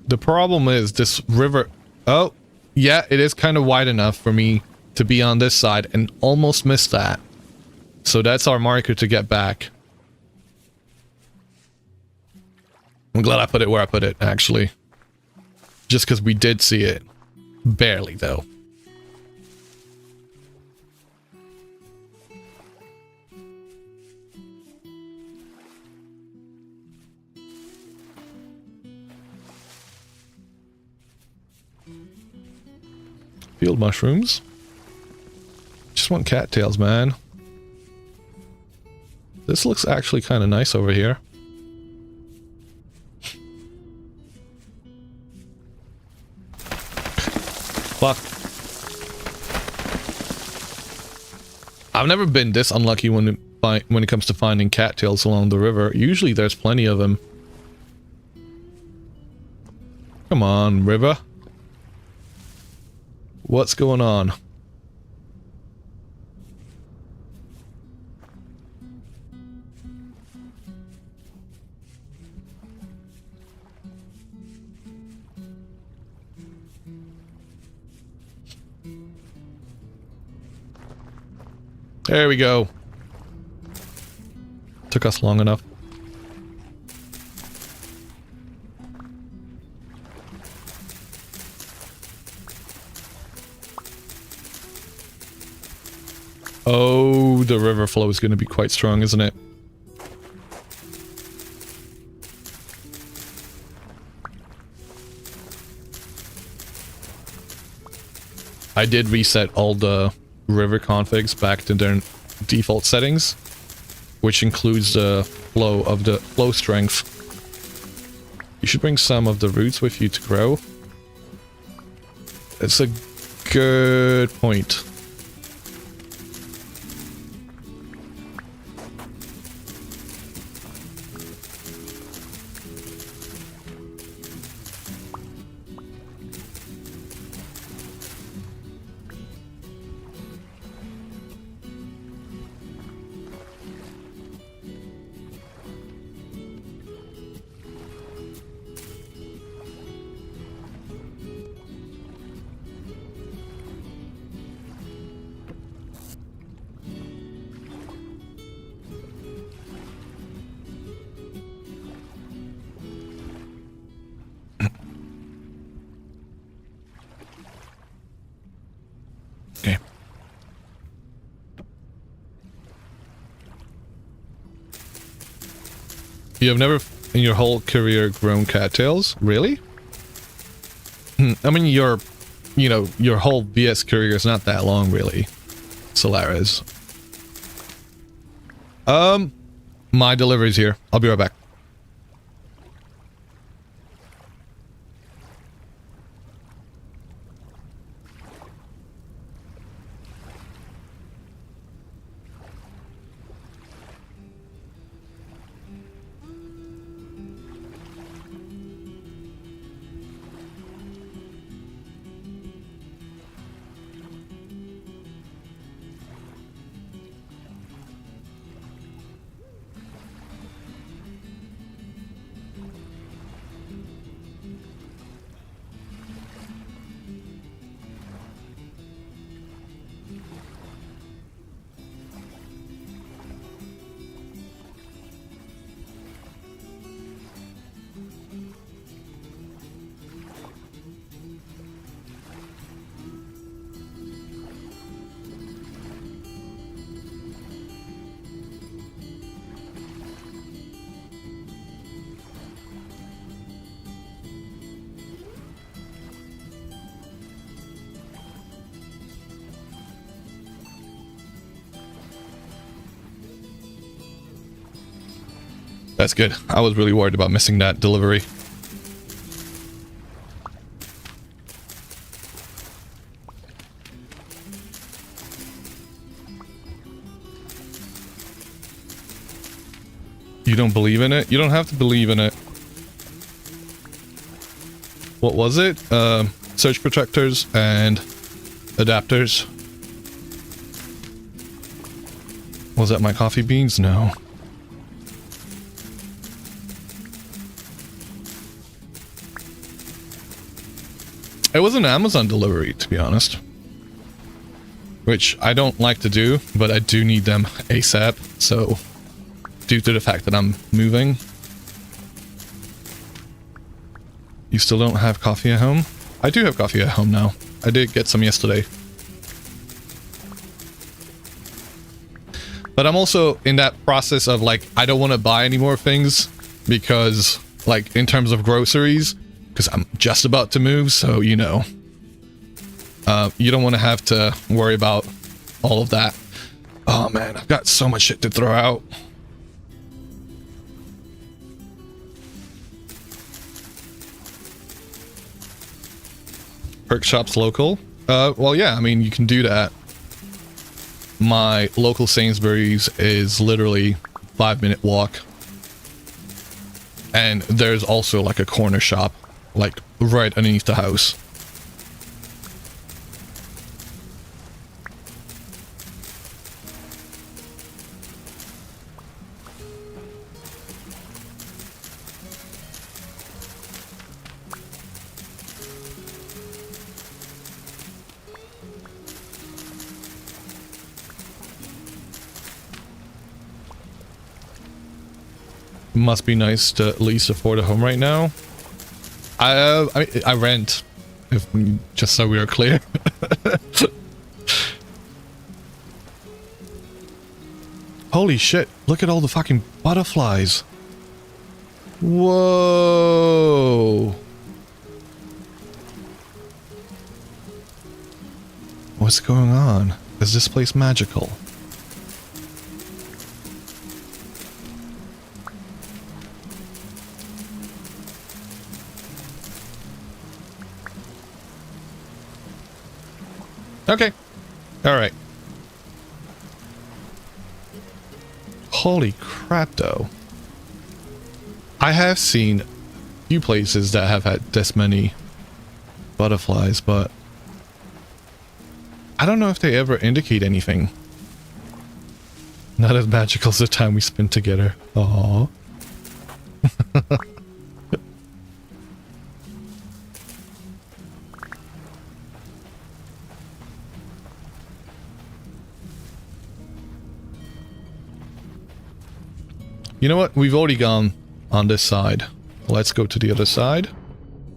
The problem is this river... Oh, yeah, it is kind of wide enough for me to be on this side and almost miss that. So that's our marker to get back. I'm glad I put it where I put it, actually. Just because we did see it. Barely, though. Field mushrooms. Just want cattails, man. This looks actually kind of nice over here. Fuck. I've never been this unlucky when it comes to finding cattails along the river. Usually there's plenty of them. Come on, river. What's going on? There we go. Took us long enough. Oh, the river flow is going to be quite strong, isn't it? I did reset all the river configs back to their default settings, which includes the flow strength. You should bring some of the roots with you to grow. It's a good point. You have never in your whole career grown cattails? Really? I mean, your whole VS career is not that long, really, Solaris. My delivery's here. I'll be right back. That's good. I was really worried about missing that delivery. You don't believe in it? You don't have to believe in it. What was it? Surge protectors and adapters. Was that my coffee beans? No. It was an Amazon delivery, to be honest. Which I don't like to do, but I do need them ASAP, so... due to the fact that I'm moving. You still don't have coffee at home? I do have coffee at home now. I did get some yesterday. But I'm also in that process of, like, I don't want to buy any more things because, like, in terms of groceries, because I'm just about to move, so, you know. You don't want to have to worry about all of that. Oh, man, I've got so much shit to throw out. Perk shops local? Well, yeah, I mean, you can do that. My local Sainsbury's is literally 5-minute walk. And there's also like a corner shop, like right underneath the house. Must be nice to at least afford a home right now. I rent, just so we are clear. Holy shit, look at all the fucking butterflies. Whoa. What's going on? Is this place magical? Okay. Alright. Holy crap, though. I have seen a few places that have had this many butterflies, but I don't know if they ever indicate anything. Not as magical as the time we spent together. Aww. You know what? We've already gone on this side. Let's go to the other side.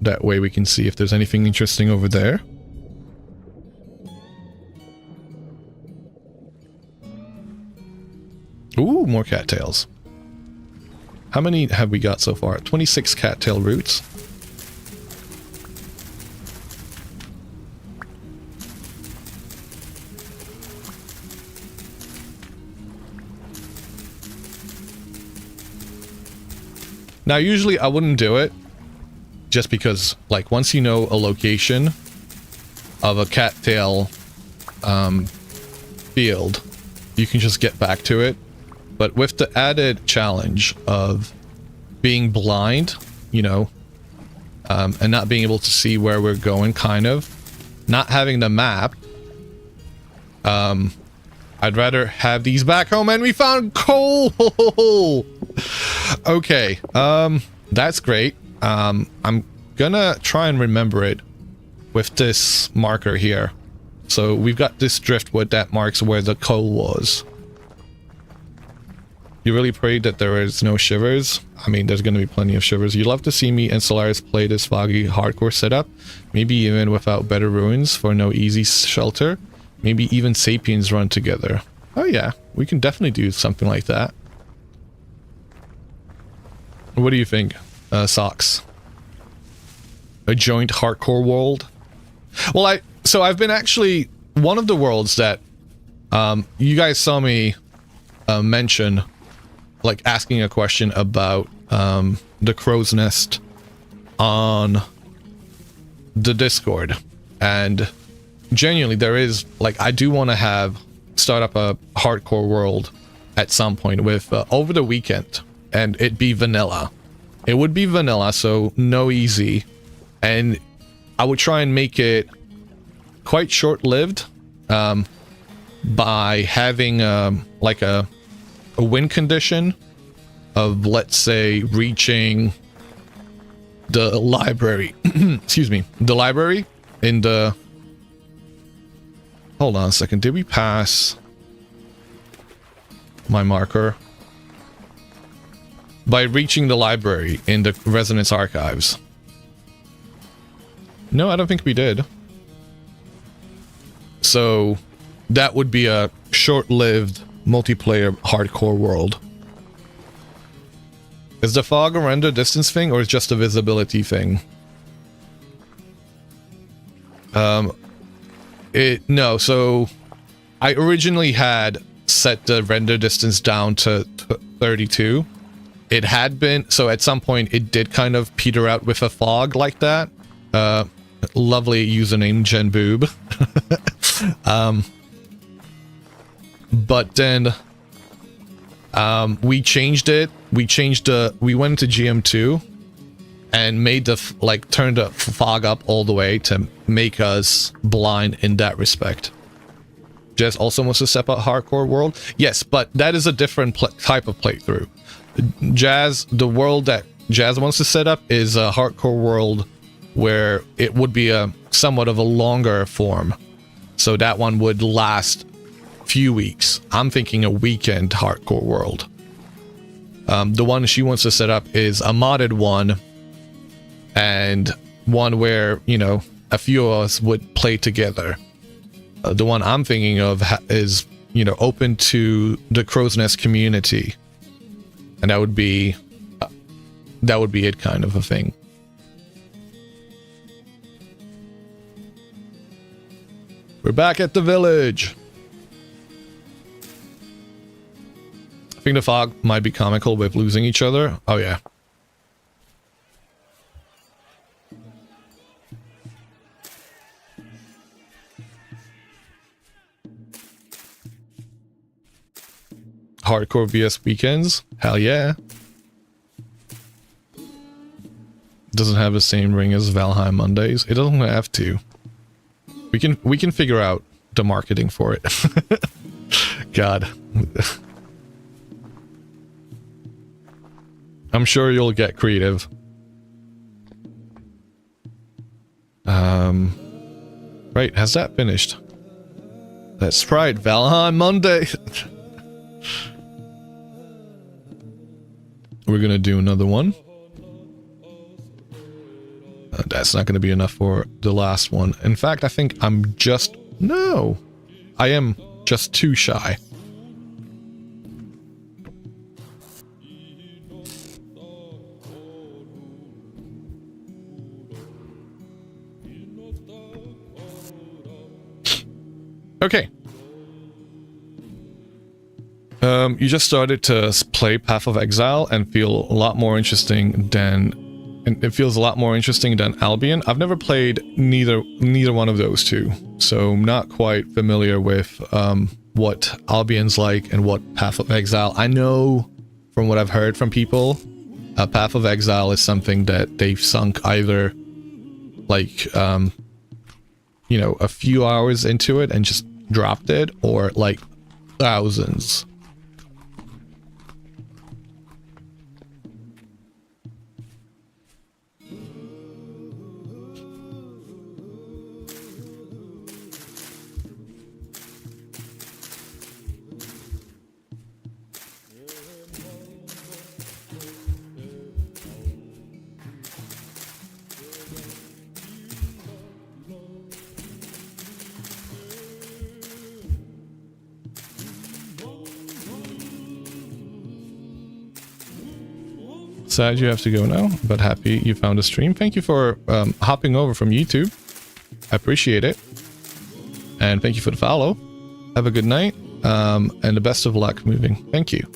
That way we can see if there's anything interesting over there. Ooh, more cattails. How many have we got so far? 26 cattail roots. Now, usually I wouldn't do it, just because, like, once you know a location of a cattail field, you can just get back to it. But with the added challenge of being blind, you know, and not being able to see where we're going, kind of, not having the map, I'd rather have these back home. And we found coal! Okay, that's great. I'm gonna try and remember it with this marker here. So we've got this driftwood that marks where the coal was. You really prayed that there is no shivers? I mean, there's gonna be plenty of shivers. You'd love to see me and Solaris play this foggy hardcore setup. Maybe even without better ruins for no easy shelter. Maybe even Sapiens run together. Oh yeah, we can definitely do something like that. What do you think, Socks? A joint hardcore world? Well, so I've been actually... One of the worlds that you guys saw me mention, like asking a question about the crow's nest on the Discord. And genuinely, there is... Like, I do want to start up a hardcore world at some point with over the weekend. And it'd be vanilla. It would be vanilla, so no easy. And I would try and make it quite short-lived by having like a win condition of, let's say, reaching the library. Excuse me. The library in the... Hold on a second. Did we pass my marker? By reaching the library in the Resonance Archives. No, I don't think we did. So, that would be a short-lived multiplayer hardcore world. Is the fog a render distance thing, or is it just a visibility thing? No, so I originally had set the render distance down to 32. It had been, so at some point it did kind of peter out with a fog like that. Lovely username, GenBoob. But then we changed it. We went to GM2 and made turned the fog up all the way to make us blind in that respect. Jazz also wants to step out hardcore world. Yes, but that is a different type of playthrough. Jazz, the world that Jazz wants to set up is a hardcore world where it would be a somewhat of a longer form. So that one would last a few weeks. I'm thinking a weekend hardcore world. The one she wants to set up is a modded one, and one where, you know, a few of us would play together. The one I'm thinking of is, you know, open to the Crow's Nest community. And that would be it, kind of a thing. We're back at the village. I think the fog might be comical with losing each other. Oh yeah. Hardcore vs weekends? Hell yeah. Doesn't have the same ring as Valheim Mondays. It doesn't have to. We can figure out the marketing for it. God. I'm sure you'll get creative. Right, has that finished? That's right, Valheim Monday. We're gonna do another one. That's not gonna be enough for the last one. In fact, I think I'm just... No! I am just too shy. Okay. You just started to play Path of Exile and feel a lot more interesting than... And it feels a lot more interesting than Albion. I've never played neither one of those two, so I'm not quite familiar with what Albion's like and what Path of Exile. I know from what I've heard from people, Path of Exile is something that they've sunk either like you know, a few hours into it and just dropped it, or like thousands. Sad you have to go now, but happy you found a stream. Thank you for hopping over from YouTube. I appreciate it. And thank you for the follow. Have a good night, and the best of luck moving. Thank you.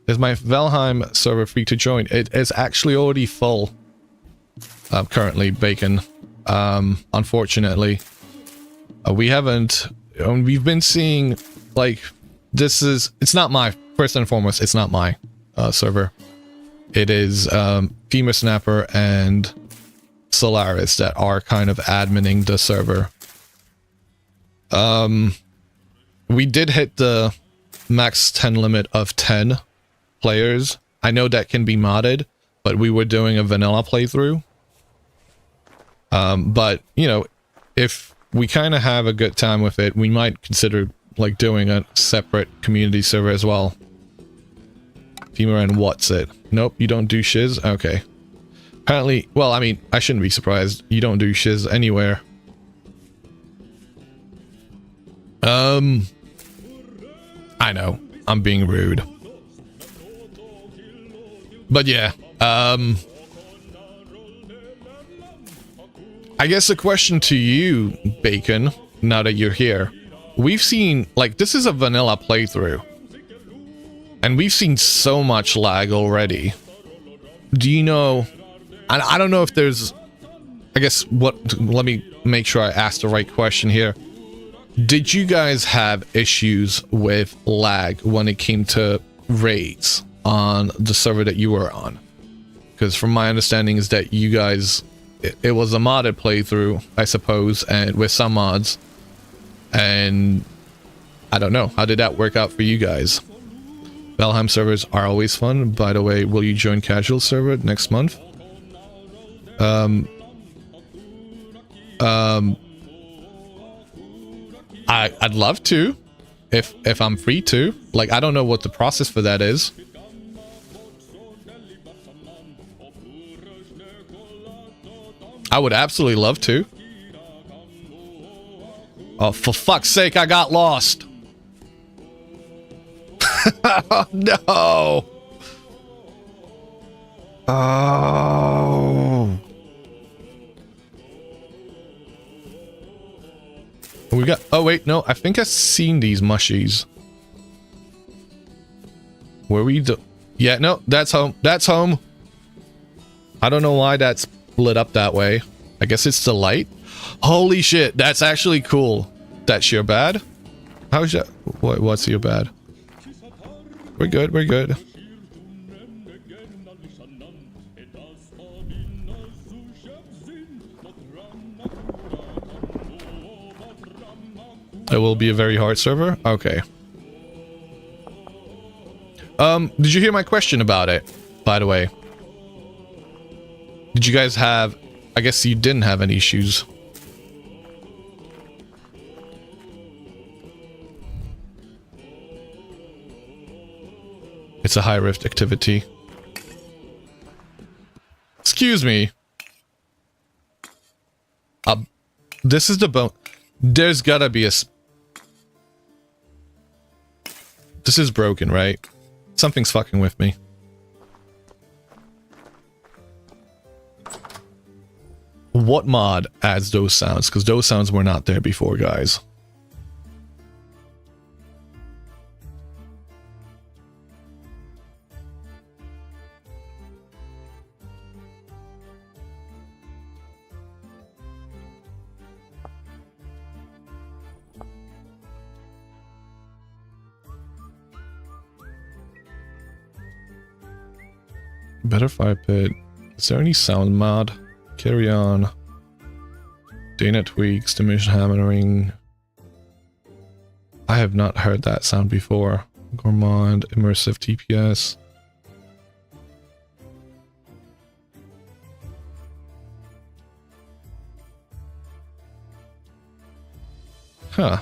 Is my Valheim server free to join? It is actually already full. Currently, Bacon. Unfortunately. We haven't... we've been seeing, like... it's not my, first and foremost, it's not my server. It is Femur Snapper and Solaris that are kind of adminning the server. We did hit the max 10 limit of 10 players. I know that can be modded, but we were doing a vanilla playthrough. But, you know, if we kind of have a good time with it, we might consider like doing a separate community server as well. Femur and what's it? Nope, you don't do shiz? Okay. Apparently, well, I mean, I shouldn't be surprised. You don't do shiz anywhere. I know, I'm being rude. But yeah, I guess the question to you, Bacon, now that you're here. We've seen, like, this is a vanilla playthrough. And we've seen so much lag already. Do you know... I don't know if there's... I guess, let me make sure I ask the right question here. Did you guys have issues with lag when it came to raids on the server that you were on? Because from my understanding is that you guys... It was a modded playthrough, I suppose, and with some mods. And I don't know, how did that work out for you guys? Valheim servers are always fun. By the way, will you join casual server next month? I'd love to, if I'm free to. Like, I don't know what the process for that is. I would absolutely love to. Oh, for fuck's sake, I got lost. Oh, no. Oh. We got... Oh, wait, no. I think I've seen these mushies. Where we do... Yeah, no, that's home. That's home. I don't know why that's lit up that way. I guess it's the light. Holy shit, that's actually cool. That's your bad? How's that? What's your bad? We're good, we're good. It will be a very hard server? Okay. Did you hear my question about it, by the way? Did you guys have... I guess you didn't have any issues. It's a high rift activity. Excuse me. This is the bone. There's gotta be a... This is broken, right? Something's fucking with me. what mod adds those sounds? Because those sounds were not there before, guys. Better fire pit. Is there any sound mod? Carry on. Dana tweaks, diminishing hammering. I have not heard that sound before. Gourmand, immersive TPS. Huh.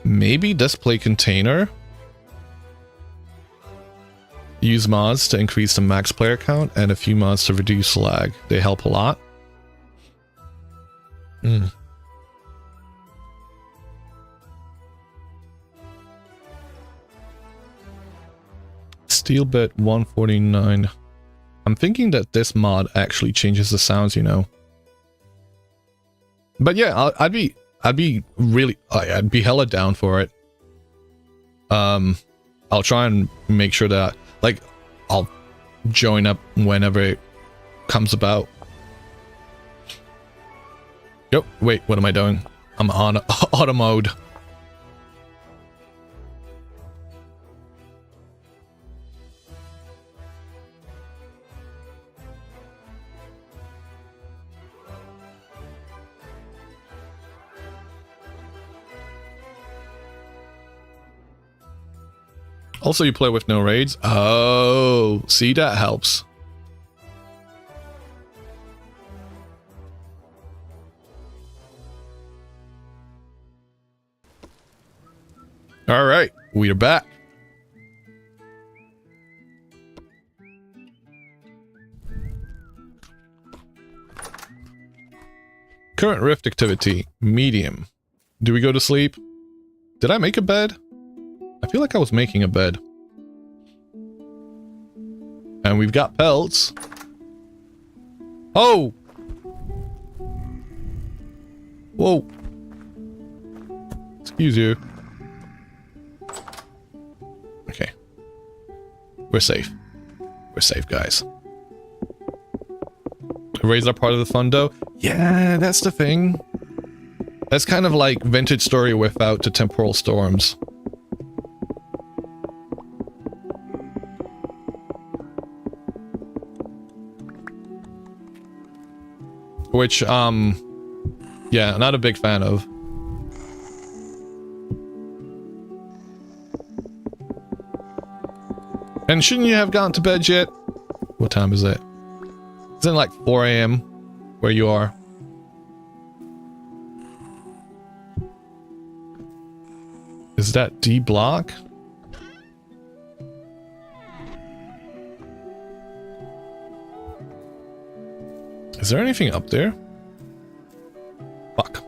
Maybe display container? Use mods to increase the max player count and a few mods to reduce lag. They help a lot. Steelbit 149. I'm thinking that this mod actually changes the sounds, you know. But yeah, I'd be hella down for it. I'll try and make sure that, like, I'll join up whenever it comes about. Yep, wait, what am I doing? I'm on auto mode. Also, you play with no raids? Oh, see, that helps. All right, we are back. Current rift activity, medium. Do we go to sleep? Did I make a bed? I feel like I was making a bed. And we've got pelts. Oh! Whoa. Excuse you. Okay. We're safe. We're safe, guys. Raids are part of the fun, though. Yeah, that's the thing. That's kind of like Vintage Story without the temporal storms. Which, yeah, not a big fan of. And shouldn't you have gone to bed yet? What time is it? It's in like 4 AM where you are. Is that D block? Is there anything up there? Fuck.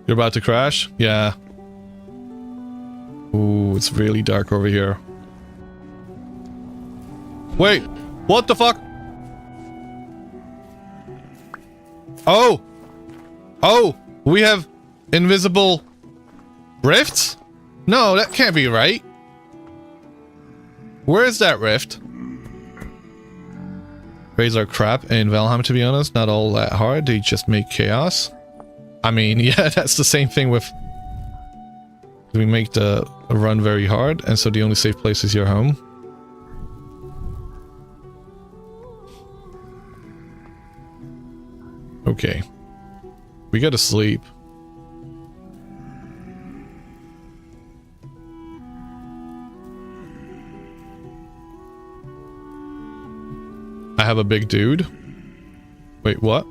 You're about to crash? Yeah. Ooh, it's really dark over here. Wait, what the fuck? Oh! Oh! We have invisible rifts? No, that can't be right. Where is that rift? Raids are crap in Valheim, to be honest. Not all that hard. They just make chaos. I mean, yeah, that's the same thing with... We make the run very hard, and so the only safe place is your home. Okay. We gotta sleep. I have a big dude. Wait, what?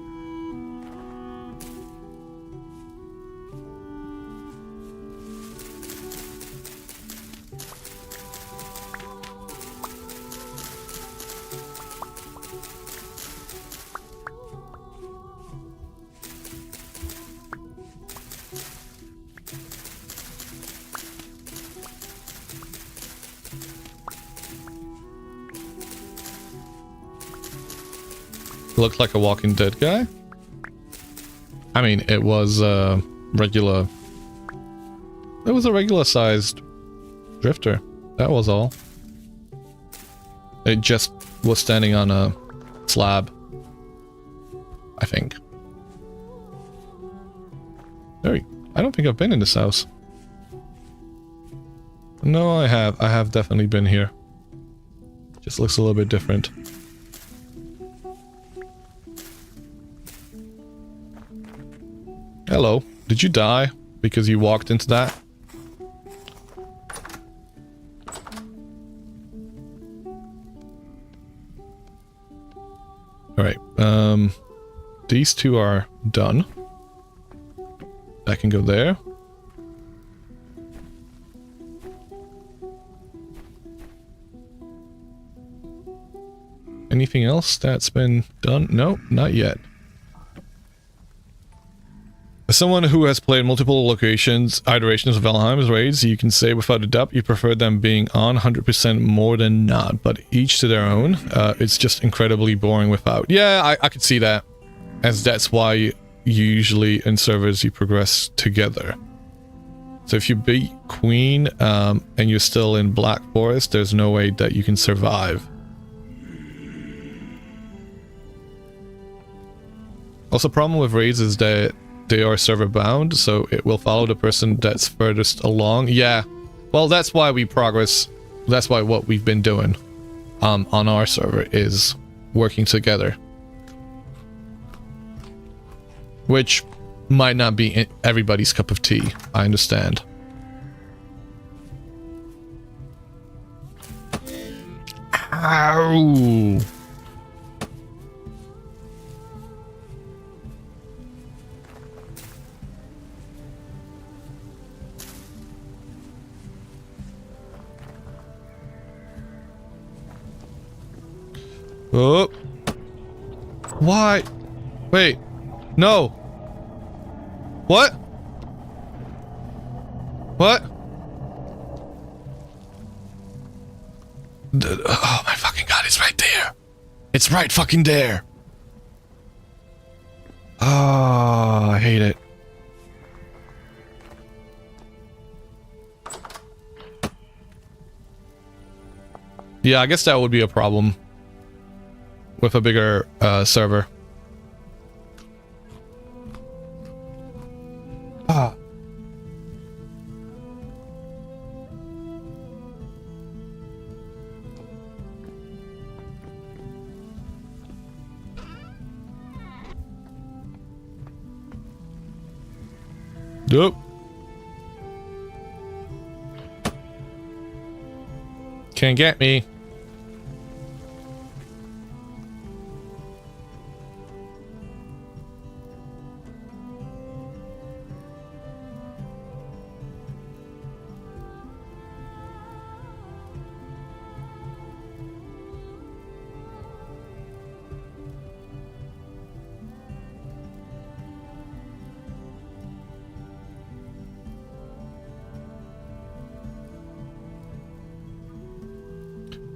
Looked like a Walking Dead guy. I mean, it was regular. It was a regular-sized drifter. That was all. It just was standing on a slab, I think. Very. I don't think I've been in this house. No, I have. I have definitely been here. Just looks a little bit different. Hello. Did you die because you walked into that? Alright, these two are done. That can go there. Anything else that's been done? No, not yet. As someone who has played multiple iterations of Valheim's raids, you can say without a doubt you prefer them being on 100% more than not, but each to their own. It's just incredibly boring without. Yeah, I could see that, as that's why usually in servers you progress together. So if you beat Queen and you're still in Black Forest, there's no way that you can survive. Also, the problem with raids is that they are server bound, so it will follow the person that's furthest along. Yeah, well, that's why we progress. That's why what we've been doing on our server is working together, which might not be everybody's cup of tea. I understand. Ow! Oh. Why? Wait. No. What? What? Oh my fucking god, it's right there. It's right fucking there. Oh, I hate it. Yeah, I guess that would be a problem with a bigger server. Ah. Nope. Can't get me.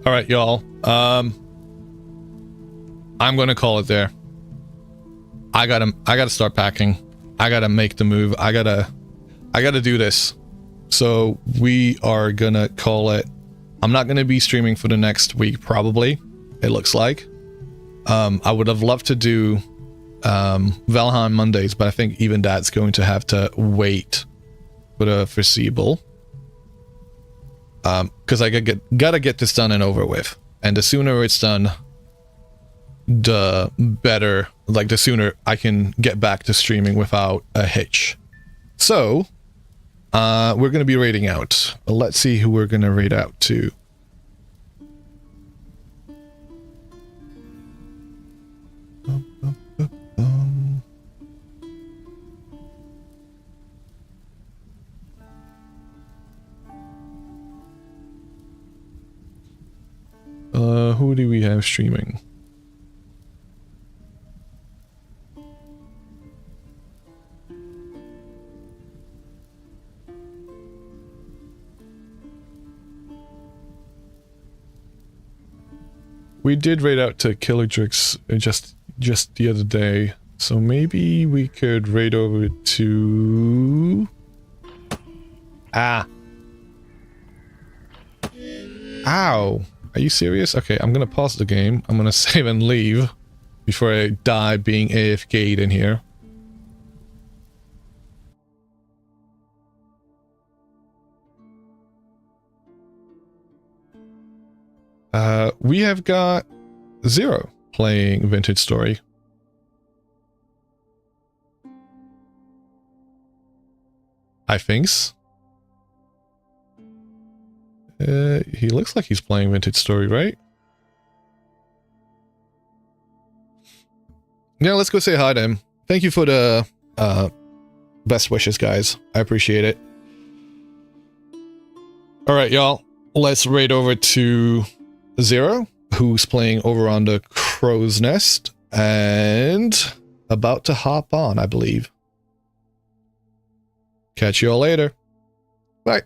All right, y'all. I'm gonna call it there. I gotta start packing. I gotta make the move. I gotta do this. So we are gonna call it. I'm not gonna be streaming for the next week, probably. It looks like. I would have loved to do Valheim Mondays, but I think even that's going to have to wait for the foreseeable. Because I gotta get this done and over with, and the sooner it's done, the better. Like, the sooner I can get back to streaming without a hitch. So, we're gonna be raiding out. Let's see who we're gonna raid out to. Who do we have streaming? We did raid out to Killadrix just just the other day. So maybe we could raid over to... Ah. Ow. Are you serious? Okay, I'm gonna pause the game. I'm gonna save and leave before I die being AFK'd in here. We have got Zero playing Vintage Story. I thinks. He looks like he's playing Vintage Story, right? Yeah, let's go say hi to him. Thank you for the best wishes, guys. I appreciate it. Alright, y'all. Let's raid over to Zero, who's playing over on the Crow's Nest, and about to hop on, I believe. Catch you all later. Bye.